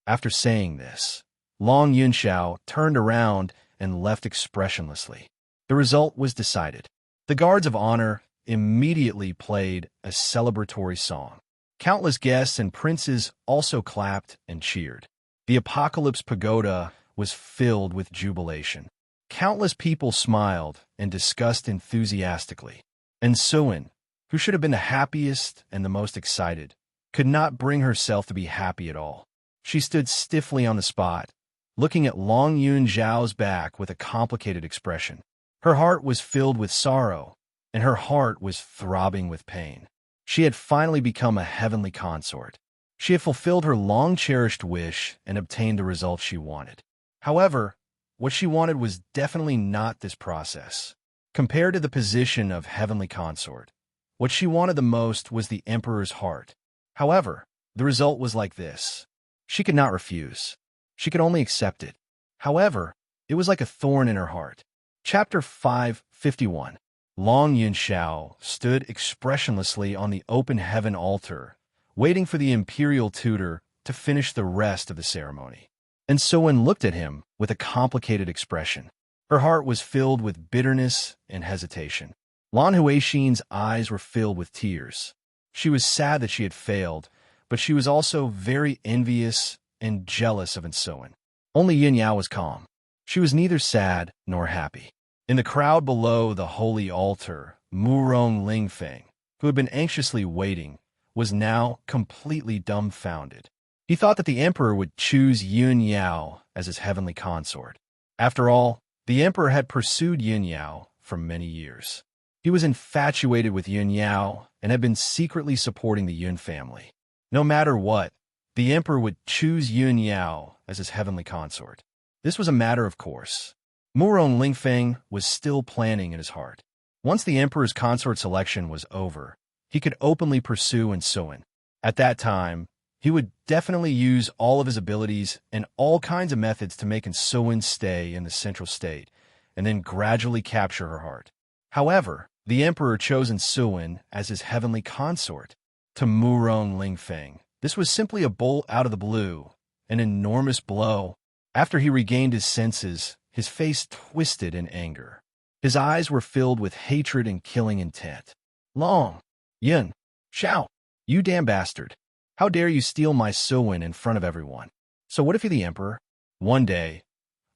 After saying this, Long Yun Xiao turned around and left expressionlessly. The result was decided. The guards of honor immediately played a celebratory song. Countless guests and princes also clapped and cheered. The Apocalypse Pagoda was filled with jubilation. Countless people smiled and discussed enthusiastically. And Suin, who should have been the happiest and the most excited, could not bring herself to be happy at all. She stood stiffly on the spot, looking at Long Yun Xiao's back with a complicated expression. Her heart was filled with sorrow, and her heart was throbbing with pain. She had finally become a heavenly consort. She had fulfilled her long-cherished wish and obtained the results she wanted. However, what she wanted was definitely not this process. Compared to the position of heavenly consort, what she wanted the most was the emperor's heart. However, the result was like this. She could not refuse. She could only accept it. However, it was like a thorn in her heart. Chapter 551. Long Yun Xiao stood expressionlessly on the open heaven altar, waiting for the imperial tutor to finish the rest of the ceremony. And Suin looked at him with a complicated expression. Her heart was filled with bitterness and hesitation. Lan Huixin's eyes were filled with tears. She was sad that she had failed, but she was also very envious and jealous of Ensuin. Only Yin Yao was calm. She was neither sad nor happy. In the crowd below the holy altar, Murong Lingfeng, who had been anxiously waiting, was now completely dumbfounded. He thought that the emperor would choose Yun Yao as his heavenly consort. After all, the emperor had pursued Yun Yao for many years. He was infatuated with Yun Yao and had been secretly supporting the Yun family. No matter what, the emperor would choose Yun Yao as his heavenly consort. This was a matter of course. Murong Lingfeng was still planning in his heart. Once the emperor's consort selection was over, he could openly pursue Ensuin. At that time, he would definitely use all of his abilities and all kinds of methods to make Ensuin stay in the central state, and then gradually capture her heart. However, the emperor chose Ensuin as his heavenly consort. To Murong Lingfeng, this was simply a bolt out of the blue, an enormous blow. After he regained his senses, his face twisted in anger. His eyes were filled with hatred and killing intent. Long Yun Xiao, you damn bastard. How dare you steal my Suin in front of everyone? So what if you're the emperor? One day,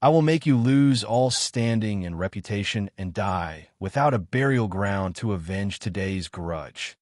I will make you lose all standing and reputation and die without a burial ground to avenge today's grudge.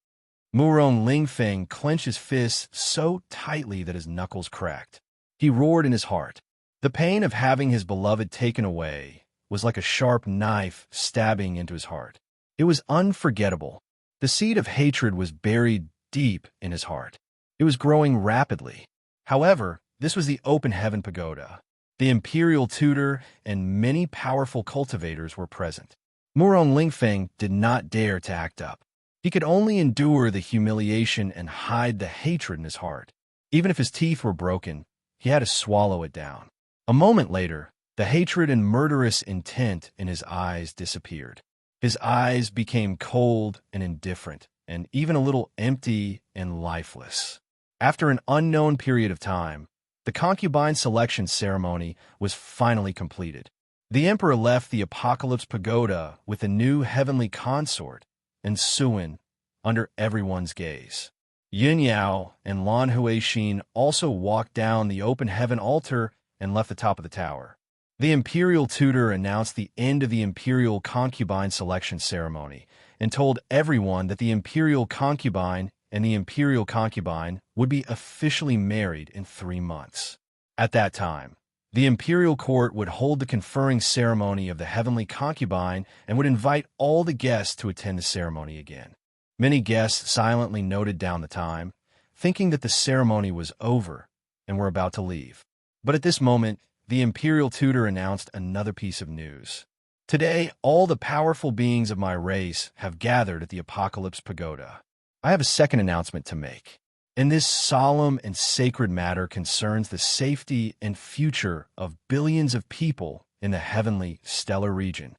Muron Lingfeng clenched his fists so tightly that his knuckles cracked. He roared in his heart. The pain of having his beloved taken away was like a sharp knife stabbing into his heart. It was unforgettable. The seed of hatred was buried deep in his heart. It was growing rapidly. However, this was the open heaven pagoda. The imperial tutor and many powerful cultivators were present. Muron Lingfeng did not dare to act up. He could only endure the humiliation and hide the hatred in his heart. Even if his teeth were broken, he had to swallow it down. A moment later, the hatred and murderous intent in his eyes disappeared. His eyes became cold and indifferent, and even a little empty and lifeless. After an unknown period of time, the concubine selection ceremony was finally completed. The emperor left the Apocalypse Pagoda with a new heavenly consort, and Suin, under everyone's gaze. Yin Yao and Lan Huixin also walked down the open heaven altar and left the top of the tower. The imperial tutor announced the end of the imperial concubine selection ceremony and told everyone that the imperial concubine and the imperial concubine would be officially married in 3 months. At that time, the imperial court would hold the conferring ceremony of the heavenly concubine and would invite all the guests to attend the ceremony again. Many guests silently noted down the time, thinking that the ceremony was over and were about to leave. But at this moment, the imperial tutor announced another piece of news. Today, all the powerful beings of my race have gathered at the Apocalypse Pagoda. I have a second announcement to make. And this solemn and sacred matter concerns the safety and future of billions of people in the heavenly stellar region.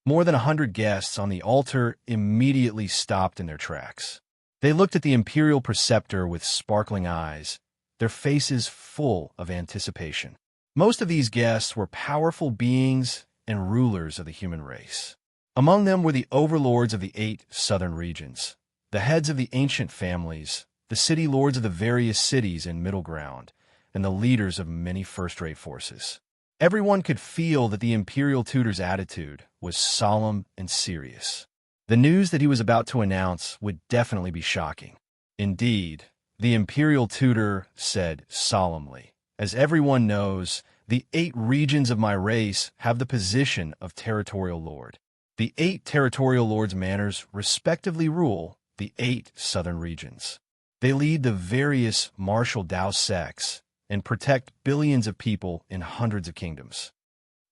More than 100 guests on the altar immediately stopped in their tracks. They looked at the imperial preceptor with sparkling eyes, their faces full of anticipation. Most of these guests were powerful beings and rulers of the human race. Among them were the overlords of the 8 southern regions, the heads of the ancient families, the city lords of the various cities in Middle Ground, and the leaders of many first-rate forces. Everyone could feel that the imperial tutor's attitude was solemn and serious. The news that he was about to announce would definitely be shocking. Indeed, the imperial tutor said solemnly, "As everyone knows, the 8 regions of my race have the position of territorial lord. The 8 territorial lords' manors respectively rule the 8 southern regions. They lead the various martial Dao sects and protect billions of people in hundreds of kingdoms.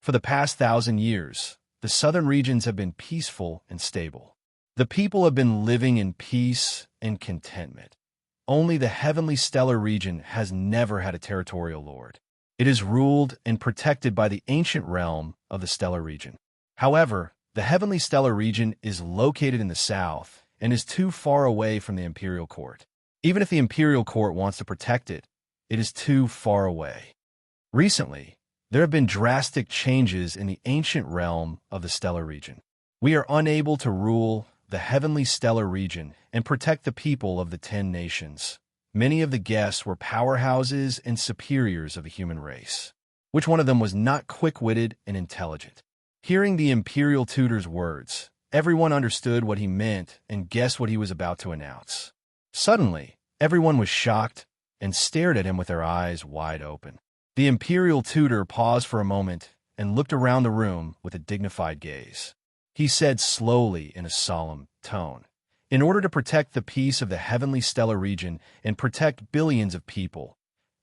For the past 1,000 years, the southern regions have been peaceful and stable. The people have been living in peace and contentment. Only the heavenly stellar region has never had a territorial lord. It is ruled and protected by the ancient realm of the stellar region. However, the heavenly stellar region is located in the south and is too far away from the imperial court. Even if the imperial court wants to protect it, it is too far away. Recently, there have been drastic changes in the ancient realm of the stellar region. We are unable to rule the heavenly stellar region and protect the people of the 10 nations. Many of the guests were powerhouses and superiors of the human race. Which one of them was not quick-witted and intelligent? Hearing the imperial tutor's words, everyone understood what he meant and guessed what he was about to announce. Suddenly, everyone was shocked and stared at him with their eyes wide open. The imperial tutor paused for a moment and looked around the room with a dignified gaze. He said slowly in a solemn tone, "In order to protect the peace of the heavenly stellar region and protect billions of people,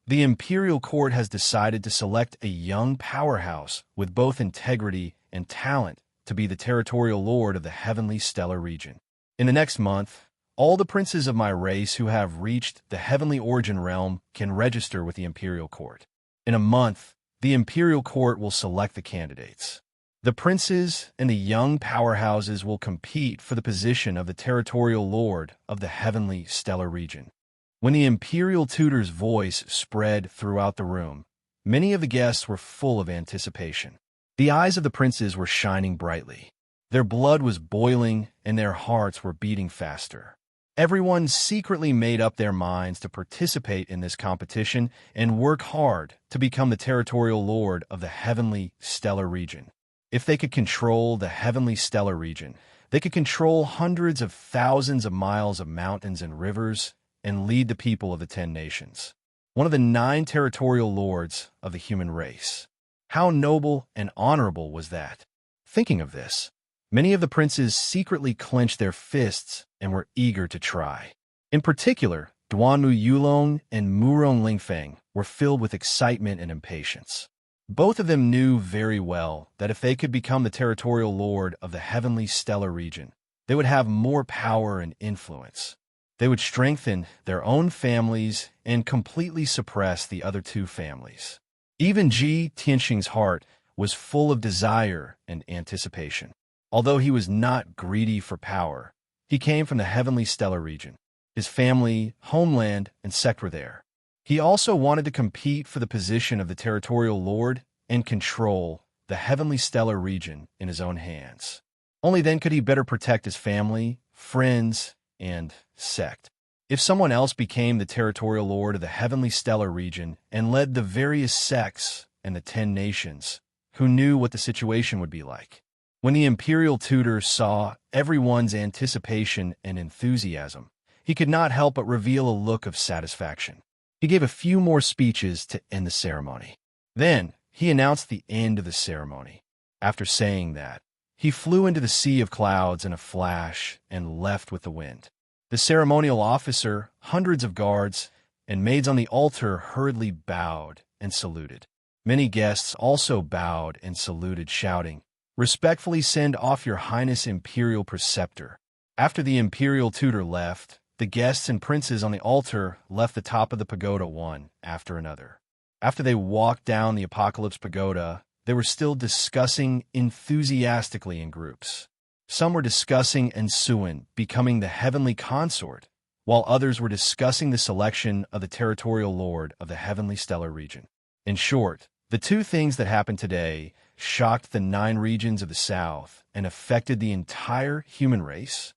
the imperial court has decided to select a young powerhouse with both integrity and talent to be the territorial lord of the heavenly stellar region. In the next month, all the princes of my race who have reached the heavenly origin realm can register with the imperial court. In a month, the imperial court will select the candidates. The princes and the young powerhouses will compete for the position of the territorial lord of the heavenly stellar region." When the imperial tutor's voice spread throughout the room, many of the guests were full of anticipation. The eyes of the princes were shining brightly. Their blood was boiling and their hearts were beating faster. Everyone secretly made up their minds to participate in this competition and work hard to become the territorial lord of the heavenly stellar region. If they could control the heavenly stellar region, They could control hundreds of thousands of miles of mountains and rivers and lead the people of the 10 nations. One of the 9 territorial lords of the human race. How noble and honorable was that? Thinking of this, many of the princes secretly clenched their fists and were eager to try. In particular, Duanmu Yulong and Murong Lingfeng were filled with excitement and impatience. Both of them knew very well that if they could become the territorial lord of the heavenly stellar region, they would have more power and influence. They would strengthen their own families and completely suppress the other 2 families. Even Ji Tianxing's heart was full of desire and anticipation. Although he was not greedy for power, he came from the heavenly stellar region. His family, homeland, and sect were there. He also wanted to compete for the position of the territorial lord and control the heavenly stellar region in his own hands. Only then could he better protect his family, friends, and sect. If someone else became the territorial lord of the heavenly stellar region and led the various sects and the 10 nations, who knew what the situation would be like? When the imperial tutor saw everyone's anticipation and enthusiasm, he could not help but reveal a look of satisfaction. He gave a few more speeches to end the ceremony. Then, he announced the end of the ceremony. After saying that, he flew into the sea of clouds in a flash and left with the wind. The ceremonial officer, hundreds of guards, and maids on the altar hurriedly bowed and saluted. Many guests also bowed and saluted, shouting, "Respectfully send off your highness imperial preceptor." After the imperial tutor left, the guests and princes on the altar left the top of the pagoda one after another. After they walked down the Apocalypse Pagoda, they were still discussing enthusiastically in groups. Some were discussing Ensuin becoming the heavenly consort, while others were discussing the selection of the territorial lord of the heavenly stellar region. In short, the 2 things that happened today shocked the 9 regions of the south and affected the entire human race.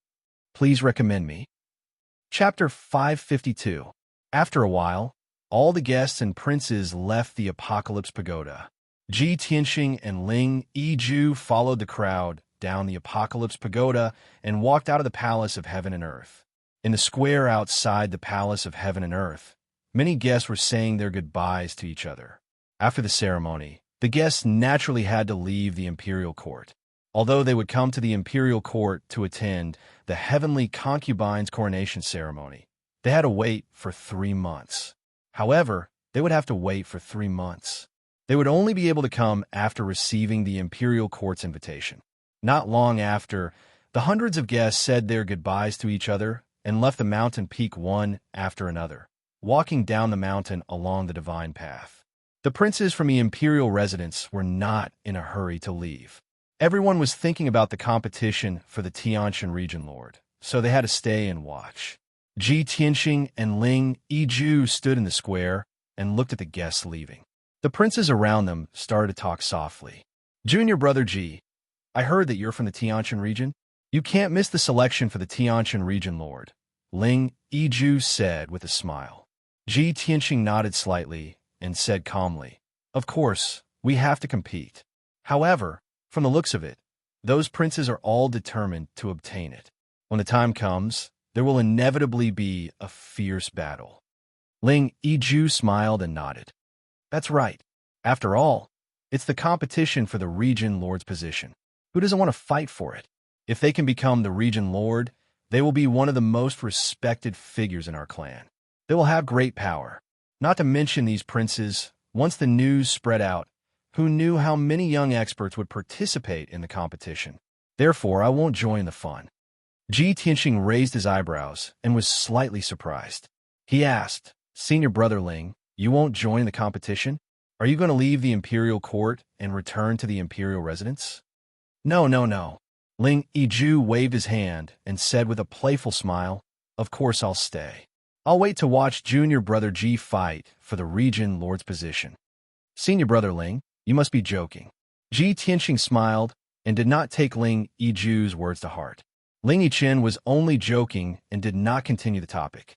Please recommend me. Chapter 552. After a while, all the guests and princes left the Apocalypse Pagoda. Ji Tianxing and Ling Yizhu followed the crowd down the Apocalypse Pagoda and walked out of the Palace of Heaven and Earth. In the square outside the Palace of Heaven and Earth, many guests were saying their goodbyes to each other. After the ceremony, the guests naturally had to leave the imperial court. Although they would come to the imperial court to attend the heavenly concubine's coronation ceremony, they had to wait for 3 months. However, they would have to wait for 3 months. They would only be able to come after receiving the imperial court's invitation. Not long after, the hundreds of guests said their goodbyes to each other and left the mountain peak one after another, walking down the mountain along the divine path. The princes from the imperial residence were not in a hurry to leave. Everyone was thinking about the competition for the Tianshan region lord, so they had to stay and watch. Ji Tianxing and Ling Yizhu stood in the square and looked at the guests leaving. The princes around them started to talk softly. "Junior brother Ji, I heard that you're from the Tianshan region. You can't miss the selection for the Tianshan region lord," Ling Yizhu said with a smile. Ji Tianxing nodded slightly and said calmly, "Of course, we have to compete. However, from the looks of it, those princes are all determined to obtain it. When the time comes, there will inevitably be a fierce battle." Ling Yizhu smiled and nodded. "That's right. After all, it's the competition for the region lord's position. Who doesn't want to fight for it? If they can become the region lord, they will be one of the most respected figures in our clan. They will have great power. Not to mention these princes, once the news spread out, who knew how many young experts would participate in the competition? Therefore, I won't join the fun." Ji Tianxing raised his eyebrows and was slightly surprised. He asked, "Senior brother Ling, you won't join the competition? Are you going to leave the imperial court and return to the imperial residence?" No. Ling Yizhu waved his hand and said with a playful smile, "Of course I'll stay. I'll wait to watch junior brother Ji fight for the region lord's position." "Senior brother Ling, you must be joking." Ji Tianxing smiled and did not take Ling Yizhu's words to heart. Ling Yichen was only joking and did not continue the topic.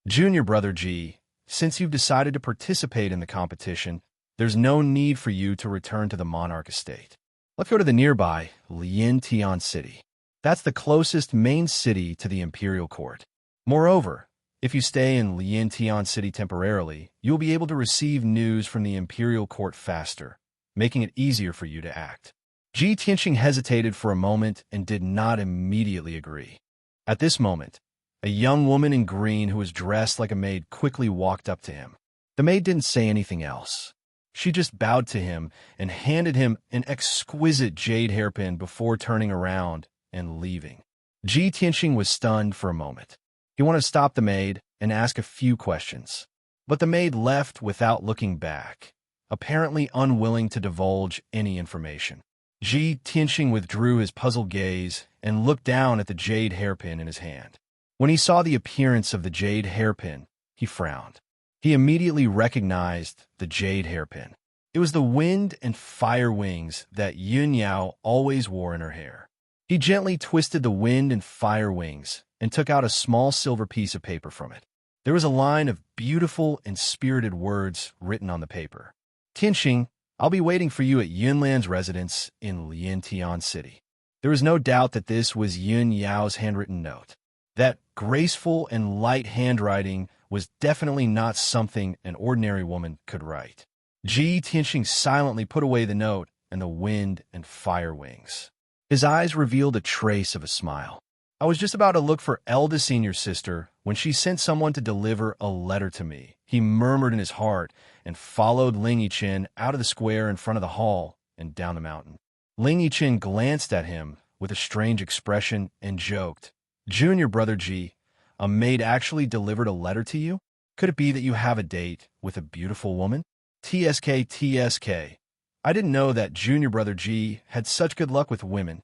"Junior brother Ji, since you've decided to participate in the competition, there's no need for you to return to the monarch estate. Let's go to the nearby Lian Tian city." That's the closest main city to the imperial court. Moreover, if you stay in Liantian City temporarily, you'll be able to receive news from the imperial court faster, making it easier for you to act. Ji Tianxing hesitated for a moment and did not immediately agree. At this moment, a young woman in green who was dressed like a maid quickly walked up to him. The maid didn't say anything else. She just bowed to him and handed him an exquisite jade hairpin before turning around and leaving. Ji Tianxing was stunned for a moment. He wanted to stop the maid and ask a few questions, but the maid left without looking back, apparently unwilling to divulge any information. Ji Tianxing withdrew his puzzled gaze and looked down at the jade hairpin in his hand. When he saw the appearance of the jade hairpin, he frowned. He immediately recognized the jade hairpin. It was the wind and fire wings that Yun Yao always wore in her hair. He gently twisted the wind and fire wings and took out a small silver piece of paper from it. There was a line of beautiful and spirited words written on the paper. Tianxing, I'll be waiting for you at Yunlan's residence in Liantian City. There was no doubt that this was Yun Yao's handwritten note. That graceful and light handwriting was definitely not something an ordinary woman could write. Ji Tianxing silently put away the note and the wind and fire wings. His eyes revealed a trace of a smile. I was just about to look for Elda Senior Sister when she sent someone to deliver a letter to me, he murmured in his heart, and followed Ling Yichen out of the square in front of the hall and down the mountain. Ling Yichen glanced at him with a strange expression and joked, Junior brother Ji, a maid actually delivered a letter to you? Could it be that you have a date with a beautiful woman? TSK. I didn't know that junior brother Ji had such good luck with women.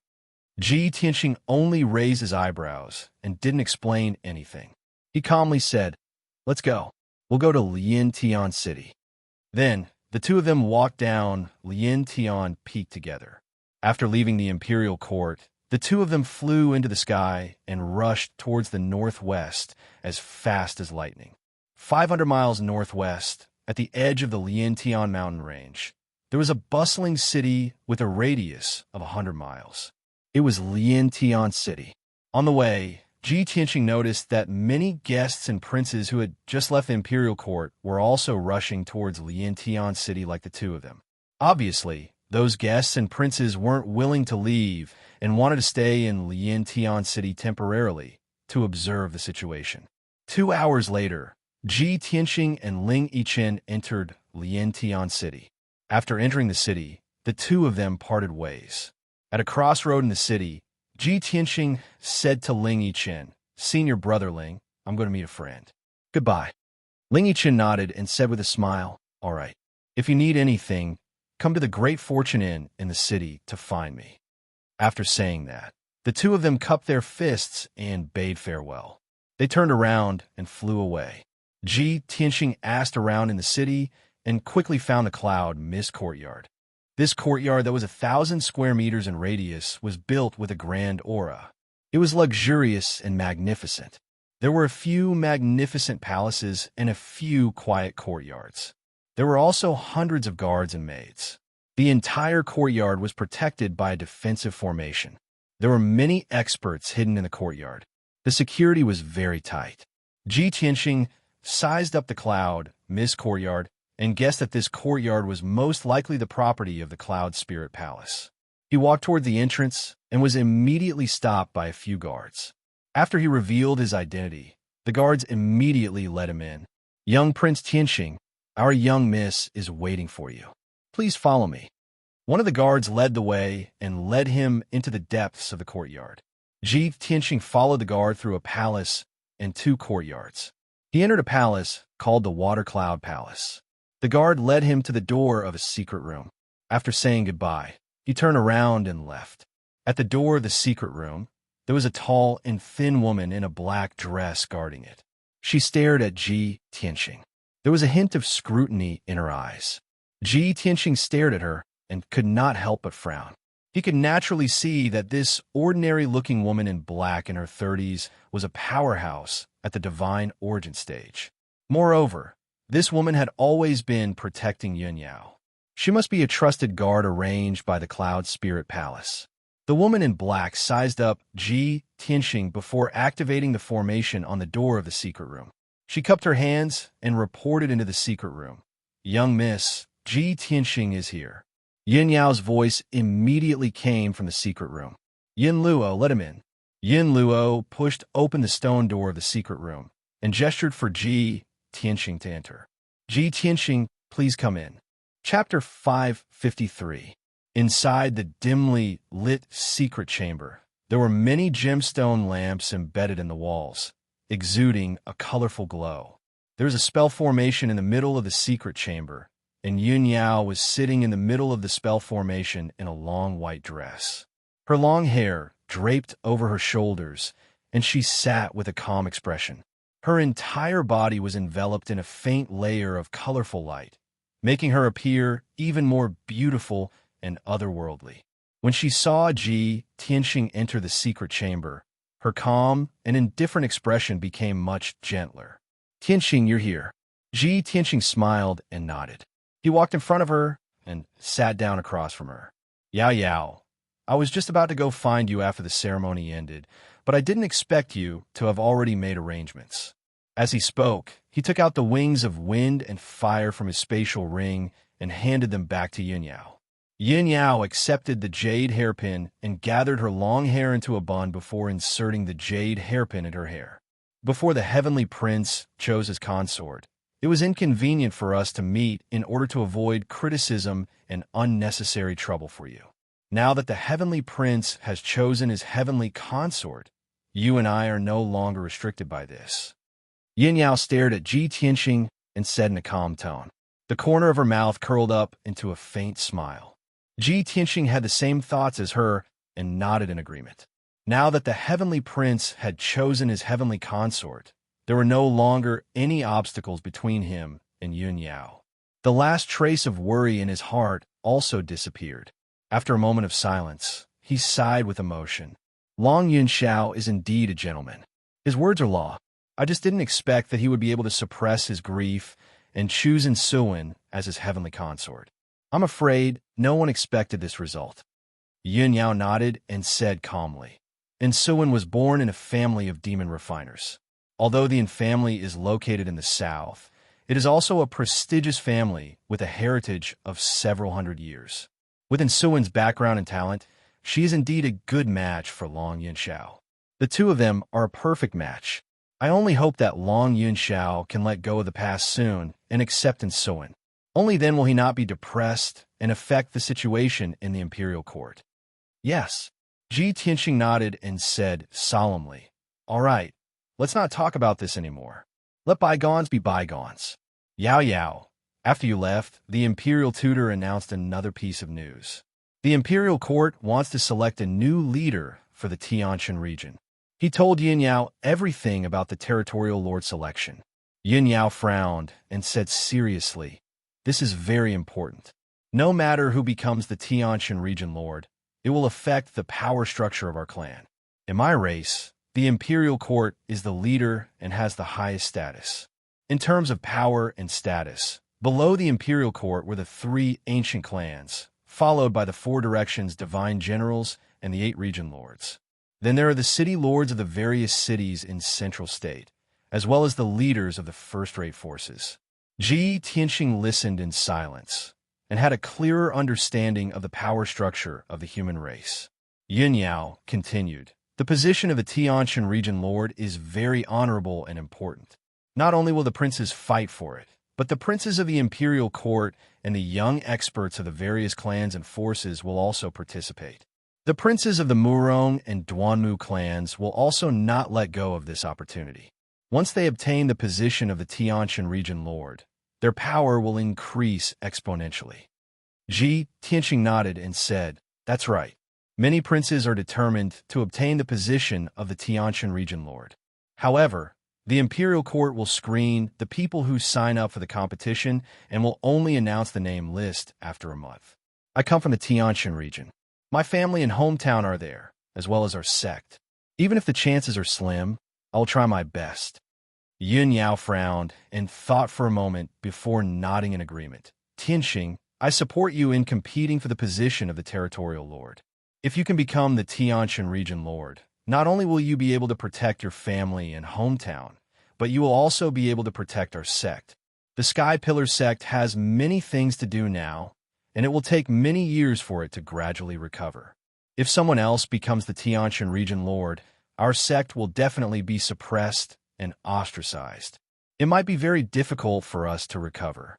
Ji Tianxing only raised his eyebrows and didn't explain anything. He calmly said, let's go. We'll go to Liantian City. Then, the two of them walked down Liantian Peak together. After leaving the imperial court, the two of them flew into the sky and rushed towards the northwest as fast as lightning. 500 miles northwest, at the edge of the Liantian mountain range, there was a bustling city with a radius of 100 miles. It was Liantian City. On the way, Ji Tianxing noticed that many guests and princes who had just left the imperial court were also rushing towards Liantian City like the two of them. Obviously, those guests and princes weren't willing to leave and wanted to stay in Liantian City temporarily to observe the situation. 2 hours later, Ji Tianxing and Ling Yichen entered Liantian City. After entering the city, the two of them parted ways. At a crossroad in the city, Ji Tianxing said to Ling Yichen, Senior brother Ling, I'm going to meet a friend. Goodbye. Ling Yichen nodded and said with a smile, all right. If you need anything, come to the Great Fortune Inn in the city to find me. After saying that, the two of them cupped their fists and bade farewell. They turned around and flew away. Ji Tianxing asked around in the city and quickly found the cloud mist courtyard. This courtyard that was 1,000 square meters in radius was built with a grand aura. It was luxurious and magnificent. There were a few magnificent palaces and a few quiet courtyards. There were also hundreds of guards and maids. The entire courtyard was protected by a defensive formation. There were many experts hidden in the courtyard. The security was very tight. Ji Tianxing sized up the cloud mist courtyard and guessed that this courtyard was most likely the property of the Cloud Spirit Palace. He walked toward the entrance and was immediately stopped by a few guards. After he revealed his identity, the guards immediately let him in. Young Prince Tianxing, our young miss is waiting for you. Please follow me. One of the guards led the way and led him into the depths of the courtyard. Ji Tianxing followed the guard through a palace and 2 courtyards. He entered a palace called the Water Cloud Palace. The guard led him to the door of a secret room. After saying goodbye, he turned around and left. At the door of the secret room, there was a tall and thin woman in a black dress guarding it. She stared at Ji Tianxing. There was a hint of scrutiny in her eyes. Ji Tianxing stared at her and could not help but frown. He could naturally see that this ordinary-looking woman in black in her 30s was a powerhouse at the divine origin stage. Moreover, this woman had always been protecting Yun Yao. She must be a trusted guard arranged by the Cloud Spirit Palace. The woman in black sized up Ji Tianxing before activating the formation on the door of the secret room. She cupped her hands and reported into the secret room. "Young miss, Ji Tianxing is here." Yin Yao's voice immediately came from the secret room. "Yin Luo, let him in." Yin Luo pushed open the stone door of the secret room and gestured for Ji Tianxing to enter. "Ji Tianxing, please come in." Chapter 553. Inside the dimly lit secret chamber, there were many gemstone lamps embedded in the walls, exuding a colorful glow. There was a spell formation in the middle of the secret chamber, and Yun Yao was sitting in the middle of the spell formation in a long white dress. Her long hair draped over her shoulders, and she sat with a calm expression. Her entire body was enveloped in a faint layer of colorful light, making her appear even more beautiful and otherworldly. When she saw Ji Tianxing enter the secret chamber, her calm and indifferent expression became much gentler. "Tianxing, you're here." Ji Tianxing smiled and nodded. He walked in front of her and sat down across from her. "Yao Yao, I was just about to go find you after the ceremony ended, but I didn't expect you to have already made arrangements." As he spoke, he took out the wings of wind and fire from his spatial ring and handed them back to Yin Yao. Yin Yao accepted the jade hairpin and gathered her long hair into a bun before inserting the jade hairpin in her hair. "Before the heavenly prince chose his consort, it was inconvenient for us to meet in order to avoid criticism and unnecessary trouble for you. Now that the heavenly prince has chosen his heavenly consort, you and I are no longer restricted by this." Yin Yao stared at Ji Tianxing and said in a calm tone. The corner of her mouth curled up into a faint smile. Ji Tianxing had the same thoughts as her and nodded in agreement. Now that the heavenly prince had chosen his heavenly consort, there were no longer any obstacles between him and Yun Yao. The last trace of worry in his heart also disappeared. After a moment of silence, he sighed with emotion. "Long Yunxiao is indeed a gentleman. His words are law. I just didn't expect that he would be able to suppress his grief and choose Ensuin as his heavenly consort. I'm afraid no one expected this result." Yun Yao nodded and said calmly, "Ensuin was born in a family of demon refiners. Although the family is located in the south, it is also a prestigious family with a heritage of several hundred years. With Ensuin's background and talent, she is indeed a good match for Long Yunxiao. The two of them are a perfect match. I only hope that Long Yunxiao can let go of the past soon and accept Ensuin. Only then will he not be depressed and affect the situation in the imperial court." "Yes." Ji Tianxing nodded and said solemnly, "All right, let's not talk about this anymore. Let bygones be bygones." "Yao Yao, after you left, the imperial tutor announced another piece of news. The imperial court wants to select a new leader for the Tianshan region." He told Yin Yao everything about the territorial lord selection. Yin Yao frowned and said seriously, "This is very important. No matter who becomes the Tianshan region lord, it will affect the power structure of our clan. In my race, the imperial court is the leader and has the highest status. In terms of power and status, below the imperial court were the 3 ancient clans, followed by the 4 directions divine generals and the 8 region lords. Then there are the city lords of the various cities in Central State, as well as the leaders of the first-rate forces." Ji Tianxing listened in silence and had a clearer understanding of the power structure of the human race. Yin Yao continued, "The position of the Tianshan region lord is very honorable and important. Not only will the princes fight for it, but the princes of the imperial court and the young experts of the various clans and forces will also participate. The princes of the Murong and Duanmu clans will also not let go of this opportunity. Once they obtain the position of the Tianshan region lord, their power will increase exponentially." Ji Tianxing nodded and said, "That's right. Many princes are determined to obtain the position of the Tianshan region lord. However, the imperial court will screen the people who sign up for the competition and will only announce the name list after a month. I come from the Tianshan region. My family and hometown are there, as well as our sect. Even if the chances are slim, I will try my best." Yun Yao frowned and thought for a moment before nodding in agreement. "Tianxing, I support you in competing for the position of the territorial lord. If you can become the Tianshan region lord, not only will you be able to protect your family and hometown, but you will also be able to protect our sect. The Sky Pillar sect has many things to do now, and it will take many years for it to gradually recover. If someone else becomes the Tianshan region lord, our sect will definitely be suppressed and ostracized. It might be very difficult for us to recover.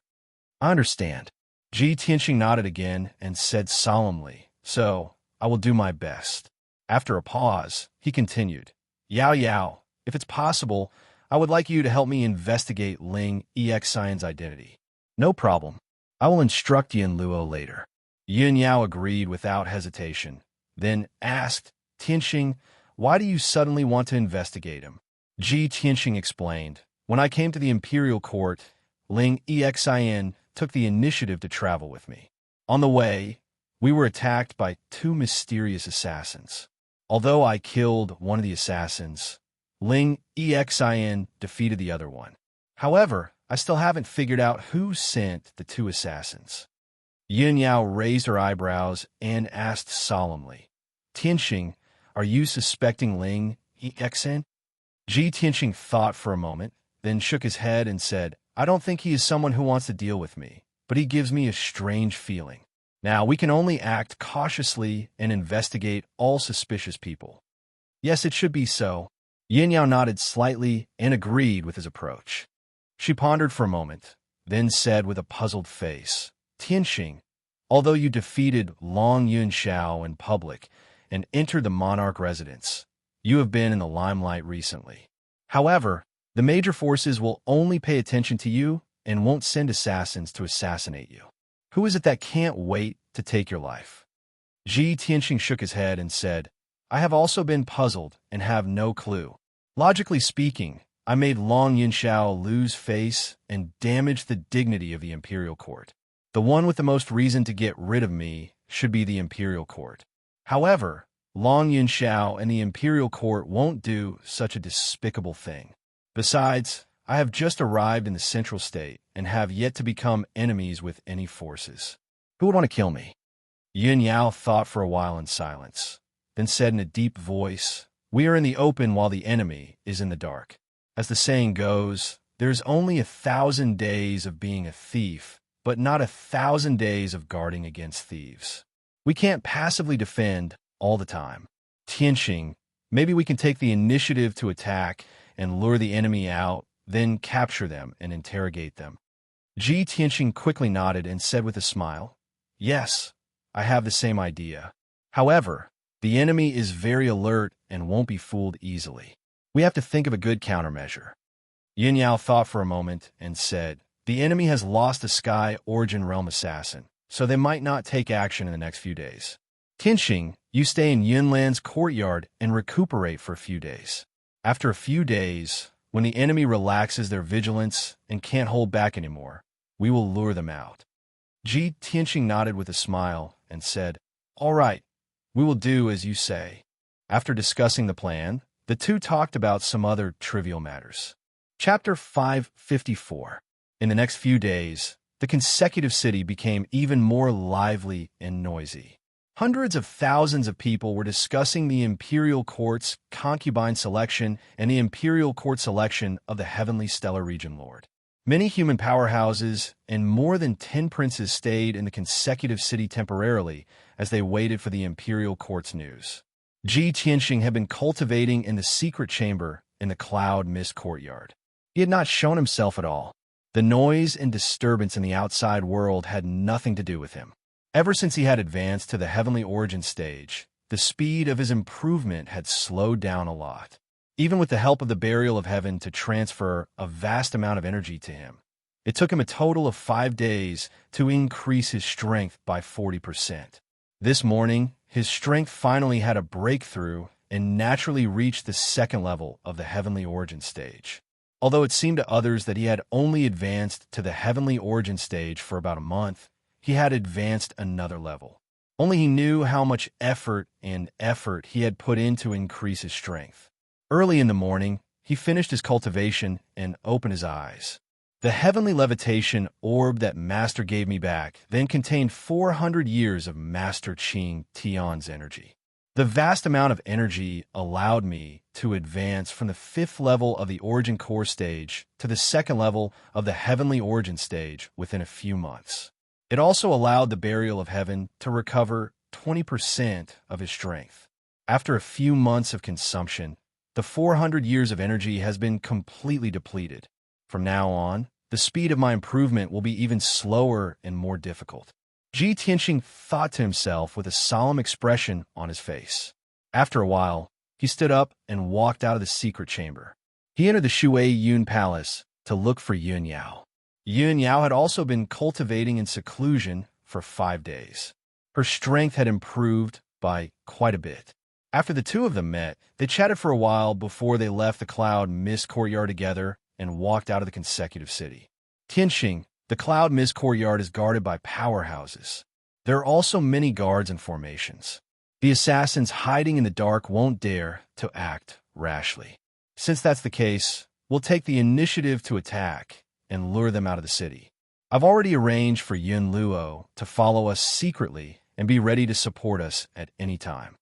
I understand. Ji Tianxing nodded again and said solemnly, so I will do my best. After a pause, he continued, Yao Yao, if it's possible, I would like you to help me investigate Ling Exion's identity. No problem. I will instruct Yin Luo later. Yin Yao agreed without hesitation, then asked, Tianxing, why do you suddenly want to investigate him? Ji Tianxing explained, when I came to the imperial court, Ling Exion took the initiative to travel with me. On the way, we were attacked by two mysterious assassins. Although I killed one of the assassins, Ling Exion defeated the other one. However, I still haven't figured out who sent the two assassins. Yin Yao raised her eyebrows and asked solemnly, Tianxing, are you suspecting Ling Exion? Ji Tianxing thought for a moment, then shook his head and said, I don't think he is someone who wants to deal with me, but he gives me a strange feeling. Now, we can only act cautiously and investigate all suspicious people. Yes, it should be so. Yin Yao nodded slightly and agreed with his approach. She pondered for a moment, then said with a puzzled face, Tianxing, although you defeated Long Yunxiao in public and entered the monarch residence, you have been in the limelight recently. However, the major forces will only pay attention to you and won't send assassins to assassinate you. Who is it that can't wait to take your life? Ji Tianxing shook his head and said, I have also been puzzled and have no clue. Logically speaking, I made Long Yunxiao lose face and damage the dignity of the imperial court. The one with the most reason to get rid of me should be the imperial court. However, Long Yunxiao and the imperial court won't do such a despicable thing. Besides, I have just arrived in the central state and have yet to become enemies with any forces. Who would want to kill me? Yin Yao thought for a while in silence, then said in a deep voice, We are in the open while the enemy is in the dark. As the saying goes, there's only 1,000 days of being a thief, but not 1,000 days of guarding against thieves. We can't passively defend all the time. Tianxing, maybe we can take the initiative to attack and lure the enemy out, then capture them and interrogate them. Ji Tianxing quickly nodded and said with a smile, Yes, I have the same idea. However, the enemy is very alert and won't be fooled easily. We have to think of a good countermeasure. Yin Yao thought for a moment and said, The enemy has lost a Sky Origin Realm assassin, so they might not take action in the next few days. Tianxing, you stay in Yunlan's courtyard and recuperate for a few days. After a few days, when the enemy relaxes their vigilance and can't hold back anymore, we will lure them out. Ji Tianxing nodded with a smile and said, All right, we will do as you say. After discussing the plan, the two talked about some other trivial matters. Chapter 554. In the next few days, the consecutive city became even more lively and noisy. Hundreds of thousands of people were discussing the imperial court's concubine selection and the imperial court selection of the heavenly stellar region lord. Many human powerhouses and more than 10 princes stayed in the consecutive city temporarily as they waited for the imperial court's news. Ji Tianxing had been cultivating in the secret chamber in the cloud mist courtyard. He had not shown himself at all. The noise and disturbance in the outside world had nothing to do with him. Ever since he had advanced to the heavenly origin stage, the speed of his improvement had slowed down a lot. Even with the help of the burial of heaven to transfer a vast amount of energy to him, it took him a total of 5 days to increase his strength by 40%. This morning, his strength finally had a breakthrough and naturally reached the second level of the heavenly origin stage. Although it seemed to others that he had only advanced to the heavenly origin stage for about a month, he had advanced another level. Only he knew how much effort he had put in to increase his strength. Early in the morning, he finished his cultivation and opened his eyes. The heavenly levitation orb that Master gave me back then contained 400 years of Master Qing Tian's energy. The vast amount of energy allowed me to advance from the 5th level of the Origin Core stage to the 2nd level of the Heavenly Origin stage within a few months. It also allowed the Burial of Heaven to recover 20% of his strength. After a few months of consumption, the 400 years of energy has been completely depleted. From now on, the speed of my improvement will be even slower and more difficult. Ji Tianxing thought to himself with a solemn expression on his face. After a while, he stood up and walked out of the secret chamber. He entered the Shui Yun Palace to look for Yun Yao. Yun Yao had also been cultivating in seclusion for 5 days. Her strength had improved by quite a bit. After the two of them met, they chatted for a while before they left the Cloud Mist Courtyard together and walked out of the consecutive city. Tianxing, the Cloud Mist Courtyard is guarded by powerhouses. There are also many guards and formations. The assassins hiding in the dark won't dare to act rashly. Since that's the case, we'll take the initiative to attack and lure them out of the city. I've already arranged for Yun Luo to follow us secretly and be ready to support us at any time.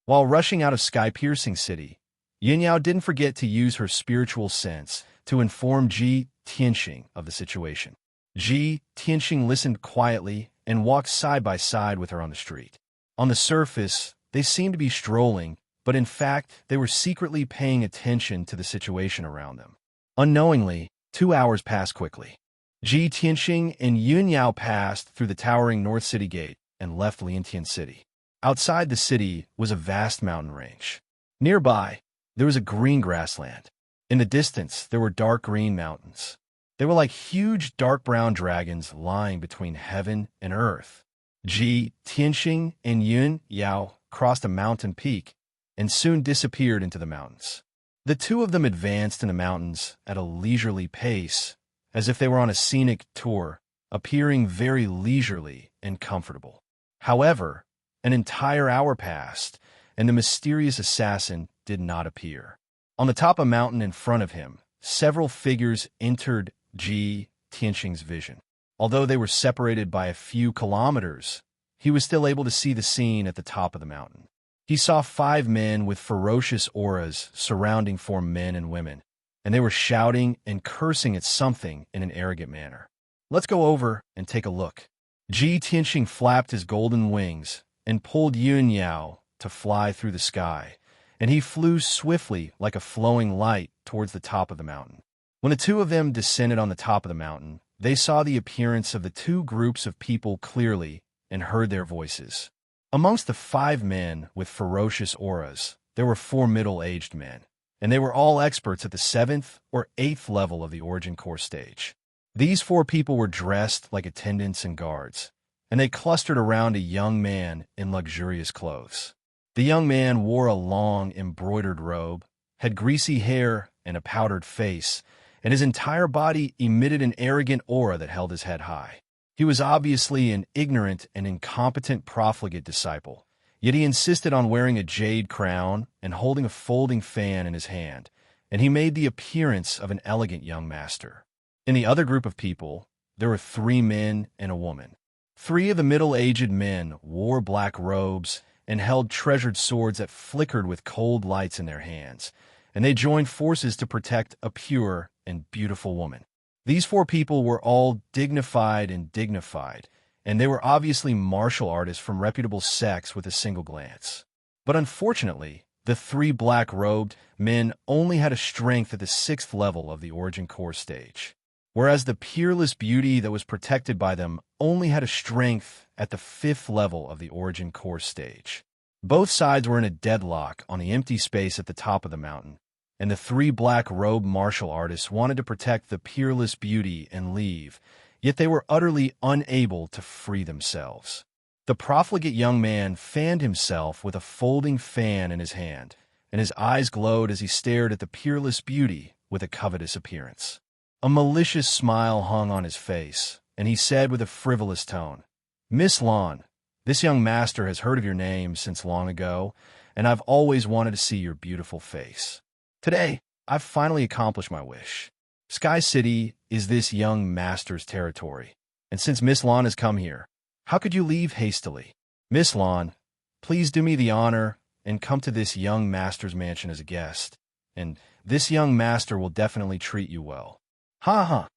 While rushing out of Sky-Piercing City, Yin Yao didn't forget to use her spiritual sense to inform Ji Tianxing of the situation. Ji Tianxing listened quietly and walked side by side with her on the street. On the surface, they seemed to be strolling, but in fact, they were secretly paying attention to the situation around them. Unknowingly, 2 hours passed quickly. Ji Tianxing and Yun Yao passed through the towering North City Gate and left Liantian City. Outside the city was a vast mountain range. Nearby, there was a green grassland. In the distance, there were dark green mountains. They were like huge dark brown dragons lying between heaven and earth. Ji Tianxing and Yun Yao crossed a mountain peak and soon disappeared into the mountains. The two of them advanced in the mountains at a leisurely pace, as if they were on a scenic tour, appearing very leisurely and comfortable. However, an entire hour passed, and the mysterious assassin did not appear. On the top of a mountain in front of him, several figures entered Ji Tianxing's vision. Although they were separated by a few kilometers, he was still able to see the scene at the top of the mountain. He saw 5 men with ferocious auras surrounding 4 men and women, and they were shouting and cursing at something in an arrogant manner. Let's go over and take a look. Ji Tianxing flapped his golden wings and pulled Yun Yao to fly through the sky, and he flew swiftly like a flowing light towards the top of the mountain. When the two of them descended on the top of the mountain, they saw the appearance of the 2 groups of people clearly and heard their voices. Amongst the 5 men with ferocious auras, there were 4 middle-aged men, and they were all experts at the 7th or 8th level of the Origin Core stage. These 4 people were dressed like attendants and guards, and they clustered around a young man in luxurious clothes. The young man wore a long, embroidered robe, had greasy hair and a powdered face, and his entire body emitted an arrogant aura that held his head high. He was obviously an ignorant and incompetent profligate disciple, yet he insisted on wearing a jade crown and holding a folding fan in his hand, and he made the appearance of an elegant young master. In the other group of people, there were 3 men and a woman. 3 of the middle-aged men wore black robes and held treasured swords that flickered with cold lights in their hands, and they joined forces to protect a pure and beautiful woman. These 4 people were all dignified, and they were obviously martial artists from reputable sects with a single glance. But unfortunately, the 3 black-robed men only had a strength at the 6th level of the Origin Core stage, whereas the peerless beauty that was protected by them only had a strength at the 5th level of the Origin Core stage. Both sides were in a deadlock on the empty space at the top of the mountain, and the 3 black-robed martial artists wanted to protect the peerless beauty and leave, yet they were utterly unable to free themselves. The profligate young man fanned himself with a folding fan in his hand, and his eyes glowed as he stared at the peerless beauty with a covetous appearance. A malicious smile hung on his face, and he said with a frivolous tone, "Miss Lon, this young master has heard of your name since long ago, and I've always wanted to see your beautiful face. Today, I've finally accomplished my wish. Sky City is this young master's territory, and since Miss Lon has come here, how could you leave hastily? Miss Lon, please do me the honor and come to this young master's mansion as a guest, and this young master will definitely treat you well. Ha ha!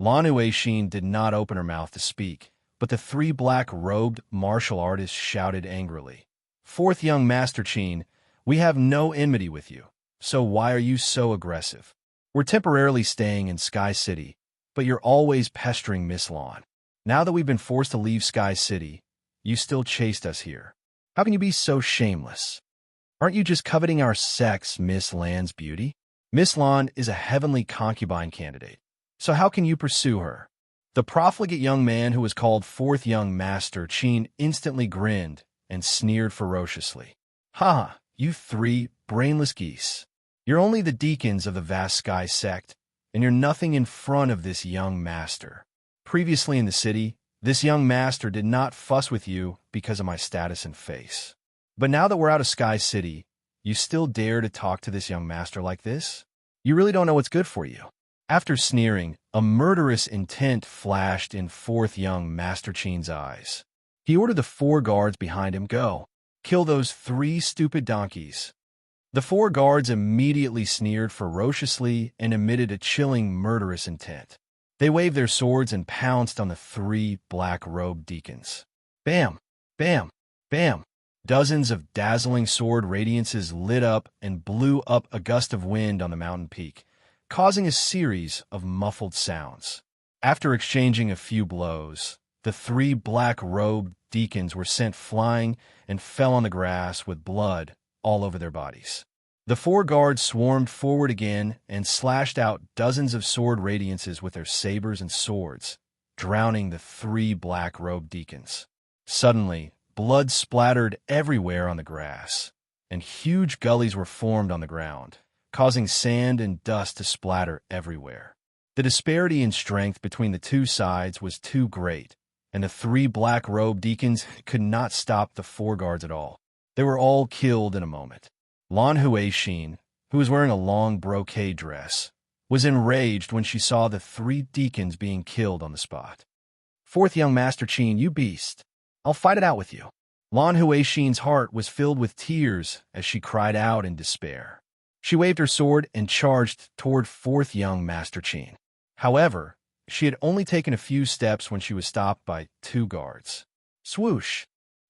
Lon Huaxin did not open her mouth to speak, but the three black-robed martial artists shouted angrily. Fourth young Master Qin, we have no enmity with you, so why are you so aggressive? We're temporarily staying in Sky City, but you're always pestering Miss Lon. Now that we've been forced to leave Sky City, you still chased us here. How can you be so shameless? Aren't you just coveting our sex, Miss Lan's beauty? Miss Lon is a heavenly concubine candidate, so how can you pursue her? The profligate young man who was called Fourth Young Master Qin instantly grinned and sneered ferociously. Ha! You three brainless geese. You're only the deacons of the vast sky sect, and you're nothing in front of this young master. Previously in the city, this young master did not fuss with you because of my status and face. But now that we're out of Sky City, you still dare to talk to this young master like this? You really don't know what's good for you. After sneering, a murderous intent flashed in Fourth Young Master Qin's eyes. He ordered the 4 guards behind him, go. Kill those 3 stupid donkeys. The 4 guards immediately sneered ferociously and emitted a chilling, murderous intent. They waved their swords and pounced on the 3 black-robed deacons. Bam! Bam! Bam! Dozens of dazzling sword radiances lit up and blew up a gust of wind on the mountain peak, causing a series of muffled sounds. After exchanging a few blows, the 3 black-robed deacons were sent flying and fell on the grass with blood all over their bodies. The 4 guards swarmed forward again and slashed out dozens of sword radiances with their sabers and swords, drowning the 3 black-robed deacons. Suddenly, blood splattered everywhere on the grass, and huge gullies were formed on the ground, causing sand and dust to splatter everywhere. The disparity in strength between the 2 sides was too great, and the 3 black-robed deacons could not stop the 4 guards at all. They were all killed in a moment. Lon Huaxin, who was wearing a long brocade dress, was enraged when she saw the 3 deacons being killed on the spot. Fourth Young Master Qin, you beast! I'll fight it out with you. Lon Huaxin's heart was filled with tears as she cried out in despair. She waved her sword and charged toward Fourth Young Master Qin. However, she had only taken a few steps when she was stopped by 2 guards. Swoosh!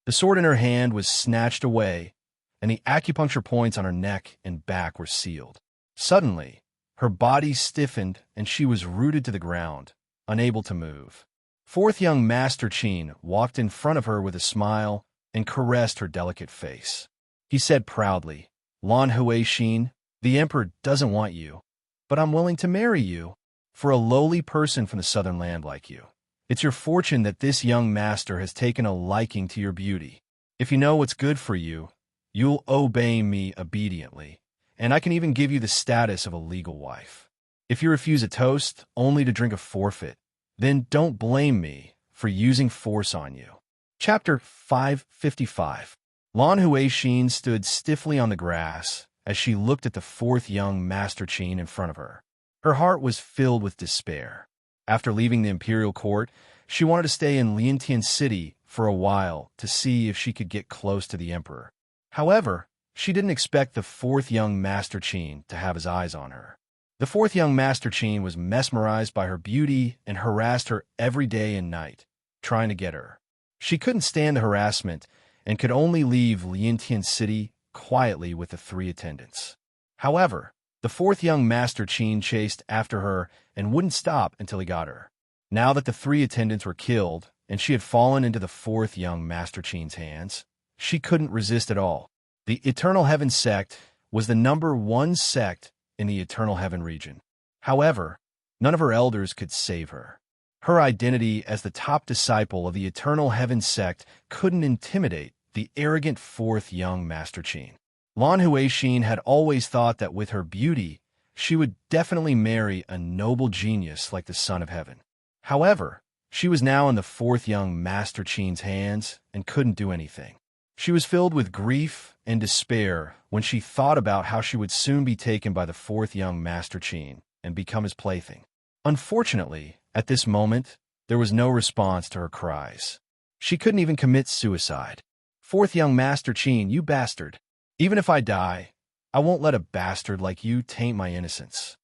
The sword in her hand was snatched away, and the acupuncture points on her neck and back were sealed. Suddenly, her body stiffened and she was rooted to the ground, unable to move. Fourth Young Master Qin walked in front of her with a smile and caressed her delicate face. He said proudly, Lon Huaxin, the Emperor doesn't want you, but I'm willing to marry you for a lowly person from the southern land like you. It's your fortune that this young master has taken a liking to your beauty. If you know what's good for you, you'll obey me obediently, and I can even give you the status of a legal wife. If you refuse a toast only to drink a forfeit, then don't blame me for using force on you. Chapter 555. Lon Huaxin stood stiffly on the grass as she looked at the 4th Young Master Qin in front of her. Her heart was filled with despair. After leaving the imperial court, she wanted to stay in Liantian City for a while to see if she could get close to the emperor. However, she didn't expect the 4th Young Master Qin to have his eyes on her. The 4th Young Master Qin was mesmerized by her beauty and harassed her every day and night, trying to get her. She couldn't stand the harassment and could only leave Liantian City quietly with the 3 attendants. However, the 4th Young Master Qin chased after her and wouldn't stop until he got her. Now that the 3 attendants were killed and she had fallen into the 4th Young Master Qin's hands, she couldn't resist at all. The Eternal Heaven sect was the #1 sect in the Eternal Heaven region. However, none of her elders could save her. Her identity as the top disciple of the Eternal Heaven sect couldn't intimidate the arrogant 4th Young Master Qin. Lon Huaxin had always thought that with her beauty, she would definitely marry a noble genius like the Son of Heaven. However, she was now in the 4th Young Master Qin's hands and couldn't do anything. She was filled with grief and despair when she thought about how she would soon be taken by the 4th Young Master Qin and become his plaything. Unfortunately, at this moment, there was no response to her cries. She couldn't even commit suicide. Fourth young Master Qin, you bastard. Even if I die, I won't let a bastard like you taint my innocence.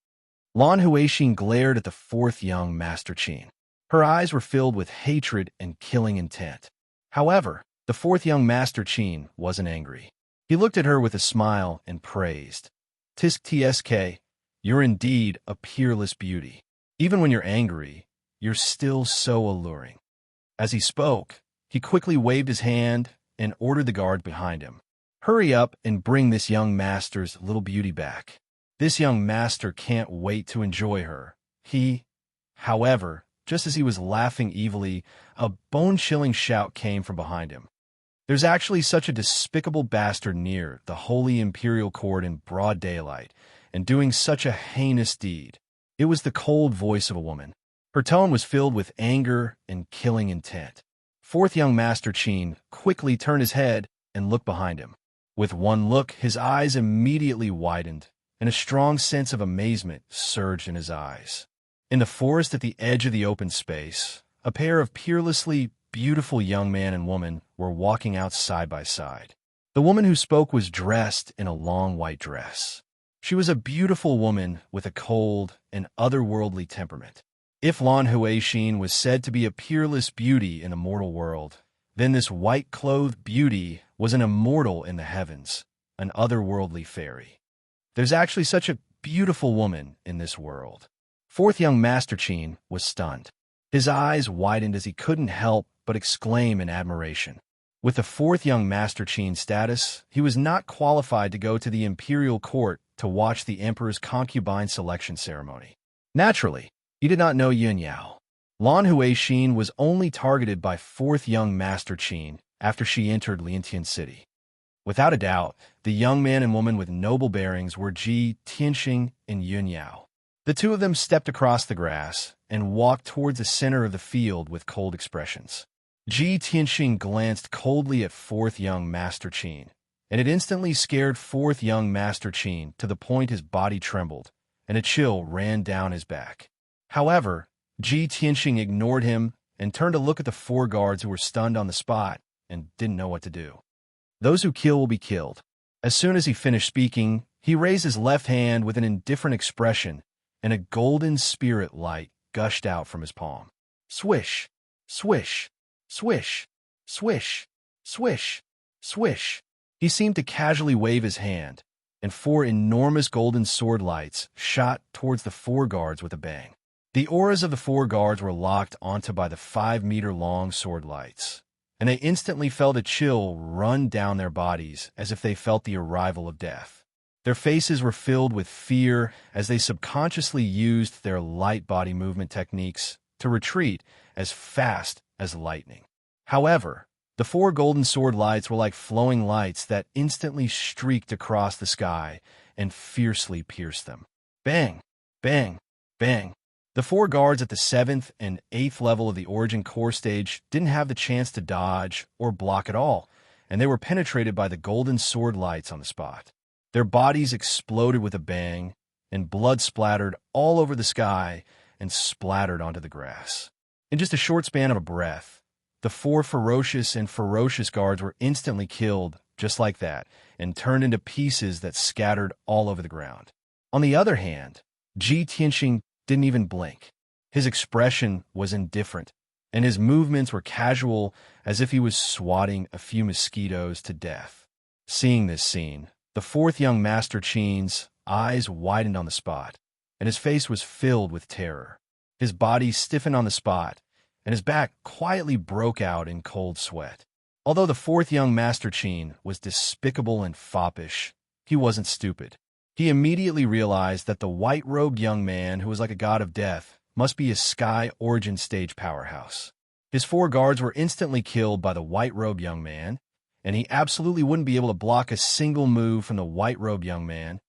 Lan Huixin glared at the fourth young Master Qin. Her eyes were filled with hatred and killing intent. However, the fourth young Master Qin wasn't angry. He looked at her with a smile and praised. Tisk tsk, you're indeed a peerless beauty. Even when you're angry, you're still so alluring. As he spoke, he quickly waved his hand and ordered the guard behind him. Hurry up and bring this young master's little beauty back. This young master can't wait to enjoy her. However, just as he was laughing evilly, a bone-chilling shout came from behind him. There's actually such a despicable bastard near the holy imperial court in broad daylight, and doing such a heinous deed. It was the cold voice of a woman. Her tone was filled with anger and killing intent. Fourth young Master Qin quickly turned his head and looked behind him. With one look, his eyes immediately widened, and a strong sense of amazement surged in his eyes. In the forest at the edge of the open space, a pair of peerlessly beautiful young man and woman were walking out side by side. The woman who spoke was dressed in a long white dress. She was a beautiful woman with a cold and otherworldly temperament. If Lan Huixin was said to be a peerless beauty in the mortal world, then this white-clothed beauty was an immortal in the heavens, an otherworldly fairy. There's actually such a beautiful woman in this world. Fourth young Master Qin was stunned. His eyes widened as he couldn't help but exclaim in admiration. With the fourth young Master Qin status, he was not qualified to go to the imperial court to watch the emperor's concubine selection ceremony. Naturally, he did not know Yin Yao. Lan Huixin was only targeted by fourth young Master Qin after she entered Liantian City. Without a doubt, the young man and woman with noble bearings were Ji Tianxing and Yin Yao. The two of them stepped across the grass and walked towards the center of the field with cold expressions. Ji Tianxing glanced coldly at fourth young Master Qin, and it instantly scared fourth young Master Qin to the point his body trembled, and a chill ran down his back. However, Ji Tianxing ignored him and turned to look at the four guards who were stunned on the spot and didn't know what to do. Those who kill will be killed. As soon as he finished speaking, he raised his left hand with an indifferent expression, and a golden spirit light gushed out from his palm. Swish, swish, swish, swish, swish, swish. He seemed to casually wave his hand, and four enormous golden sword lights shot towards the four guards with a bang. The auras of the four guards were locked onto by the 5-meter-long sword lights, and they instantly felt a chill run down their bodies as if they felt the arrival of death. Their faces were filled with fear as they subconsciously used their light body movement techniques to retreat as fast as lightning. However, the four golden sword lights were like flowing lights that instantly streaked across the sky and fiercely pierced them. Bang! Bang! Bang! The four guards at the 7th and 8th level of the Origin core stage didn't have the chance to dodge or block at all, and they were penetrated by the golden sword lights on the spot. Their bodies exploded with a bang, and blood splattered all over the sky and splattered onto the grass. In just a short span of a breath, the four ferocious guards were instantly killed just like that and turned into pieces that scattered all over the ground. On the other hand, Ji Tianxing didn't even blink. His expression was indifferent, and his movements were casual as if he was swatting a few mosquitoes to death. Seeing this scene, the fourth young Master Qin's eyes widened on the spot, and his face was filled with terror. His body stiffened on the spot, and his back quietly broke out in cold sweat. Although the fourth young Master Qin was despicable and foppish, he wasn't stupid. He immediately realized that the white-robed young man who was like a god of death must be a Sky Origin stage powerhouse. His four guards were instantly killed by the white-robed young man, and he absolutely wouldn't be able to block a single move from the white-robed young man,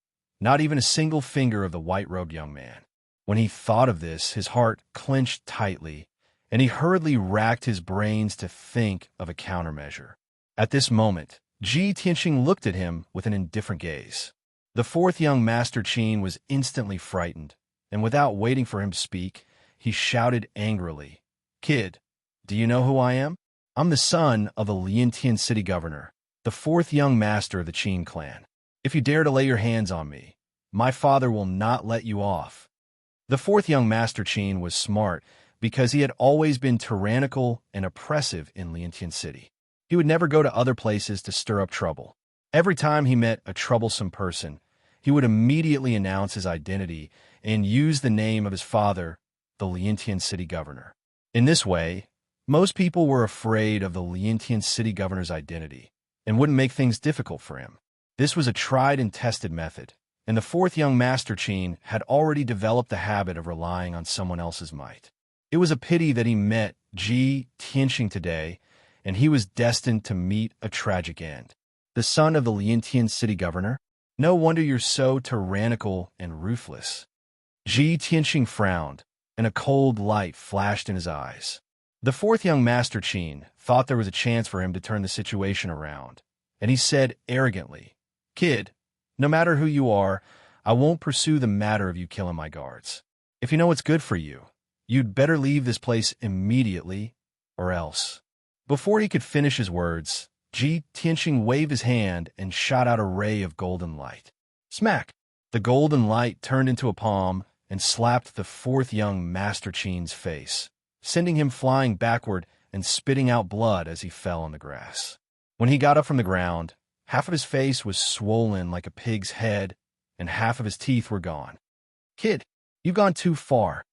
not even a single finger of the white-robed young man. When he thought of this, his heart clenched tightly, and he hurriedly racked his brains to think of a countermeasure. At this moment, Ji Tianxing looked at him with an indifferent gaze. The fourth young Master Qin was instantly frightened, and without waiting for him to speak, he shouted angrily, "Kid, do you know who I am? I'm the son of the Lientian city governor, the fourth young master of the Qin clan. If you dare to lay your hands on me, my father will not let you off." The fourth young master Qin was smart because he had always been tyrannical and oppressive in Lientian city. He would never go to other places to stir up trouble. Every time he met a troublesome person, he would immediately announce his identity and use the name of his father, the Lientian city governor. In this way, most people were afraid of the Lientian city governor's identity and wouldn't make things difficult for him. This was a tried and tested method, and the fourth young master Qin had already developed the habit of relying on someone else's might. It was a pity that he met Ji Tianxing today, and he was destined to meet a tragic end. The son of the Lientian city governor? No wonder you're so tyrannical and ruthless. Ji Tianxing frowned, and a cold light flashed in his eyes. The fourth young master Qin thought there was a chance for him to turn the situation around, and he said arrogantly, "Kid, no matter who you are, I won't pursue the matter of you killing my guards. If you know what's good for you, you'd better leave this place immediately, or else." Before he could finish his words, Ji Tianxing waved his hand and shot out a ray of golden light. Smack! The golden light turned into a palm and slapped the fourth young master Qin's face, sending him flying backward and spitting out blood as he fell on the grass. When he got up from the ground, half of his face was swollen like a pig's head, and half of his teeth were gone. "Kid, you've gone too far."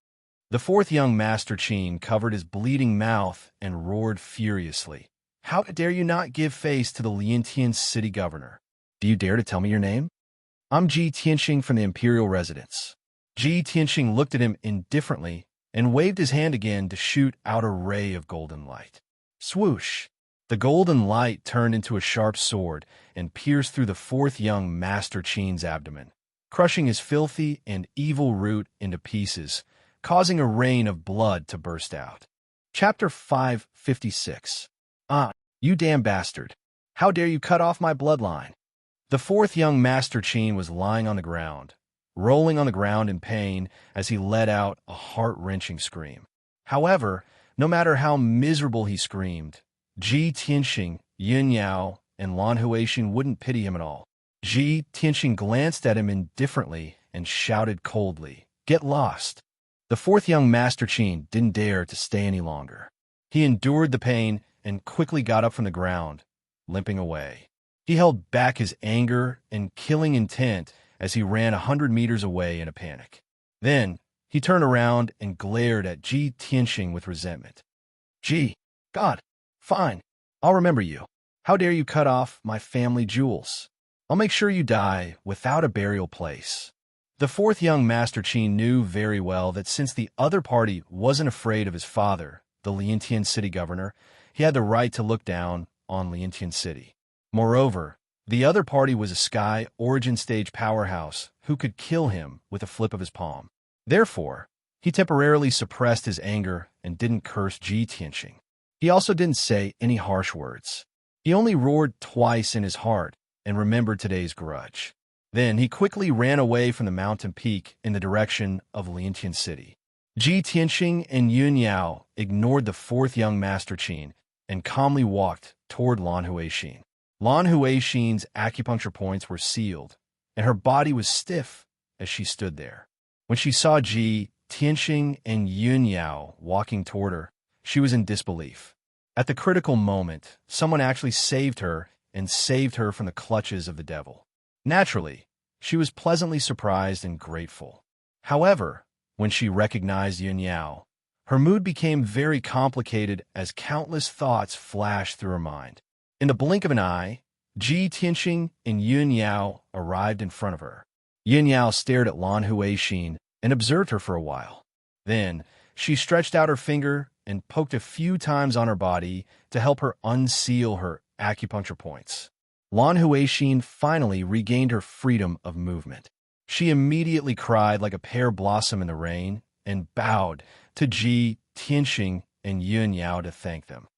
The fourth young master Qin covered his bleeding mouth and roared furiously. "How dare you not give face to the Lientian city governor? Do you dare to tell me your name?" "I'm Ji Tianxing from the imperial residence." Ji Tianxing looked at him indifferently and waved his hand again to shoot out a ray of golden light. Swoosh! The golden light turned into a sharp sword and pierced through the fourth young master Qin's abdomen, crushing his filthy and evil root into pieces, causing a rain of blood to burst out. Chapter 556. "Ah, you damn bastard! How dare you cut off my bloodline?" The fourth young master Qin was lying on the ground, rolling on the ground in pain as he let out a heart-wrenching scream. However, no matter how miserable he screamed, Ji Tianxing, Yun Yao, and Lan Huixin wouldn't pity him at all. Ji Tianxing glanced at him indifferently and shouted coldly, "Get lost!" The fourth young master Qin didn't dare to stay any longer. He endured the pain and quickly got up from the ground, limping away. He held back his anger and killing intent as he ran 100 meters away in a panic. Then, he turned around and glared at Ji Tianxing with resentment. "Ji, God, fine, I'll remember you. How dare you cut off my family jewels? I'll make sure you die without a burial place." The fourth young master Qin knew very well that since the other party wasn't afraid of his father, the Lientian city governor, he had the right to look down on Lientian city. Moreover, the other party was a Sky origin stage powerhouse who could kill him with a flip of his palm. Therefore, he temporarily suppressed his anger and didn't curse Ji Tianxing. He also didn't say any harsh words. He only roared twice in his heart and remembered today's grudge. Then he quickly ran away from the mountain peak in the direction of Lientian city. Ji Tianxing and Yun Yao ignored the fourth young master Qin and calmly walked toward Lan Huixin. Lan Huixin's acupuncture points were sealed, and her body was stiff as she stood there. When she saw Ji Tianxing and Yun Yao walking toward her, she was in disbelief. At the critical moment, someone actually saved her and saved her from the clutches of the devil. Naturally, she was pleasantly surprised and grateful. However, when she recognized Yun Yao, her mood became very complicated as countless thoughts flashed through her mind. In the blink of an eye, Ji Tianxing and Yun Yao arrived in front of her. Yun Yao stared at Lan Huixin and observed her for a while. Then, she stretched out her finger and poked a few times on her body to help her unseal her acupuncture points. Lan Huixin finally regained her freedom of movement. She immediately cried like a pear blossom in the rain and bowed to Ji Tianxing and Yun Yao to thank them.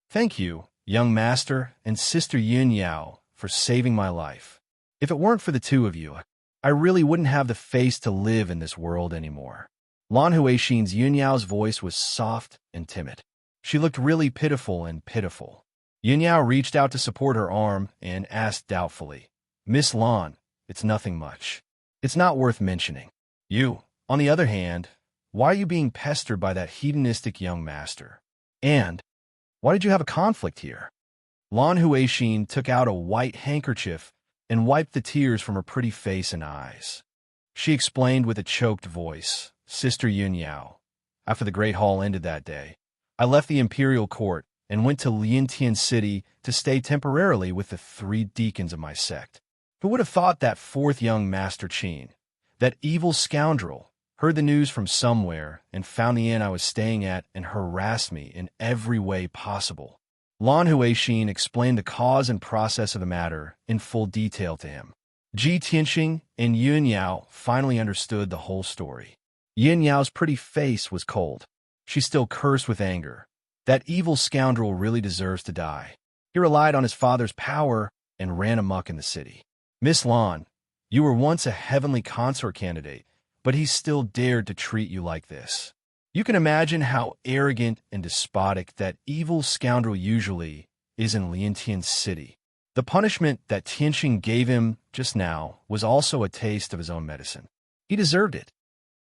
"Thank you, young master and sister Yun Yao, for saving my life. If it weren't for the two of you, I really wouldn't have the face to live in this world anymore. Lan Huixin's Yunyao's voice was soft and timid. She looked really pitiful and pitiful. Yunyao reached out to support her arm and asked doubtfully, "Miss Lan, it's nothing much. It's not worth mentioning. You, on the other hand, why are you being pestered by that hedonistic young master? And why did you have a conflict here?" Lan Huixin took out a white handkerchief and wiped the tears from her pretty face and eyes. She explained with a choked voice, "Sister Yunyao, after the Great Hall ended that day, I left the imperial court and went to Liantian City to stay temporarily with the 3 deacons of my sect. Who would have thought that 4th young Master Qin, that evil scoundrel, heard the news from somewhere and found the inn I was staying at and harassed me in every way possible." Lan Huixin explained the cause and process of the matter in full detail to him. Ji Tianxing and Yunyao finally understood the whole story. Yunyao's pretty face was cold. She still cursed with anger. That evil scoundrel really deserves to die. He relied on his father's power and ran amok in the city. "Miss Lan, you were once a heavenly consort candidate, but he still dared to treat you like this. You can imagine how arrogant and despotic that evil scoundrel usually is in Liantian City. The punishment that Tianxing gave him just now was also a taste of his own medicine. He deserved it."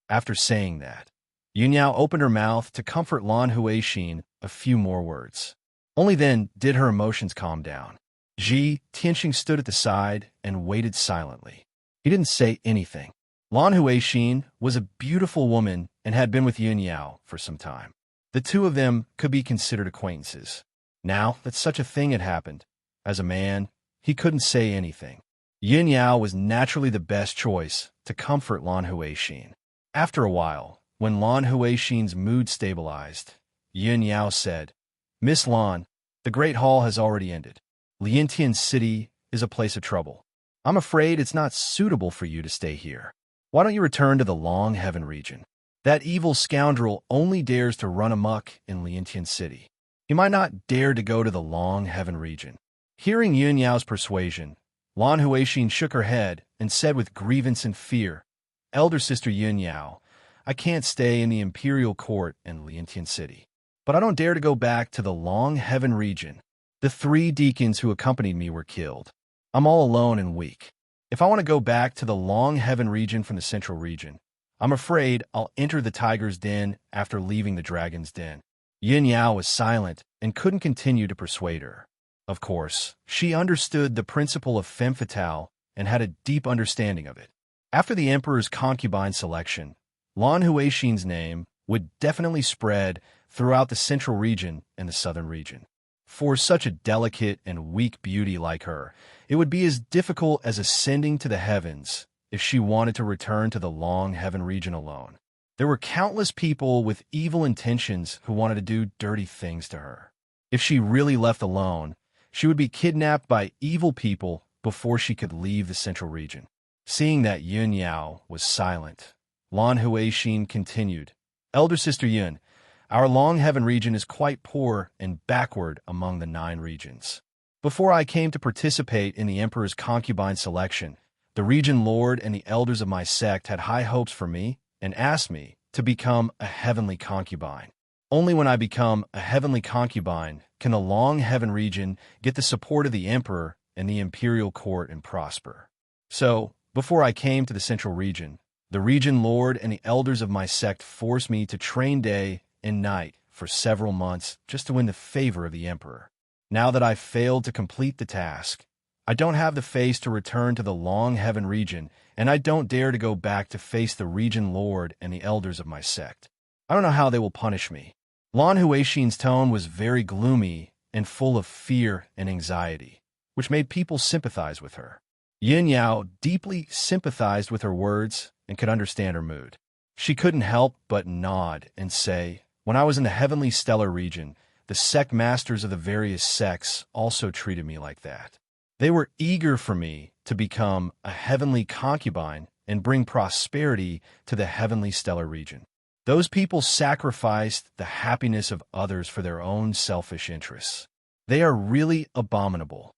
After saying that, Yunyao opened her mouth to comfort Lan Huixin a few more words. Only then did her emotions calm down. Ji Tianxing stood at the side and waited silently. He didn't say anything. Lan Huixin was a beautiful woman and had been with Yunyao for some time. The two of them could be considered acquaintances. Now that such a thing had happened, as a man, he couldn't say anything. Yunyao was naturally the best choice to comfort Lan Huixin. After a while, when Lan Huixin's mood stabilized, Yunyao said, "Miss Lan, the Great Hall has already ended. Liantian City is a place of trouble. I'm afraid it's not suitable for you to stay here. Why don't you return to the Long Heaven region? That evil scoundrel only dares to run amok in Liantian City. He might not dare to go to the Long Heaven region." Hearing Yunyao's persuasion, Lan Huixin shook her head and said with grievance and fear, "Elder Sister Yunyao, I can't stay in the imperial court in Liantian City. But I don't dare to go back to the Long Heaven region. The 3 deacons who accompanied me were killed. I'm all alone and weak. If I want to go back to the Long Heaven region from the central region, I'm afraid I'll enter the tiger's den after leaving the dragon's den." Yunyao was silent and couldn't continue to persuade her. Of course, she understood the principle of femme fatale and had a deep understanding of it. After the emperor's concubine selection, Lan Huixin's name would definitely spread throughout the central region and the southern region. For such a delicate and weak beauty like her, it would be as difficult as ascending to the heavens if she wanted to return to the Long Heaven region alone. There were countless people with evil intentions who wanted to do dirty things to her. If she really left alone, she would be kidnapped by evil people before she could leave the central region. Seeing that Yunyao was silent, Lan Huixin continued, "Elder Sister Yun, our Long Heaven region is quite poor and backward among the 9 regions. Before I came to participate in the Emperor's concubine selection, the region lord and the elders of my sect had high hopes for me and asked me to become a heavenly concubine. Only when I become a heavenly concubine can the Long Heaven region get the support of the Emperor and the imperial court and prosper. So, before I came to the central region, the region lord and the elders of my sect forced me to train day and night for several months just to win the favor of the Emperor. Now that I've failed to complete the task, I don't have the face to return to the Long Heaven region, and I don't dare to go back to face the region lord and the elders of my sect. I don't know how they will punish me." Lan Huixin's tone was very gloomy and full of fear and anxiety, which made people sympathize with her. Yunyao deeply sympathized with her words and could understand her mood. She couldn't help but nod and say, "When I was in the heavenly stellar region, the sect masters of the various sects also treated me like that. They were eager for me to become a heavenly concubine and bring prosperity to the heavenly stellar region. Those people sacrificed the happiness of others for their own selfish interests. They are really abominable."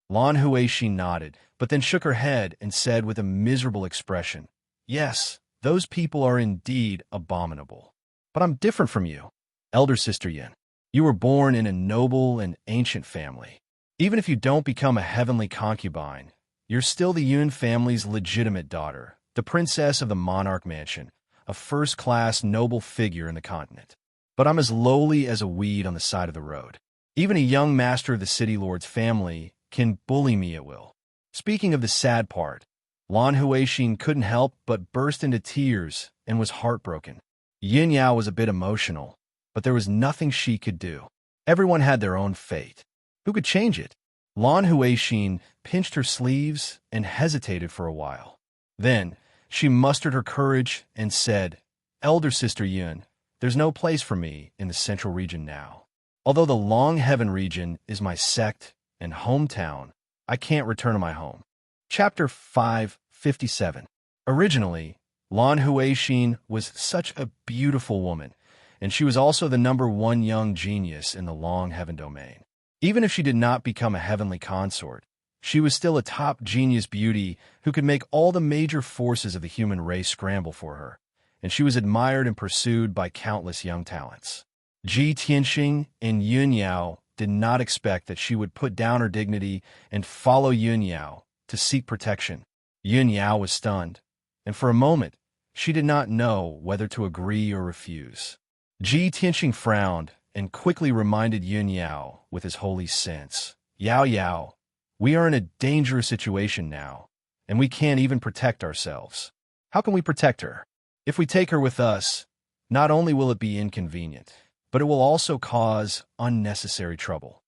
Lan Huishi nodded, but then shook her head and said with a miserable expression, "Yes, those people are indeed abominable. But I'm different from you, elder sister Yin. You were born in a noble and ancient family. Even if you don't become a heavenly concubine, you're still the Yun family's legitimate daughter, the princess of the monarch mansion, a first-class noble figure in the continent. But I'm as lowly as a weed on the side of the road. Even a young master of the city lord's family can bully me at will." Speaking of the sad part, Lan Huixin couldn't help but burst into tears and was heartbroken. Yin Yao was a bit emotional, but there was nothing she could do. Everyone had their own fate. Who could change it? Lan Huixin pinched her sleeves and hesitated for a while. Then she mustered her courage and said, "Elder sister Yun, there's no place for me in the central region now. Although the Long Heaven region is my sect and hometown, I can't return to my home." Chapter 557. Originally, Lan Huixin was such a beautiful woman, and she was also the #1 young genius in the Long Heaven domain. Even if she did not become a heavenly consort, she was still a top genius beauty who could make all the major forces of the human race scramble for her, and she was admired and pursued by countless young talents. Ji Tianxing and Yun Yao did not expect that she would put down her dignity and follow Yun Yao to seek protection. Yun Yao was stunned, and for a moment, she did not know whether to agree or refuse. Ji Tianxing frowned and quickly reminded Yun Yao with his holy sense, "Yao Yao, we are in a dangerous situation now, and we can't even protect ourselves. How can we protect her? If we take her with us, not only will it be inconvenient, but it will also cause unnecessary trouble."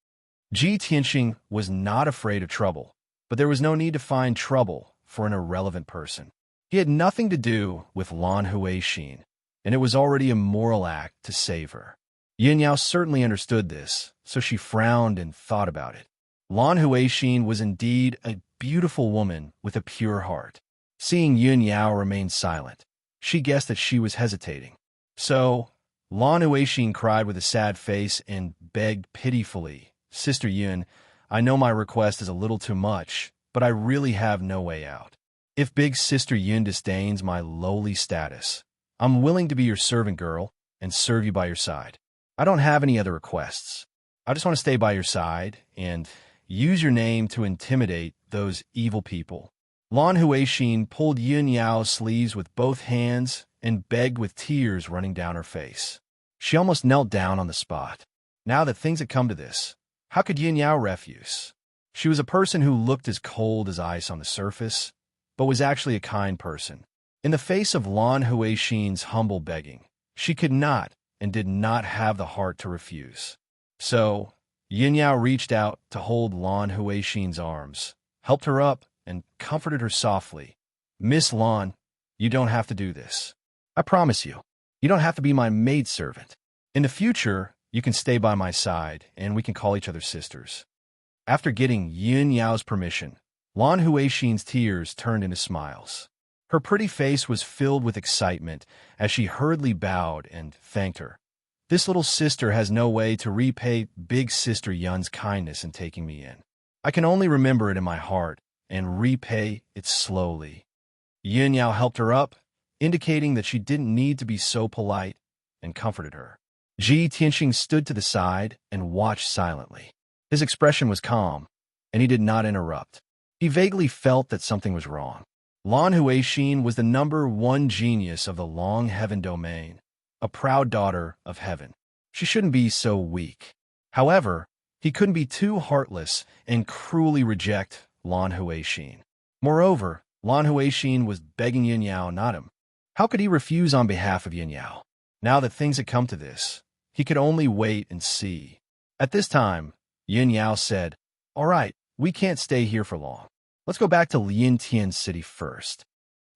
Ji Tianxing was not afraid of trouble, but there was no need to find trouble for an irrelevant person. He had nothing to do with Lan Huixin, and it was already a moral act to save her. Yin Yao certainly understood this, so she frowned and thought about it. Lan Huixin was indeed a beautiful woman with a pure heart. Seeing Yun Yao remain silent, she guessed that she was hesitating. So, Lan Huixin cried with a sad face and begged pitifully, "Sister Yun, I know my request is a little too much, but I really have no way out. If Big Sister Yun disdains my lowly status, I'm willing to be your servant girl and serve you by your side. I don't have any other requests. I just want to stay by your side and use your name to intimidate those evil people." Lan Huixin pulled Yun Yao's sleeves with both hands and begged with tears running down her face. She almost knelt down on the spot. Now that things had come to this, how could Yun Yao refuse? She was a person who looked as cold as ice on the surface, but was actually a kind person. In the face of Lan Huixin's humble begging, she could not and did not have the heart to refuse. So, Yin Yao reached out to hold Lan Huixin's arms, helped her up, and comforted her softly. "Miss Lan, you don't have to do this. I promise you, you don't have to be my maidservant. In the future, you can stay by my side, and we can call each other sisters." After getting Yin Yao's permission, Lan Huixin's tears turned into smiles. Her pretty face was filled with excitement as she hurriedly bowed and thanked her. "This little sister has no way to repay Big Sister Yun's kindness in taking me in. I can only remember it in my heart and repay it slowly." Yin Yao helped her up, indicating that she didn't need to be so polite, and comforted her. Ji Tianxing stood to the side and watched silently. His expression was calm, and he did not interrupt. He vaguely felt that something was wrong. Lan Huixin was the #1 genius of the Long Heaven domain, a proud daughter of heaven. She shouldn't be so weak. However, he couldn't be too heartless and cruelly reject Lan Huixin. Moreover, Lan Huixin was begging Yin Yao, not him. How could he refuse on behalf of Yin Yao? Now that things had come to this, he could only wait and see. At this time, Yin Yao said, "All right, we can't stay here for long. Let's go back to Liantian City first."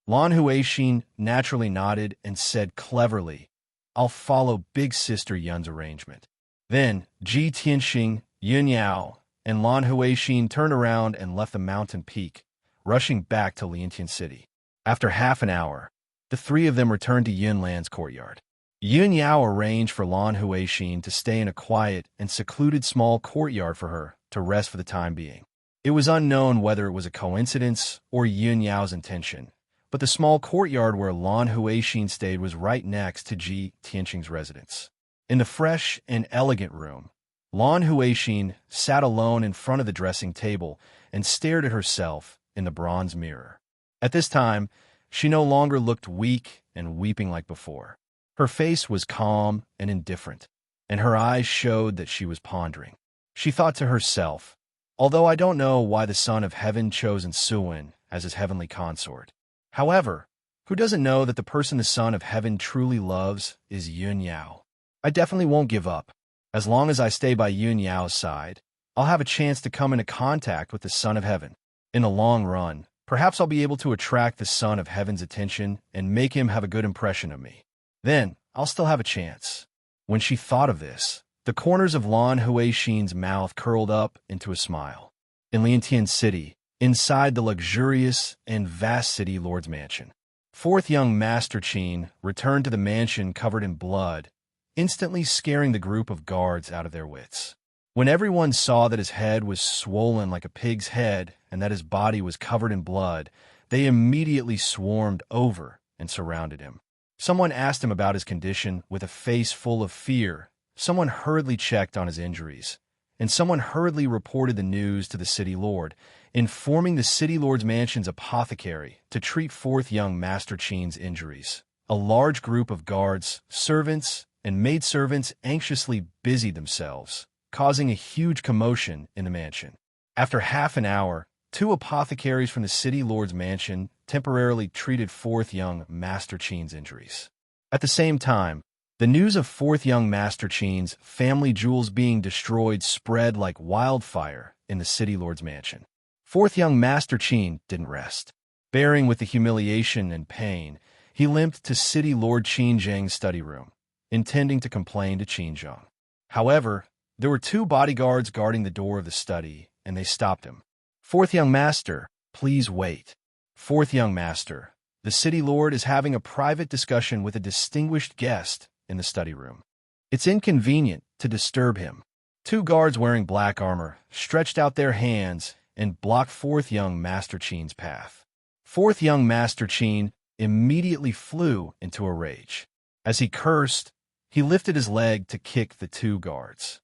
Lan Huixin naturally nodded and said cleverly, "I'll follow Big Sister Yun's arrangement." Then Ji Tianxing, Yin Yao, and Lan Huixin turned around and left the mountain peak, rushing back to Liantian City. After half an hour, the three of them returned to Yunlan's courtyard. Yin Yao arranged for Lan Huixin to stay in a quiet and secluded small courtyard for her to rest for the time being. It was unknown whether it was a coincidence or Yun Yao's intention, but the small courtyard where Lan Huixin stayed was right next to Ji Tianqing's residence. In the fresh and elegant room, Lan Huixin sat alone in front of the dressing table and stared at herself in the bronze mirror. At this time, she no longer looked weak and weeping like before. Her face was calm and indifferent, and her eyes showed that she was pondering. She thought to herself, although I don't know why the Son of Heaven chose Suyin as his heavenly consort. However, who doesn't know that the person the Son of Heaven truly loves is Yun Yao? I definitely won't give up. As long as I stay by Yun Yao's side, I'll have a chance to come into contact with the Son of Heaven. In the long run, perhaps I'll be able to attract the Son of Heaven's attention and make him have a good impression of me. Then, I'll still have a chance. When she thought of this, the corners of Lan Huixin's mouth curled up into a smile. In Liantian City, inside the luxurious and vast city lord's mansion, fourth young Master Qin returned to the mansion covered in blood, instantly scaring the group of guards out of their wits. When everyone saw that his head was swollen like a pig's head and that his body was covered in blood, they immediately swarmed over and surrounded him. Someone asked him about his condition with a face full of fear. Someone hurriedly checked on his injuries, and someone hurriedly reported the news to the city lord, informing the city lord's mansion's apothecary to treat fourth young Master Qin's injuries. A large group of guards, servants, and maidservants anxiously busied themselves, causing a huge commotion in the mansion. After half an hour, 2 apothecaries from the city lord's mansion temporarily treated fourth young Master Qin's injuries. At the same time, the news of fourth young Master Qin's family jewels being destroyed spread like wildfire in the city lord's mansion. Fourth young Master Qin didn't rest. Bearing with the humiliation and pain, he limped to city lord Qin Zheng's study room, intending to complain to Qin Zheng. However, there were 2 bodyguards guarding the door of the study, and they stopped him. Fourth young Master, please wait. Fourth young Master, the city lord is having a private discussion with a distinguished guest in the study room. It's inconvenient to disturb him. 2 guards wearing black armor stretched out their hands and blocked fourth young Master Qin's path. Fourth young Master Qin immediately flew into a rage. As he cursed, he lifted his leg to kick the 2 guards.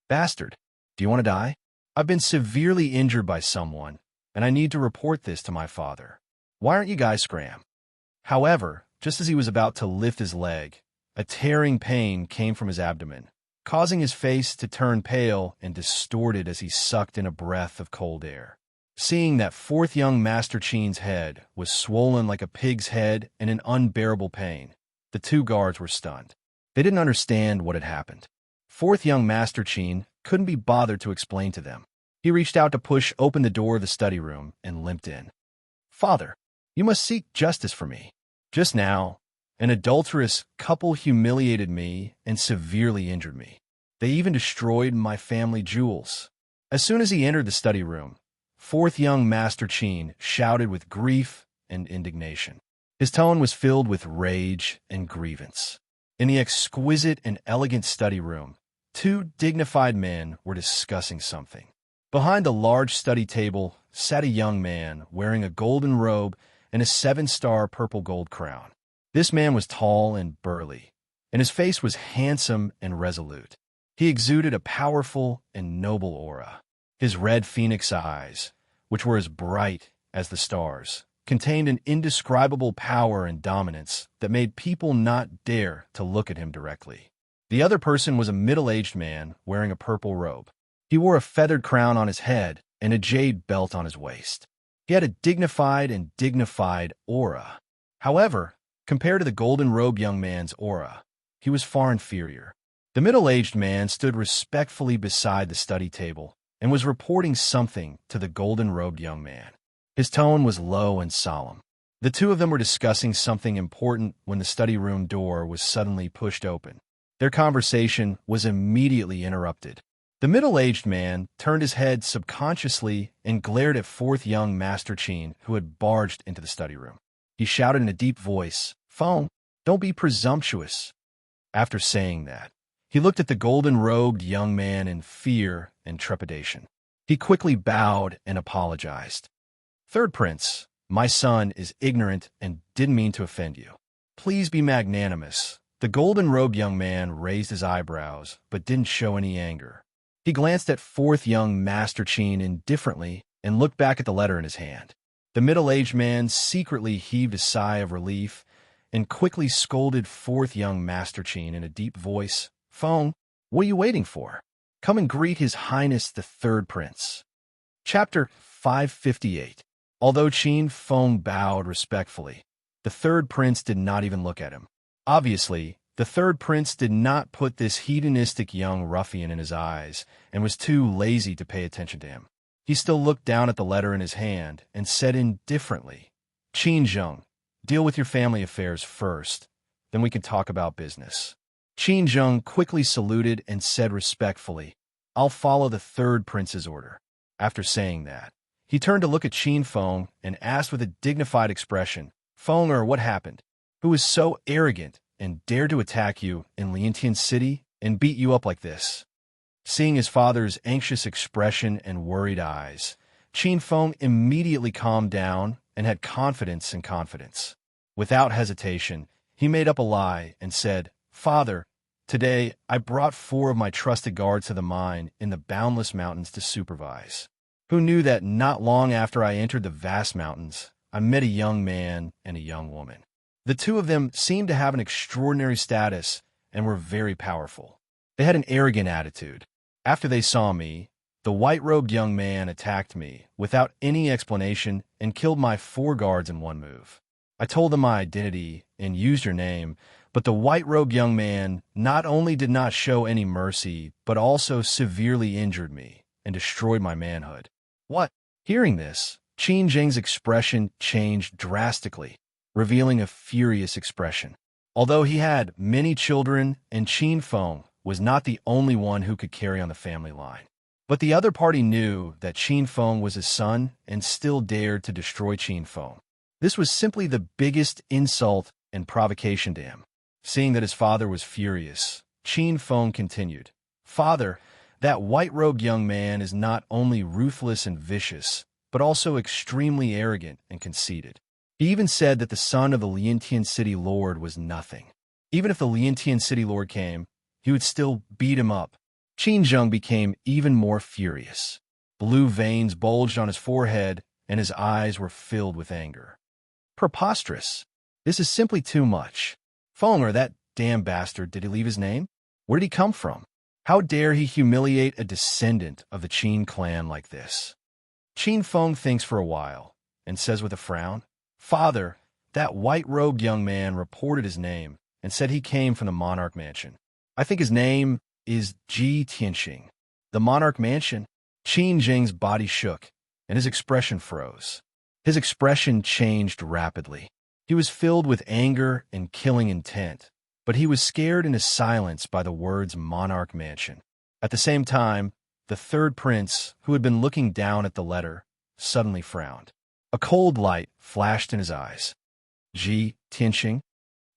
Bastard, do you want to die? I've been severely injured by someone, and I need to report this to my father. Why aren't you guys scram? However, just as he was about to lift his leg, a tearing pain came from his abdomen, causing his face to turn pale and distorted as he sucked in a breath of cold air. Seeing that fourth young Master Qin's head was swollen like a pig's head and in unbearable pain, the 2 guards were stunned. They didn't understand what had happened. Fourth young Master Qin couldn't be bothered to explain to them. He reached out to push open the door of the study room and limped in. Father, you must seek justice for me. Just now, an adulterous couple humiliated me and severely injured me. They even destroyed my family jewels. As soon as he entered the study room, fourth young Master Qin shouted with grief and indignation. His tone was filled with rage and grievance. In the exquisite and elegant study room, 2 dignified men were discussing something. Behind the large study table sat a young man wearing a golden robe and a 7-star purple gold crown. This man was tall and burly, and his face was handsome and resolute. He exuded a powerful and noble aura. His red phoenix eyes, which were as bright as the stars, contained an indescribable power and dominance that made people not dare to look at him directly. The other person was a middle-aged man wearing a purple robe. He wore a feathered crown on his head and a jade belt on his waist. He had a dignified aura. However, compared to the golden-robed young man's aura, he was far inferior. The middle-aged man stood respectfully beside the study table and was reporting something to the golden-robed young man. His tone was low and solemn. The 2 of them were discussing something important when the study room door was suddenly pushed open. Their conversation was immediately interrupted. The middle-aged man turned his head subconsciously and glared at fourth young Master Qin, who had barged into the study room. He shouted in a deep voice, "Phone, don't be presumptuous." After saying that, he looked at the golden-robed young man in fear and trepidation. He quickly bowed and apologized. Third prince, my son is ignorant and didn't mean to offend you. Please be magnanimous. The golden-robed young man raised his eyebrows, but didn't show any anger. He glanced at fourth young Master Qin indifferently and looked back at the letter in his hand. The middle-aged man secretly heaved a sigh of relief and quickly scolded fourth young Master Qin in a deep voice. Feng, what are you waiting for? Come and greet His Highness the Third Prince. Chapter 558. Although Qin Feng bowed respectfully, the third prince did not even look at him. Obviously, the third prince did not put this hedonistic young ruffian in his eyes and was too lazy to pay attention to him. He still looked down at the letter in his hand and said indifferently, Qin Zheng, deal with your family affairs first, then we can talk about business. Qin Zheng quickly saluted and said respectfully, I'll follow the third prince's order. After saying that, he turned to look at Qin Feng and asked with a dignified expression, Feng, what happened? Who is so arrogant and dared to attack you in Liantian City and beat you up like this? Seeing his father's anxious expression and worried eyes, Qin Feng immediately calmed down and had confidence in confidence. Without hesitation, he made up a lie and said, Father, today I brought 4 of my trusted guards to the mine in the boundless mountains to supervise. Who knew that not long after I entered the vast mountains, I met a young man and a young woman. The 2 of them seemed to have an extraordinary status and were very powerful. They had an arrogant attitude. After they saw me, the white-robed young man attacked me without any explanation and killed my 4 guards in one move. I told them my identity and used your name, but the white-robed young man not only did not show any mercy, but also severely injured me and destroyed my manhood. What? Hearing this, Qin Zheng's expression changed drastically, revealing a furious expression. Although he had many children and Qin Feng was not the only one who could carry on the family line. But the other party knew that Qin Feng was his son and still dared to destroy Qin Feng. This was simply the biggest insult and provocation to him. Seeing that his father was furious, Qin Feng continued, Father, that white-robed young man is not only ruthless and vicious, but also extremely arrogant and conceited. He even said that the son of the Liantian City Lord was nothing. Even if the Liantian City Lord came, he would still beat him up. Qin Zheng became even more furious. Blue veins bulged on his forehead, and his eyes were filled with anger. Preposterous. This is simply too much. Feng, that damn bastard, did he leave his name? Where did he come from? How dare he humiliate a descendant of the Qin clan like this? Qin Feng thinks for a while and says with a frown, Father, that white-robed young man reported his name and said he came from the Monarch Mansion. I think his name is Ji Tianxing. The Monarch Mansion? Qin Zheng's body shook, and his expression froze. His expression changed rapidly. He was filled with anger and killing intent, but he was scared into silence by the words Monarch Mansion. At the same time, the third prince, who had been looking down at the letter, suddenly frowned. A cold light flashed in his eyes. Ji Tianxing?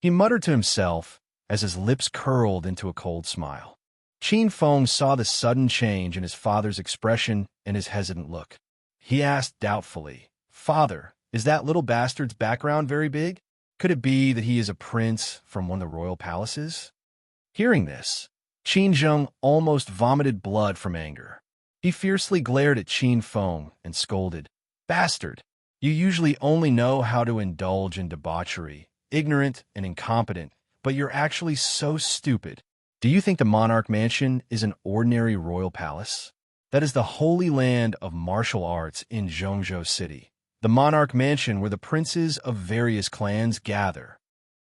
He muttered to himself as his lips curled into a cold smile. Qin Feng saw the sudden change in his father's expression and his hesitant look. He asked doubtfully, Father, is that little bastard's background very big? Could it be that he is a prince from one of the royal palaces? Hearing this, Qin Zheng almost vomited blood from anger. He fiercely glared at Qin Feng and scolded, Bastard, you usually only know how to indulge in debauchery, ignorant and incompetent, but you're actually so stupid. Do you think the Monarch Mansion is an ordinary royal palace? That is the holy land of martial arts in Zhongzhou City. The Monarch Mansion where the princes of various clans gather.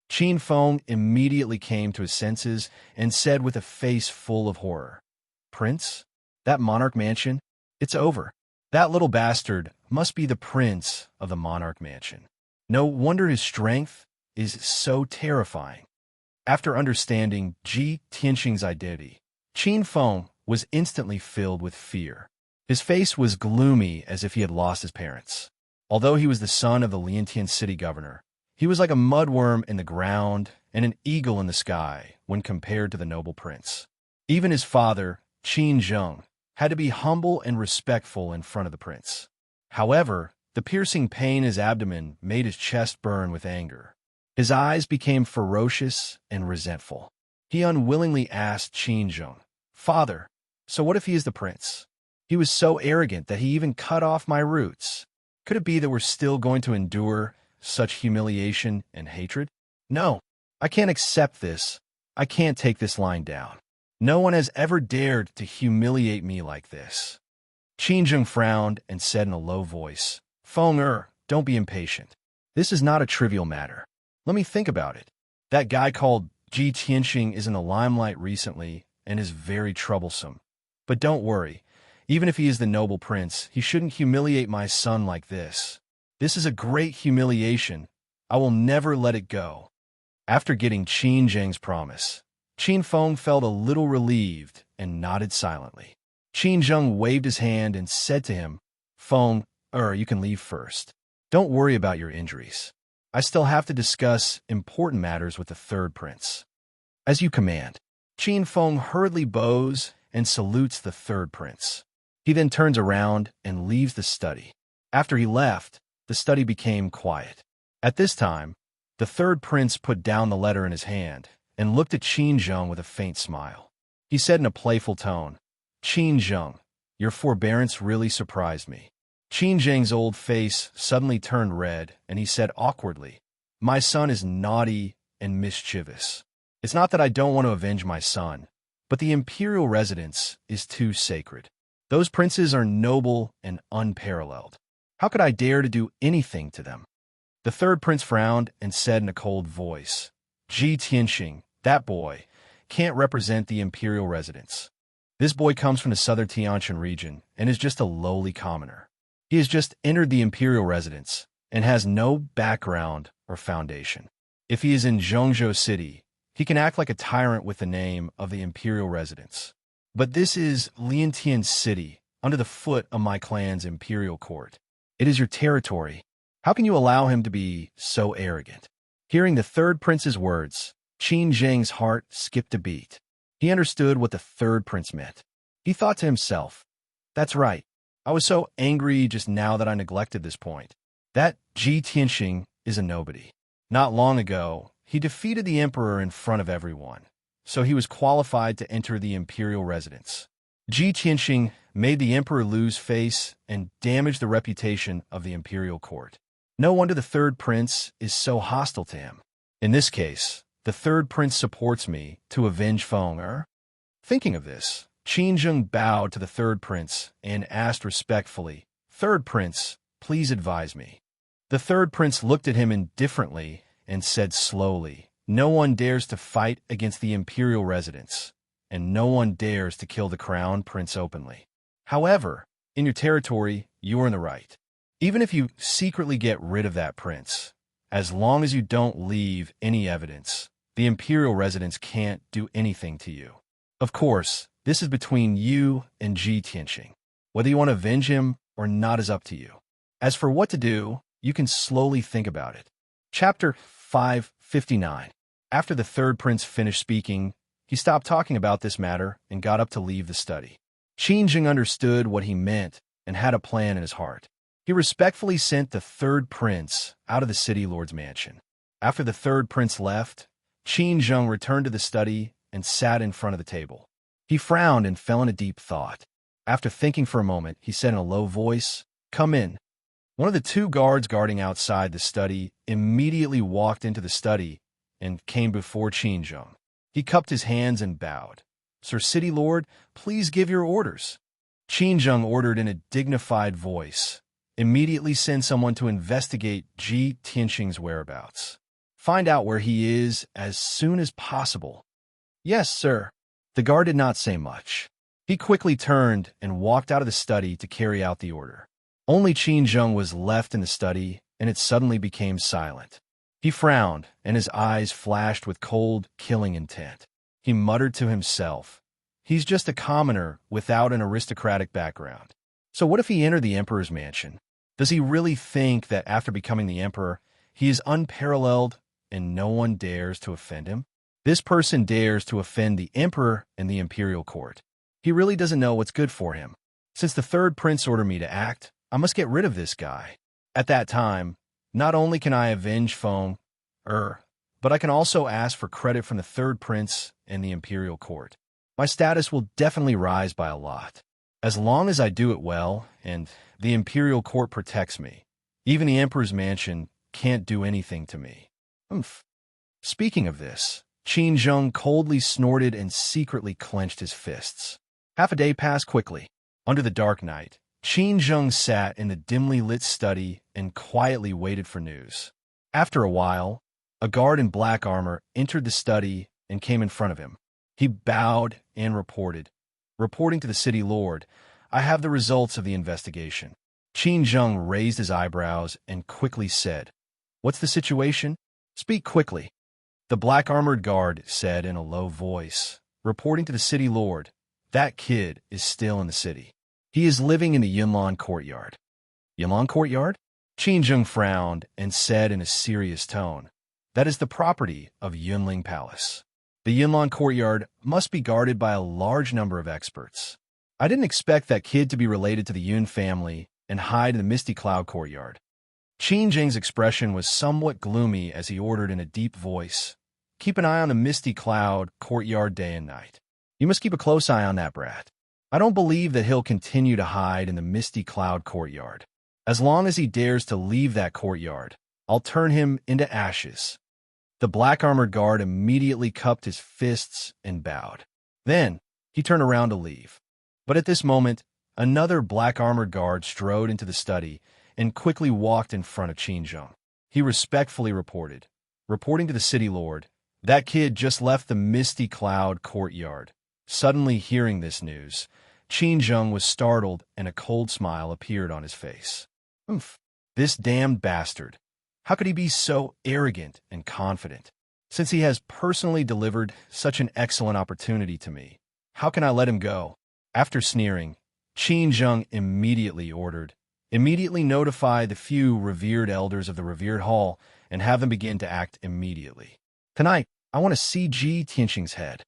Qin Feng immediately came to his senses and said with a face full of horror, Prince? That Monarch Mansion? It's over. That little bastard must be the prince of the Monarch Mansion. No wonder his strength is so terrifying. After understanding Ji Tianxing's identity, Qin Feng was instantly filled with fear. His face was gloomy as if he had lost his parents. Although he was the son of the Liantian city governor, he was like a mudworm in the ground and an eagle in the sky when compared to the noble prince. Even his father, Qin Zheng, had to be humble and respectful in front of the prince. However, the piercing pain in his abdomen made his chest burn with anger. His eyes became ferocious and resentful. He unwillingly asked Qinzheng, "Father, so what if he is the prince? He was so arrogant that he even cut off my roots. Could it be that we're still going to endure such humiliation and hatred? No, I can't accept this. I can't take this lying down. No one has ever dared to humiliate me like this." Qinzheng frowned and said in a low voice, "Feng don't be impatient. This is not a trivial matter. Let me think about it. That guy called Ji Tianxing is in the limelight recently and is very troublesome. But don't worry. Even if he is the noble prince, he shouldn't humiliate my son like this. This is a great humiliation. I will never let it go." After getting Qin Zheng's promise, Qin Feng felt a little relieved and nodded silently. Qin Zheng waved his hand and said to him, "Feng, you can leave first. Don't worry about your injuries. I still have to discuss important matters with the third prince." "As you command." Qin Feng hurriedly bows and salutes the third prince. He then turns around and leaves the study. After he left, the study became quiet. At this time, the third prince put down the letter in his hand and looked at Qin Zheng with a faint smile. He said in a playful tone, "Qin Zheng, your forbearance really surprised me." Qin Zheng's old face suddenly turned red, and he said awkwardly, "My son is naughty and mischievous. It's not that I don't want to avenge my son, but the imperial residence is too sacred. Those princes are noble and unparalleled. How could I dare to do anything to them?" The third prince frowned and said in a cold voice, "Ji Tianxing, that boy, can't represent the imperial residence. This boy comes from the southern Tianshan region and is just a lowly commoner. He has just entered the imperial residence and has no background or foundation. If he is in Zhongzhou City, he can act like a tyrant with the name of the imperial residence. But this is Liantian City, under the foot of my clan's imperial court. It is your territory. How can you allow him to be so arrogant?" Hearing the third prince's words, Qin Zheng's heart skipped a beat. He understood what the third prince meant. He thought to himself, "That's right. I was so angry just now that I neglected this point. That Ji Tianxing is a nobody. Not long ago, he defeated the emperor in front of everyone, so he was qualified to enter the imperial residence. Ji Tianxing made the emperor lose face and damaged the reputation of the imperial court. No wonder the third prince is so hostile to him. In this case, the third prince supports me to avenge Feng." Thinking of this, Qin Zheng bowed to the third prince and asked respectfully, "Third prince, please advise me." The third prince looked at him indifferently and said slowly, "No one dares to fight against the imperial residence, and no one dares to kill the crown prince openly. However, in your territory, you are in the right. Even if you secretly get rid of that prince, as long as you don't leave any evidence, the imperial residence can't do anything to you. Of course, this is between you and Ji Tianxing. Whether you want to avenge him or not is up to you. As for what to do, you can slowly think about it." Chapter 559. After the third prince finished speaking, he stopped talking about this matter and got up to leave the study. Qin Zheng understood what he meant and had a plan in his heart. He respectfully sent the third prince out of the city lord's mansion. After the third prince left, Qin Zheng returned to the study and sat in front of the table. He frowned and fell into deep thought. After thinking for a moment, he said in a low voice, "Come in." One of the two guards guarding outside the study immediately walked into the study and came before Qin Zheng. He cupped his hands and bowed. "Sir City Lord, please give your orders." Qin Zheng ordered in a dignified voice, "Immediately send someone to investigate Ji Tianxing's whereabouts. Find out where he is as soon as possible." "Yes, sir." The guard did not say much. He quickly turned and walked out of the study to carry out the order. Only Qin Zheng was left in the study, and it suddenly became silent. He frowned, and his eyes flashed with cold, killing intent. He muttered to himself, "He's just a commoner without an aristocratic background. So what if he entered the emperor's mansion? Does he really think that after becoming the emperor, he is unparalleled and no one dares to offend him? This person dares to offend the emperor and the imperial court. He really doesn't know what's good for him. Since the third prince ordered me to act, I must get rid of this guy. At that time, not only can I avenge Foam, but I can also ask for credit from the third prince and the imperial court. My status will definitely rise by a lot. As long as I do it well and the imperial court protects me, even the emperor's mansion can't do anything to me. Oomph. Speaking of this, Qin Zheng coldly snorted and secretly clenched his fists. Half a day passed quickly. Under the dark night, Qin Zheng sat in the dimly lit study and quietly waited for news. After a while, a guard in black armor entered the study and came in front of him. He bowed and reporting to the city lord, "I have the results of the investigation." Qin Zheng raised his eyebrows and quickly said, "What's the situation? Speak quickly." The black-armored guard said in a low voice, reporting to the city lord, "That kid is still in the city. He is living in the Yunlan courtyard." Yunlan courtyard? Qin Zheng frowned and said in a serious tone, "That is the property of Yunling Palace. The Yunlan courtyard must be guarded by a large number of experts. I didn't expect that kid to be related to the Yun family and hide in the misty cloud courtyard." Qin Zheng's expression was somewhat gloomy as he ordered in a deep voice, "Keep an eye on the misty cloud courtyard day and night. You must keep a close eye on that brat. I don't believe that he'll continue to hide in the misty cloud courtyard. As long as he dares to leave that courtyard, I'll turn him into ashes." The black-armored guard immediately cupped his fists and bowed. Then, he turned around to leave. But at this moment, another black-armored guard strode into the study and quickly walked in front of Qin Zheng. He respectfully reporting to the city lord, "That kid just left the misty cloud courtyard." Suddenly hearing this news, Qin Zheng was startled and a cold smile appeared on his face. "Oomph, this damned bastard. How could he be so arrogant and confident? Since he has personally delivered such an excellent opportunity to me, how can I let him go?" After sneering, Qin Zheng immediately notify the few revered elders of the revered hall and have them begin to act immediately. "Tonight, I want to see Ji Tianxing's head."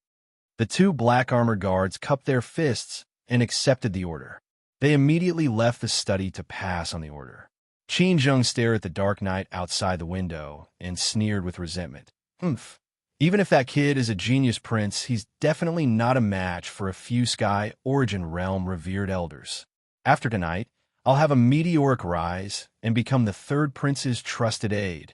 The two black-armored guards cupped their fists and accepted the order. They immediately left the study to pass on the order. Qin Zheng stared at the dark night outside the window and sneered with resentment. "Humph. Even if that kid is a genius prince, he's definitely not a match for a few Sky Origin Realm revered elders. After tonight, I'll have a meteoric rise and become the third prince's trusted aide."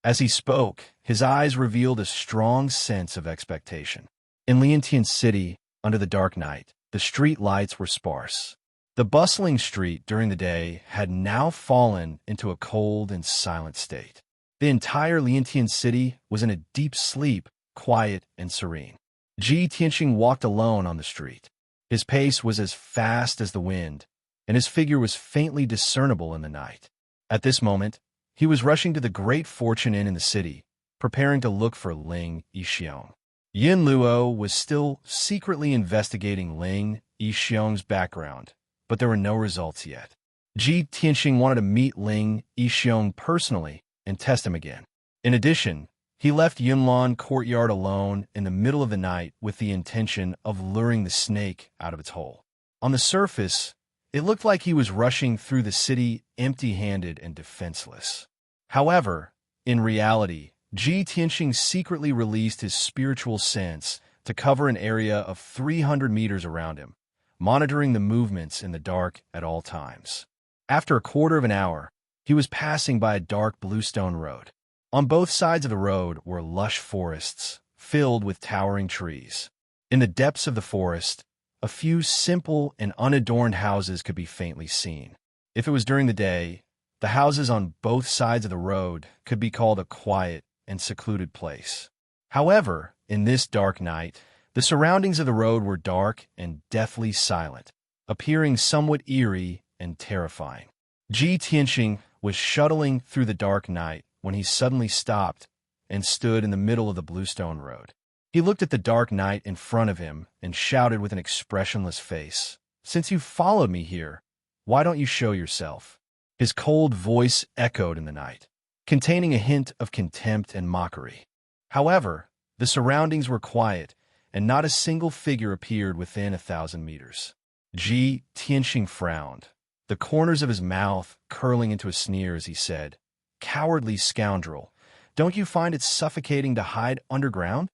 As he spoke, his eyes revealed a strong sense of expectation. In Liantian City, under the dark night, the street lights were sparse. The bustling street during the day had now fallen into a cold and silent state. The entire Liantian City was in a deep sleep, quiet and serene. Ji Tianxing walked alone on the street. His pace was as fast as the wind, and his figure was faintly discernible in the night. At this moment, he was rushing to the Great Fortune Inn in the city, preparing to look for Ling Yixiong. Yin Luo was still secretly investigating Ling Yixiong's background, but there were no results yet. Ji Tianxing wanted to meet Ling Yixiong personally and test him again. In addition, he left Yunlan courtyard alone in the middle of the night with the intention of luring the snake out of its hole. On the surface, it looked like he was rushing through the city empty-handed and defenseless. However, in reality, Ji Tianxing secretly released his spiritual sense to cover an area of 300 meters around him, monitoring the movements in the dark at all times. After a quarter of an hour, he was passing by a dark bluestone road. On both sides of the road were lush forests, filled with towering trees. In the depths of the forest, a few simple and unadorned houses could be faintly seen. If it was during the day, the houses on both sides of the road could be called a quiet and secluded place. However, in this dark night, the surroundings of the road were dark and deathly silent, appearing somewhat eerie and terrifying. Ji Tianxing was shuttling through the dark night when he suddenly stopped and stood in the middle of the bluestone road. He looked at the dark night in front of him and shouted with an expressionless face, "Since you followed me here, why don't you show yourself?" His cold voice echoed in the night, containing a hint of contempt and mockery. However, the surroundings were quiet, and not a single figure appeared within 1,000 meters. Ji Tianxing frowned, the corners of his mouth curling into a sneer as he said, "Cowardly scoundrel, don't you find it suffocating to hide underground?"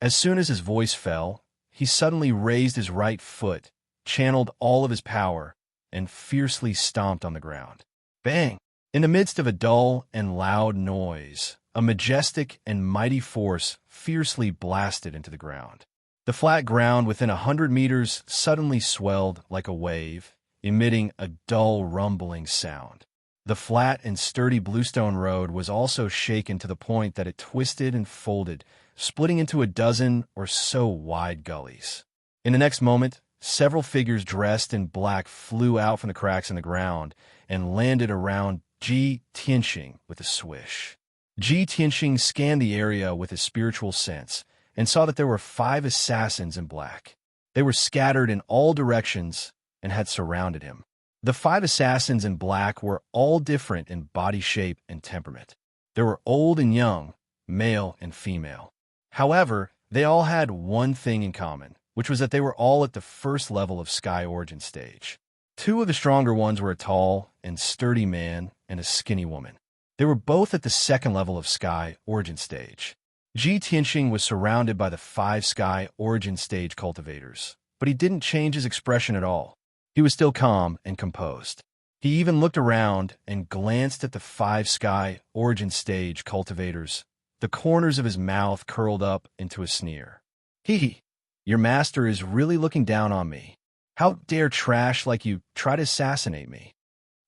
As soon as his voice fell, he suddenly raised his right foot, channeled all of his power, and fiercely stomped on the ground. Bang! In the midst of a dull and loud noise, a majestic and mighty force fiercely blasted into the ground. The flat ground within 100 meters suddenly swelled like a wave, emitting a dull rumbling sound. The flat and sturdy bluestone road was also shaken to the point that it twisted and folded, splitting into a dozen or so wide gullies. In the next moment, several figures dressed in black flew out from the cracks in the ground and landed around Ji Tianxing with a swish. Ji Tianxing scanned the area with his spiritual sense and saw that there were 5 assassins in black. They were scattered in all directions and had surrounded him. The 5 assassins in black were all different in body shape and temperament. They were old and young, male and female. However, they all had one thing in common, which was that they were all at the first level of Sky Origin stage. 2 of the stronger ones were a tall and sturdy man and a skinny woman. They were both at the second level of Sky Origin stage. Ji Tianxing was surrounded by the 5 Sky Origin stage cultivators, but he didn't change his expression at all. He was still calm and composed. He even looked around and glanced at the 5 Sky Origin stage cultivators, the corners of his mouth curled up into a sneer. Hee, your master is really looking down on me. How dare trash like you try to assassinate me?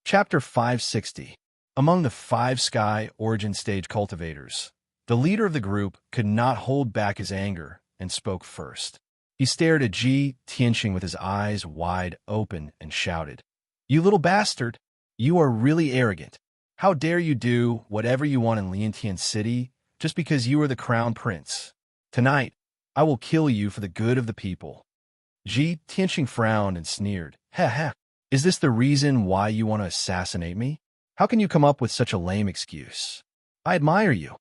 Chapter 560. Among the 5 Sky Origin stage cultivators, the leader of the group could not hold back his anger and spoke first. He stared at Ji Tianxing with his eyes wide open and shouted, "You little bastard! You are really arrogant. How dare you do whatever you want in Liantian City just because you are the crown prince? Tonight, I will kill you for the good of the people." Ji Tianxing frowned and sneered. "Ha ha! Is this the reason why you want to assassinate me? How can you come up with such a lame excuse? I admire you."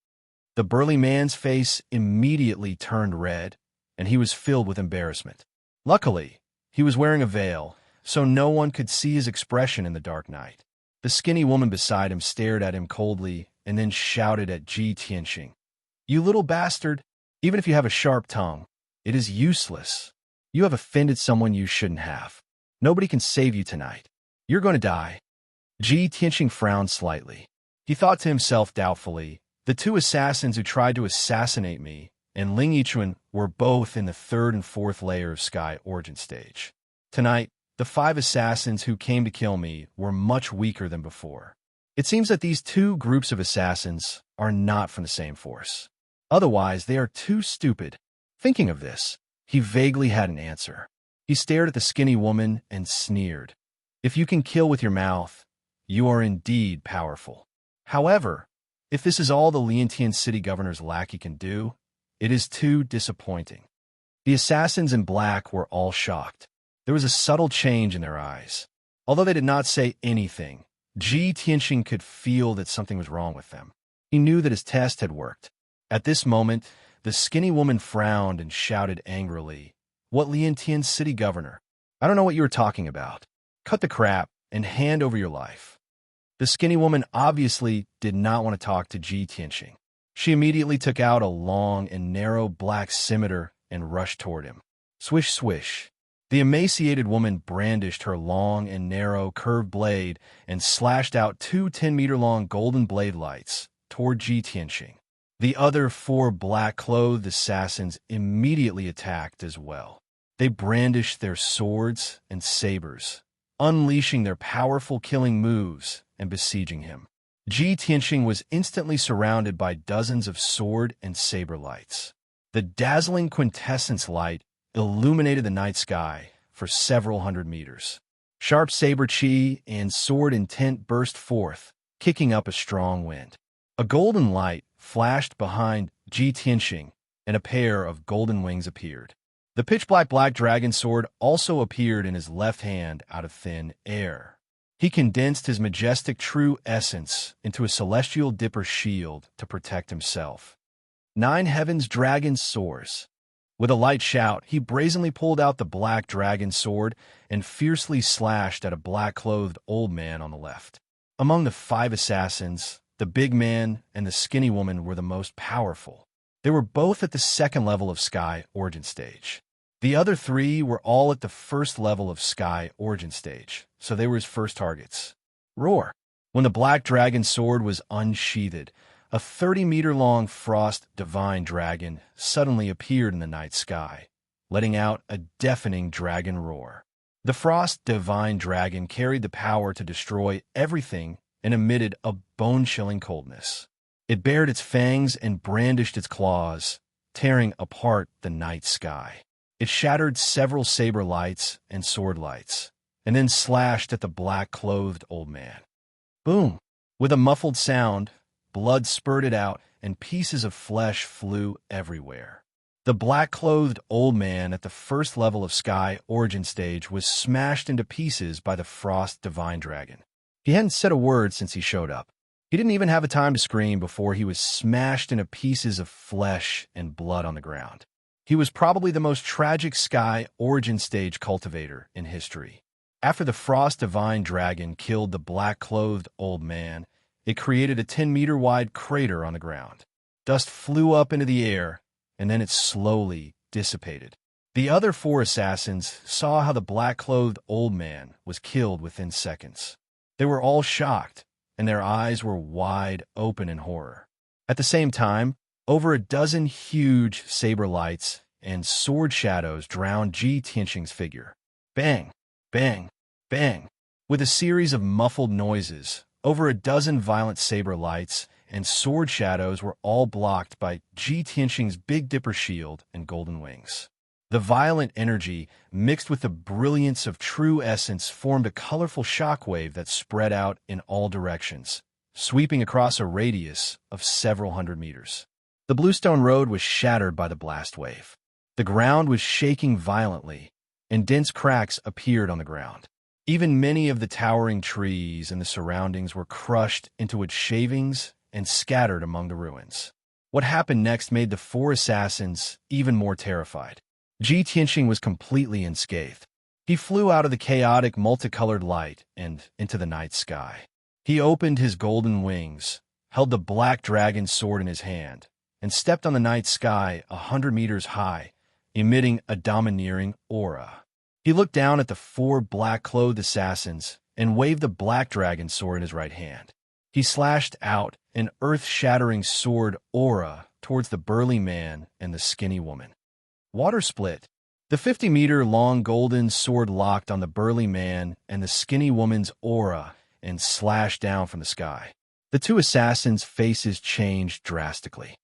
The burly man's face immediately turned red, and he was filled with embarrassment. Luckily, he was wearing a veil, so no one could see his expression in the dark night. The skinny woman beside him stared at him coldly and then shouted at Ji Tianxing, "You little bastard! Even if you have a sharp tongue, it is useless. You have offended someone you shouldn't have. Nobody can save you tonight. You're going to die." Ji Tianxing frowned slightly. He thought to himself doubtfully, the 2 assassins who tried to assassinate me and Ling Yichuan were both in the 3rd and 4th layer of Sky Origin stage. Tonight, the 5 assassins who came to kill me were much weaker than before. It seems that these 2 groups of assassins are not from the same force. Otherwise, they are too stupid. Thinking of this, he vaguely had an answer. He stared at the skinny woman and sneered. "If you can kill with your mouth, you are indeed powerful. However, if this is all the Liantian city governor's lackey can do, it is too disappointing." The assassins in black were all shocked. There was a subtle change in their eyes. Although they did not say anything, Ji Tianxing could feel that something was wrong with them. He knew that his test had worked. At this moment, the skinny woman frowned and shouted angrily, "What Liantian city governor? I don't know what you are talking about. Cut the crap and hand over your life." The skinny woman obviously did not want to talk to Ji Tianxing. She immediately took out a long and narrow black scimitar and rushed toward him. Swish, swish. The emaciated woman brandished her long and narrow curved blade and slashed out 2 10-meter-long golden blade lights toward Ji Tianxing. The other 4 black-clothed assassins immediately attacked as well. They brandished their swords and sabers, unleashing their powerful killing moves and besieging him. Ji Tianxing was instantly surrounded by dozens of sword and saber lights. The dazzling quintessence light illuminated the night sky for several hundred meters. Sharp saber chi and sword intent burst forth, kicking up a strong wind. A golden light flashed behind Ji Tianxing, and a pair of golden wings appeared. The pitch-black dragon sword also appeared in his left hand out of thin air. He condensed his majestic true essence into a celestial dipper shield to protect himself. 9 heavens dragon soars. With a light shout, he brazenly pulled out the black dragon sword and fiercely slashed at a black-clothed old man on the left. Among the 5 assassins, the big man and the skinny woman were the most powerful. They were both at the 2nd level of Sky Origin Stage. The other 3 were all at the 1st level of Sky Origin Stage, so they were his first targets. Roar! When the black dragon sword was unsheathed, a 30-meter-long frost divine dragon suddenly appeared in the night sky, letting out a deafening dragon roar. The frost divine dragon carried the power to destroy everything and emitted a bone-chilling coldness. It bared its fangs and brandished its claws, tearing apart the night sky. It shattered several saber lights and sword lights, and then slashed at the black-clothed old man. Boom! With a muffled sound, blood spurted out and pieces of flesh flew everywhere. The black-clothed old man at the 1st level of Sky Origin Stage was smashed into pieces by the Frost Divine Dragon. He hadn't said a word since he showed up. He didn't even have a time to scream before he was smashed into pieces of flesh and blood on the ground. He was probably the most tragic Sky Origin Stage cultivator in history. After the Frost Divine Dragon killed the black-clothed old man, it created a 10-meter-wide crater on the ground. Dust flew up into the air, and then it slowly dissipated. The other 4 assassins saw how the black-clothed old man was killed within seconds. They were all shocked, and their eyes were wide open in horror. At the same time, over a dozen huge saber lights and sword shadows drowned Ji Tianxing's figure. Bang! Bang! Bang! With a series of muffled noises, over a dozen violent saber lights and sword shadows were all blocked by Ji Tianxing's Big Dipper shield and golden wings. The violent energy, mixed with the brilliance of true essence, formed a colorful shockwave that spread out in all directions, sweeping across a radius of several hundred meters. The bluestone road was shattered by the blast wave. The ground was shaking violently, and dense cracks appeared on the ground. Even many of the towering trees in the surroundings were crushed into its shavings and scattered among the ruins. What happened next made the 4 assassins even more terrified. Ji Tianxing was completely unscathed. He flew out of the chaotic, multicolored light and into the night sky. He opened his golden wings, held the black dragon sword in his hand, and stepped on the night sky 100 meters high, emitting a domineering aura. He looked down at the 4 black-clothed assassins and waved the black dragon sword in his right hand. He slashed out an earth-shattering sword aura towards the burly man and the skinny woman. Water split. The 50-meter-long golden sword locked on the burly man and the skinny woman's aura and slashed down from the sky. The 2 assassins' faces changed drastically.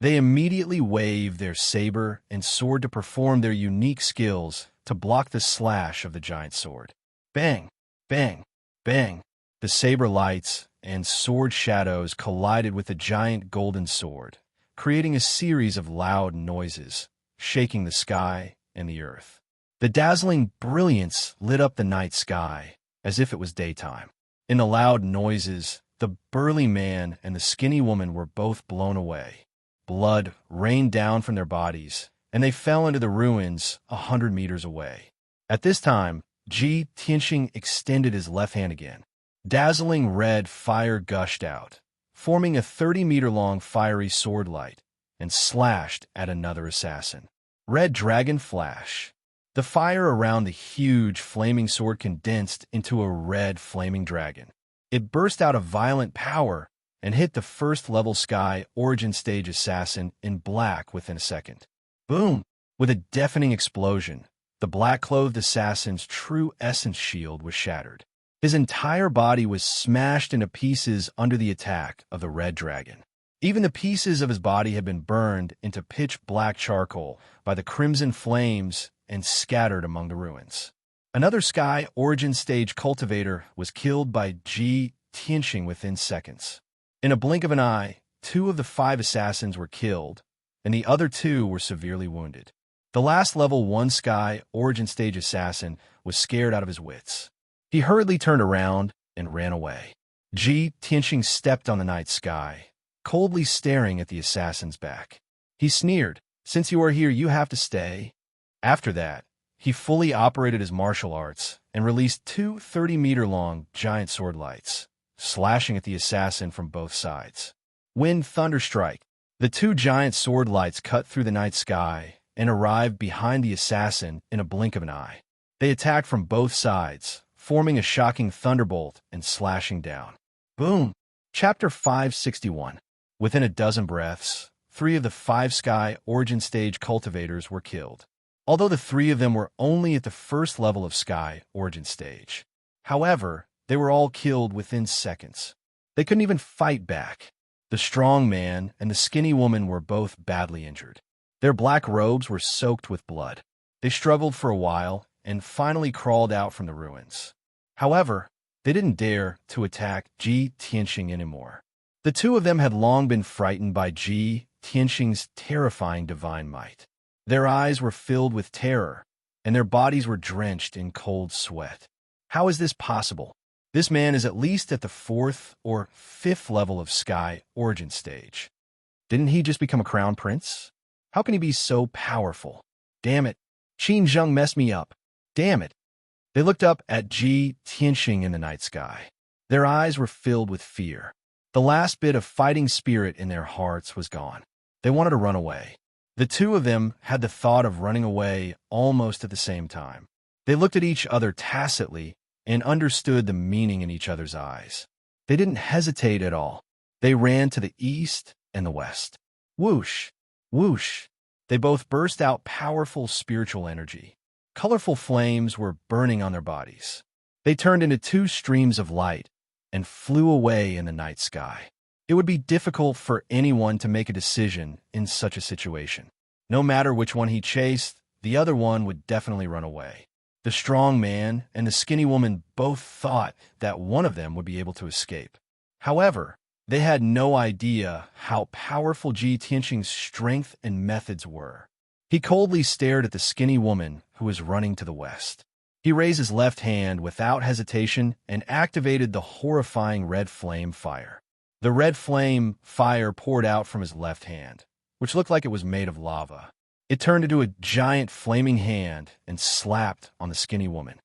They immediately waved their saber and sword to perform their unique skills to block the slash of the giant sword. Bang! Bang! Bang! The saber lights and sword shadows collided with the giant golden sword, creating a series of loud noises, shaking the sky and the earth. The dazzling brilliance lit up the night sky as if it was daytime. In the loud noises, the burly man and the skinny woman were both blown away. Blood rained down from their bodies, and they fell into the ruins 100 meters away. At this time, Ji Tianxing extended his left hand again. Dazzling red fire gushed out, forming a 30-meter-long fiery sword light, and slashed at another assassin. Red Dragon Flash. The fire around the huge flaming sword condensed into a red flaming dragon. It burst out of violent power and hit the 1st-level Sky Origin Stage assassin in black within a second. Boom! With a deafening explosion, the black-clothed assassin's true essence shield was shattered. His entire body was smashed into pieces under the attack of the red dragon. Even the pieces of his body had been burned into pitch-black charcoal by the crimson flames and scattered among the ruins. Another Sky Origin Stage cultivator was killed by Ji Tianxing within seconds. In a blink of an eye, 2 of the 5 assassins were killed, and the other 2 were severely wounded. The last level 1 Sky Origin Stage assassin was scared out of his wits. He hurriedly turned around and ran away. Ji Tianxing stepped on the night sky, coldly staring at the assassin's back. He sneered, Since you are here, you have to stay. After that, he fully operated his martial arts and released two 30-meter-long giant sword lights, slashing at the assassin from both sides. Wind thunderstrike. The two giant sword lights cut through the night sky and arrived behind the assassin in a blink of an eye. They attacked from both sides, forming a shocking thunderbolt and slashing down. Boom! Chapter 561. Within a dozen breaths, 3 of the 5 Sky Origin Stage cultivators were killed, although the 3 of them were only at the first level of Sky Origin Stage. However, they were all killed within seconds. They couldn't even fight back. The strong man and the skinny woman were both badly injured. Their black robes were soaked with blood. They struggled for a while and finally crawled out from the ruins. However, they didn't dare to attack Ji Tianxing anymore. The 2 of them had long been frightened by Ji Tianxing's terrifying divine might. Their eyes were filled with terror, and their bodies were drenched in cold sweat. How is this possible? This man is at least at the 4th or 5th level of Sky Origin Stage. Didn't he just become a crown prince? How can he be so powerful? Damn it, Qin Zheng messed me up. Damn it. They looked up at Ji Tianxing in the night sky. Their eyes were filled with fear. The last bit of fighting spirit in their hearts was gone. They wanted to run away. The 2 of them had the thought of running away almost at the same time. They looked at each other tacitly and understood the meaning in each other's eyes. They didn't hesitate at all. They ran to the east and the west. Whoosh! Whoosh! They both burst out powerful spiritual energy. Colorful flames were burning on their bodies. They turned into 2 streams of light and flew away in the night sky. It would be difficult for anyone to make a decision in such a situation. No matter which one he chased, the other one would definitely run away. The strong man and the skinny woman both thought that one of them would be able to escape. However, they had no idea how powerful Ji Tianxing's strength and methods were. He coldly stared at the skinny woman who was running to the west. He raised his left hand without hesitation and activated the horrifying red flame fire. The red flame fire poured out from his left hand, which looked like it was made of lava. It turned into a giant flaming hand and slapped on the skinny woman.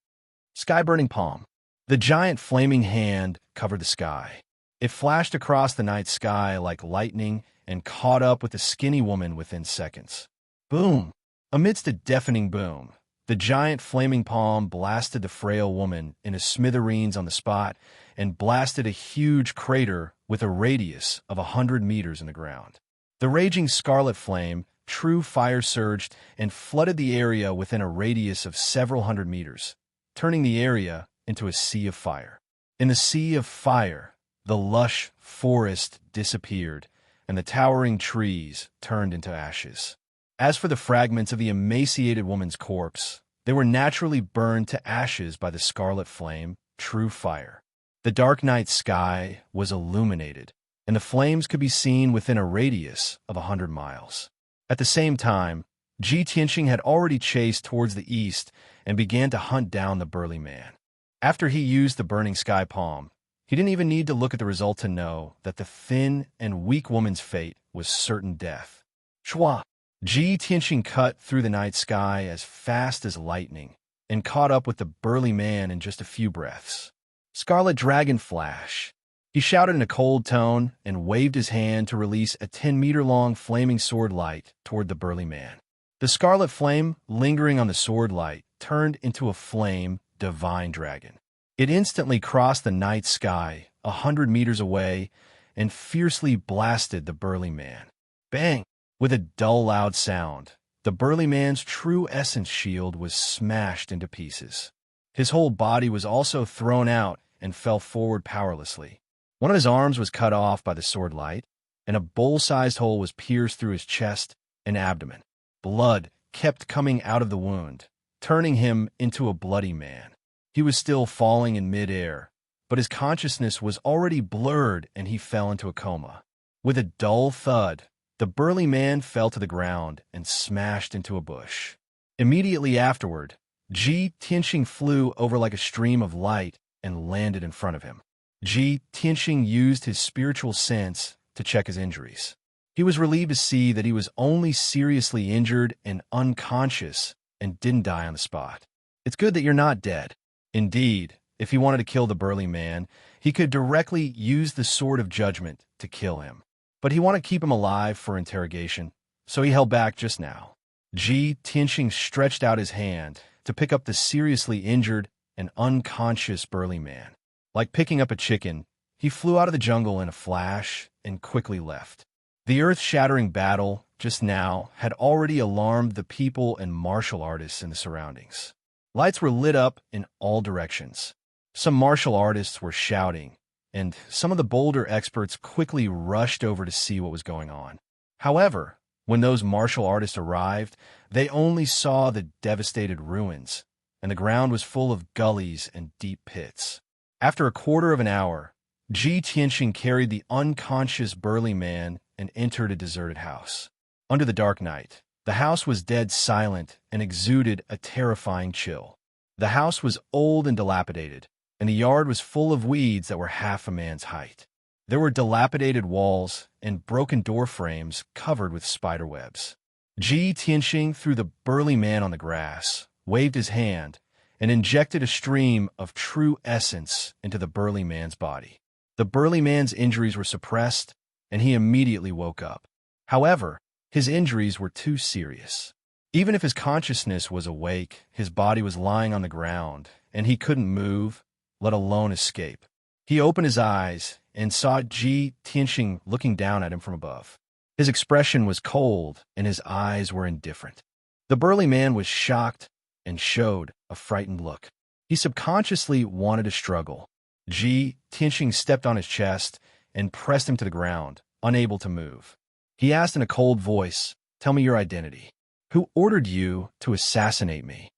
Sky-burning palm. The giant flaming hand covered the sky. It flashed across the night sky like lightning and caught up with the skinny woman within seconds. Boom! Amidst a deafening boom, the giant flaming palm blasted the frail woman into smithereens on the spot and blasted a huge crater with a radius of 100 meters in the ground. The raging scarlet flame, true fire, surged and flooded the area within a radius of several hundred meters, turning the area into a sea of fire. In the sea of fire, the lush forest disappeared, and the towering trees turned into ashes. As for the fragments of the emaciated woman's corpse, they were naturally burned to ashes by the scarlet flame, true fire. The dark night sky was illuminated, and the flames could be seen within a radius of 100 miles. At the same time, Ji Tianxing had already chased towards the east and began to hunt down the burly man. After he used the burning sky palm, he didn't even need to look at the result to know that the thin and weak woman's fate was certain death. Shwa! Ji Tianxing cut through the night sky as fast as lightning and caught up with the burly man in just a few breaths. Scarlet Dragon Flash. He shouted in a cold tone and waved his hand to release a 10-meter-long flaming sword light toward the burly man. The scarlet flame, lingering on the sword light, turned into a flame divine dragon. It instantly crossed the night sky 100 meters away and fiercely blasted the burly man. Bang! With a dull, loud sound, the burly man's true essence shield was smashed into pieces. His whole body was also thrown out and fell forward powerlessly. One of his arms was cut off by the sword light, and a bowl-sized hole was pierced through his chest and abdomen. Blood kept coming out of the wound, turning him into a bloody man. He was still falling in mid-air, but his consciousness was already blurred and he fell into a coma. With a dull thud, the burly man fell to the ground and smashed into a bush. Immediately afterward, Ji Tianxing flew over like a stream of light and landed in front of him. Ji Tianxing used his spiritual sense to check his injuries. He was relieved to see that he was only seriously injured and unconscious and didn't die on the spot. It's good that you're not dead. Indeed, if he wanted to kill the burly man, he could directly use the sword of judgment to kill him. But he wanted to keep him alive for interrogation, so he held back just now. Ji Tianxing stretched out his hand to pick up the seriously injured and unconscious burly man. Like picking up a chicken, he flew out of the jungle in a flash and quickly left. The earth-shattering battle just now had already alarmed the people and martial artists in the surroundings. Lights were lit up in all directions. Some martial artists were shouting, and some of the bolder experts quickly rushed over to see what was going on. However, when those martial artists arrived, they only saw the devastated ruins, and the ground was full of gullies and deep pits. After a quarter of an hour, Ji Tianxing carried the unconscious burly man and entered a deserted house. Under the dark night, the house was dead silent and exuded a terrifying chill. The house was old and dilapidated, and the yard was full of weeds that were half a man's height. There were dilapidated walls and broken door frames covered with spider webs. Ji Tianxing threw the burly man on the grass, waved his hand, and injected a stream of true essence into the burly man's body. The burly man's injuries were suppressed, and he immediately woke up. However, his injuries were too serious. Even if his consciousness was awake, his body was lying on the ground, and he couldn't move, let alone escape. He opened his eyes and saw Ji Tianxing looking down at him from above. His expression was cold, and his eyes were indifferent. The burly man was shocked and showed a frightened look. He subconsciously wanted to struggle. Ji Tianxing stepped on his chest and pressed him to the ground, unable to move. He asked in a cold voice, "Tell me your identity. Who ordered you to assassinate me?"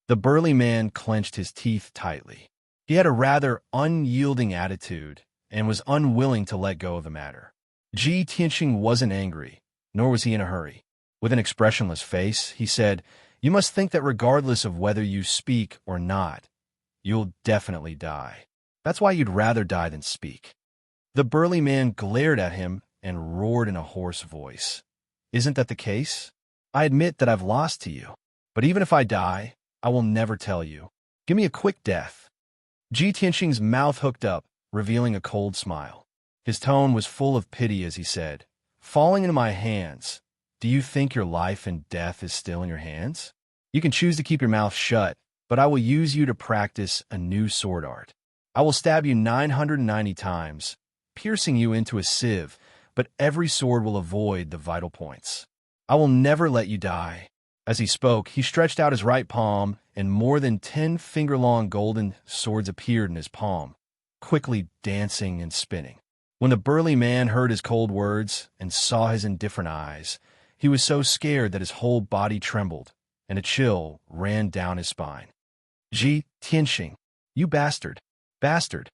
The burly man clenched his teeth tightly. He had a rather unyielding attitude and was unwilling to let go of the matter. Ji Tianxing wasn't angry, nor was he in a hurry. With an expressionless face, he said, "You must think that regardless of whether you speak or not, you'll definitely die. That's why you'd rather die than speak." The burly man glared at him and roared in a hoarse voice, "Isn't that the case? I admit that I've lost to you, but even if I die, I will never tell you. Give me a quick death." Ji Tianxing's mouth hooked up, revealing a cold smile. His tone was full of pity as he said, "Falling into my hands, do you think your life and death is still in your hands? You can choose to keep your mouth shut, but I will use you to practice a new sword art. I will stab you 990 times, piercing you into a sieve, but every sword will avoid the vital points. I will never let you die." As he spoke, he stretched out his right palm, and more than 10 finger-long golden swords appeared in his palm, quickly dancing and spinning. When the burly man heard his cold words and saw his indifferent eyes, he was so scared that his whole body trembled, and a chill ran down his spine. "Ji Tianxing, you bastard, bastard."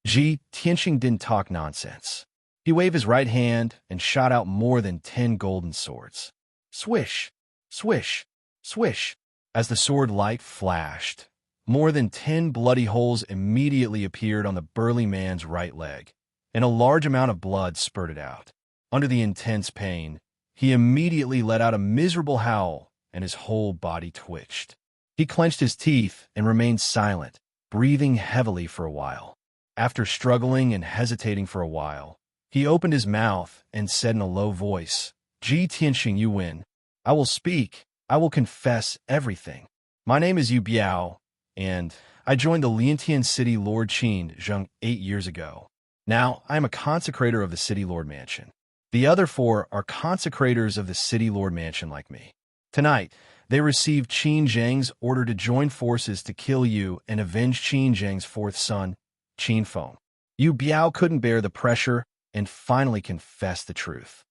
Ji Tianxing didn't talk nonsense. He waved his right hand and shot out more than 10 golden swords. Swish, swish, swish. As the sword light flashed, more than 10 bloody holes immediately appeared on the burly man's right leg, and a large amount of blood spurted out. Under the intense pain, he immediately let out a miserable howl, and his whole body twitched. He clenched his teeth and remained silent, breathing heavily for a while. After struggling and hesitating for a while, he opened his mouth and said in a low voice, "Ji Tianxing, you win. I will speak. I will confess everything. My name is Yu Biao, and I joined the Liantian City Lord Qin Zheng 8 years ago. Now, I am a consecrator of the City Lord Mansion. The other 4 are consecrators of the City Lord Mansion like me. Tonight, they received Qin Zheng's order to join forces to kill you and avenge Qin Zheng's 4th son, Qin Feng." Yu Biao couldn't bear the pressure and finally confessed the truth.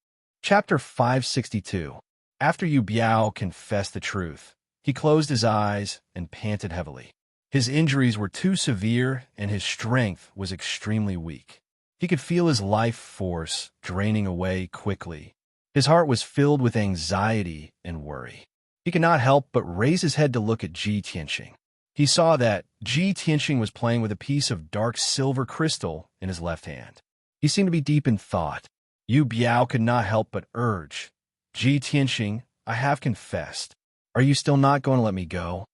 Chapter 562. After Yu Biao confessed the truth, he closed his eyes and panted heavily. His injuries were too severe and his strength was extremely weak. He could feel his life force draining away quickly. His heart was filled with anxiety and worry. He could not help but raise his head to look at Ji Tianxing. He saw that Ji Tianxing was playing with a piece of dark silver crystal in his left hand. He seemed to be deep in thought. Yu Biao could not help but urge, Ji Tianxing, I have confessed. Are you still not going to let me go?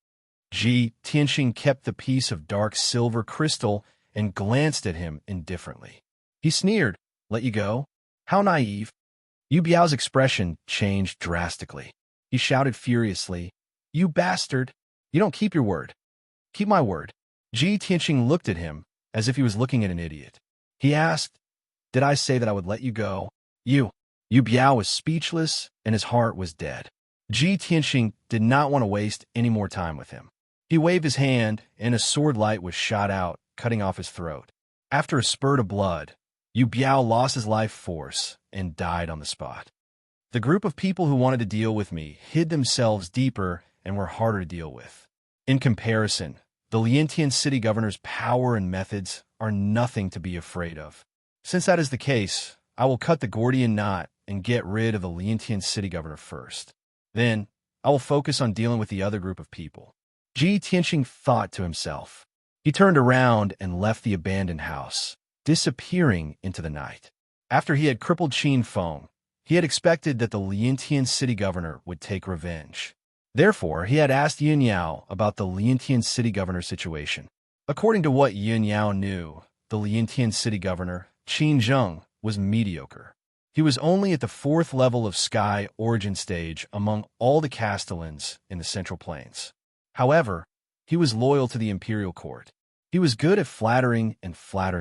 Ji Tianxing kept the piece of dark silver crystal and glanced at him indifferently. He sneered, let you go? How naive. Yu Biao's expression changed drastically. He shouted furiously, you bastard! You don't keep your word. Keep my word. Ji Tianxing looked at him as if he was looking at an idiot. He asked, did I say that I would let you go? Yu Biao was speechless and his heart was dead. Ji Tianxing did not want to waste any more time with him. He waved his hand and a sword light was shot out, cutting off his throat. After a spurt of blood, Yu Biao lost his life force and died on the spot. The group of people who wanted to deal with me hid themselves deeper and were harder to deal with. In comparison, the Liantian city governor's power and methods are nothing to be afraid of. Since that is the case, I will cut the Gordian knot and get rid of the Liantian city governor first. Then, I will focus on dealing with the other group of people. Ji Tianxing thought to himself. He turned around and left the abandoned house, disappearing into the night. After he had crippled Qin Feng, he had expected that the Liantian city governor would take revenge. Therefore, he had asked Yin Yao about the Liantian city governor situation. According to what Yin Yao knew, the Liantian city governor, Qin Zheng, was mediocre. He was only at the 4th level of Sky origin stage among all the castellans in the Central Plains. However, he was loyal to the imperial court. He was good at flattering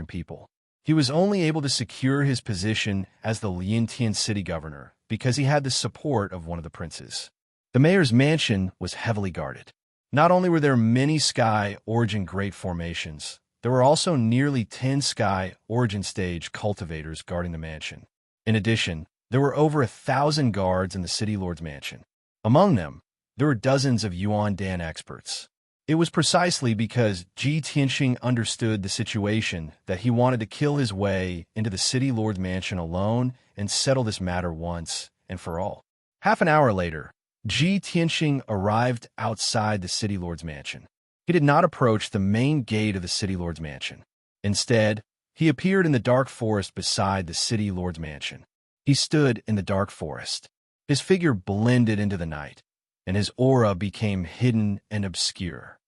people. He was only able to secure his position as the Liantian city governor because he had the support of one of the princes. The mayor's mansion was heavily guarded. Not only were there many Sky origin great formations, there were also nearly 10 Sky origin stage cultivators guarding the mansion. In addition, there were over 1,000 guards in the city lord's mansion. Among them, there were dozens of Yuan Dan experts. It was precisely because Ji Tianxing understood the situation that he wanted to kill his way into the city lord's mansion alone and settle this matter once and for all. Half an hour later, Ji Tianxing arrived outside the city lord's mansion. He did not approach the main gate of the city lord's mansion. Instead, he appeared in the dark forest beside the city lord's mansion. He stood in the dark forest. His figure blended into the night, and his aura became hidden and obscure.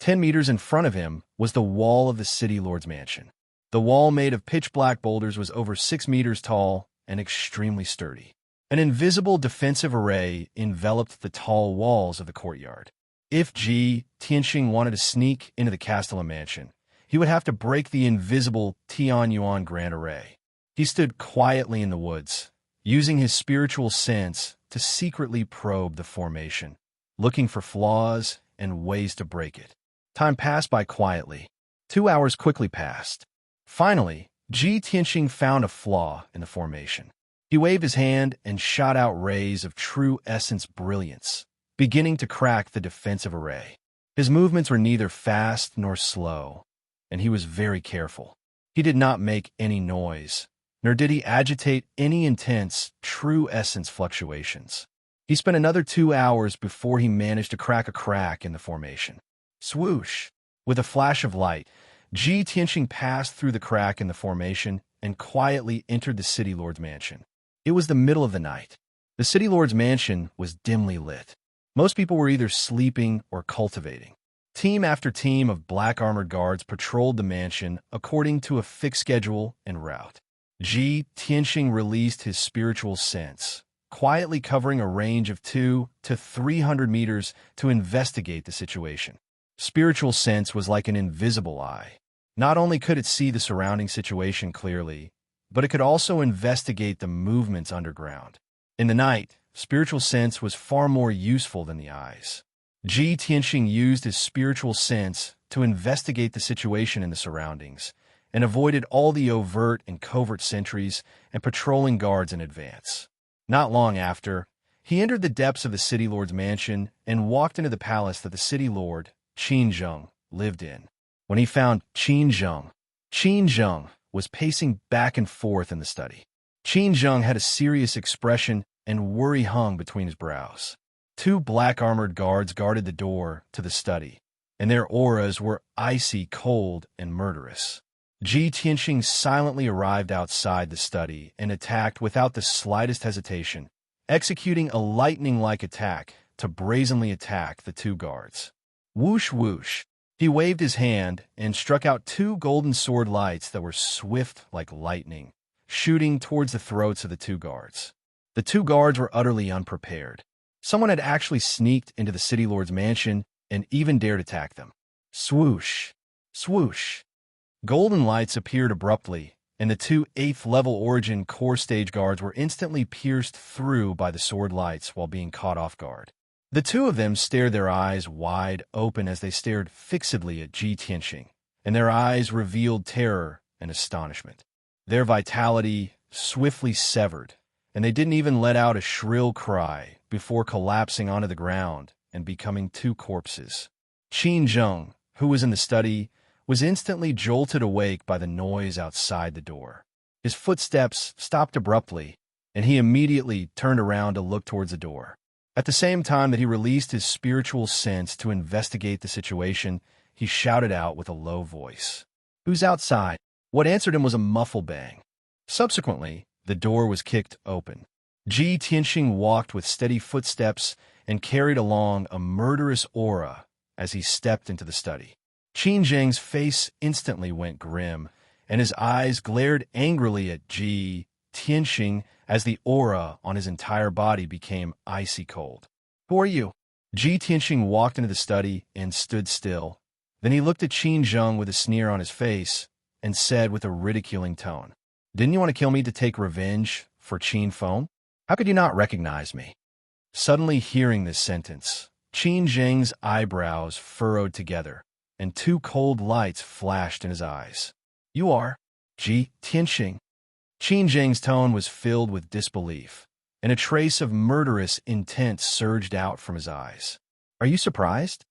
10 meters in front of him was the wall of the city lord's mansion. The wall, made of pitch-black boulders, was over 6 meters tall and extremely sturdy. An invisible defensive array enveloped the tall walls of the courtyard. If Ji Tianxing wanted to sneak into the Castellan mansion, he would have to break the invisible Tianyuan Grand Array. He stood quietly in the woods, using his spiritual sense to secretly probe the formation, looking for flaws and ways to break it. Time passed by quietly. 2 hours quickly passed. Finally, Ji Tianxing found a flaw in the formation. He waved his hand and shot out rays of true essence brilliance, beginning to crack the defensive array. His movements were neither fast nor slow, and he was very careful. He did not make any noise, nor did he agitate any intense, true essence fluctuations. He spent another 2 hours before he managed to crack a crack in the formation. Swoosh! With a flash of light, Ji Tianxing passed through the crack in the formation and quietly entered the city lord's mansion. It was the middle of the night. The city lord's mansion was dimly lit. Most people were either sleeping or cultivating. Team after team of black armored guards patrolled the mansion according to a fixed schedule and route. Ji Tianxing released his spiritual sense, quietly covering a range of 200 to 300 meters to investigate the situation. Spiritual sense was like an invisible eye. Not only could it see the surrounding situation clearly, but it could also investigate the movements underground. In the night, spiritual sense was far more useful than the eyes. Ji Tianxing used his spiritual sense to investigate the situation in the surroundings and avoided all the overt and covert sentries and patrolling guards in advance. Not long after, he entered the depths of the city lord's mansion and walked into the palace that the city lord, Qin Zheng, lived in. When he found Qin Zheng was pacing back and forth in the study. Qin Zheng had a serious expression and worry hung between his brows. 2 black armored guards guarded the door to the study, and their auras were icy cold and murderous. Ji Tianxing silently arrived outside the study and attacked without the slightest hesitation, executing a lightning-like attack to brazenly attack the two guards. Whoosh whoosh. He waved his hand and struck out two golden sword lights that were swift like lightning, shooting towards the throats of the two guards. The two guards were utterly unprepared. Someone had actually sneaked into the city lord's mansion and even dared attack them. Swoosh, swoosh. Golden lights appeared abruptly, and the two 8th-level Origin core stage guards were instantly pierced through by the sword lights while being caught off guard. The two of them stared, their eyes wide open as they stared fixedly at Ji Tianxing, and their eyes revealed terror and astonishment. Their vitality swiftly severed, and they didn't even let out a shrill cry before collapsing onto the ground and becoming two corpses. Qin Zheng, who was in the study, was instantly jolted awake by the noise outside the door. His footsteps stopped abruptly, and he immediately turned around to look towards the door. At the same time that he released his spiritual sense to investigate the situation, he shouted out with a low voice, "Who's outside?" What answered him was a muffled bang. Subsequently, the door was kicked open. Ji Tianxing walked with steady footsteps and carried along a murderous aura as he stepped into the study. Qin Zheng's face instantly went grim, and his eyes glared angrily at Ji Tianxing as the aura on his entire body became icy cold. "Who are you?" Ji Tianxing walked into the study and stood still. Then he looked at Qin Zheng with a sneer on his face and said with a ridiculing tone, "Didn't you want to kill me to take revenge for Qin Feng? How could you not recognize me?" Suddenly hearing this sentence, Qin Zheng's eyebrows furrowed together, and two cold lights flashed in his eyes. "You are Ji Tianxing." Qin Zheng's tone was filled with disbelief, and a trace of murderous intent surged out from his eyes. "Are you surprised?"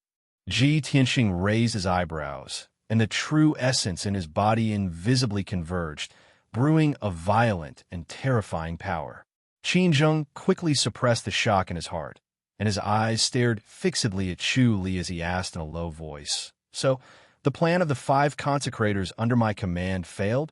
Ji Tianxing raised his eyebrows, and the true essence in his body invisibly converged, brewing a violent and terrifying power. Qin Zheng quickly suppressed the shock in his heart, and his eyes stared fixedly at Chu Li as he asked in a low voice, "So, the plan of the 5 consecrators under my command failed?"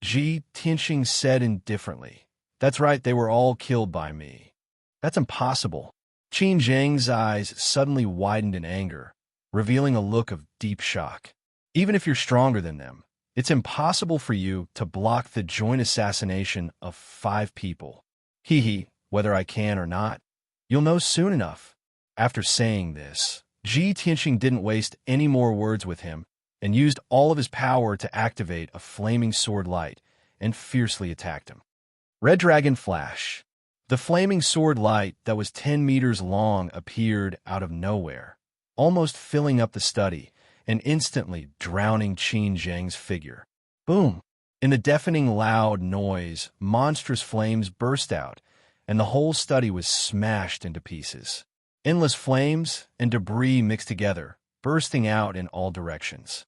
Ji Tianxing said indifferently, "That's right, they were all killed by me." "That's impossible." Qin Zheng's eyes suddenly widened in anger, revealing a look of deep shock. "Even if you're stronger than them, it's impossible for you to block the joint assassination of 5 people. Hee, whether I can or not, you'll know soon enough." After saying this, Ji Tianxing didn't waste any more words with him and used all of his power to activate a flaming sword light and fiercely attacked him. Red Dragon Flash. The flaming sword light that was 10 meters long appeared out of nowhere, almost filling up the study and instantly drowning Qin Zheng's figure. Boom! In the deafening loud noise, monstrous flames burst out, and the whole study was smashed into pieces. Endless flames and debris mixed together, bursting out in all directions.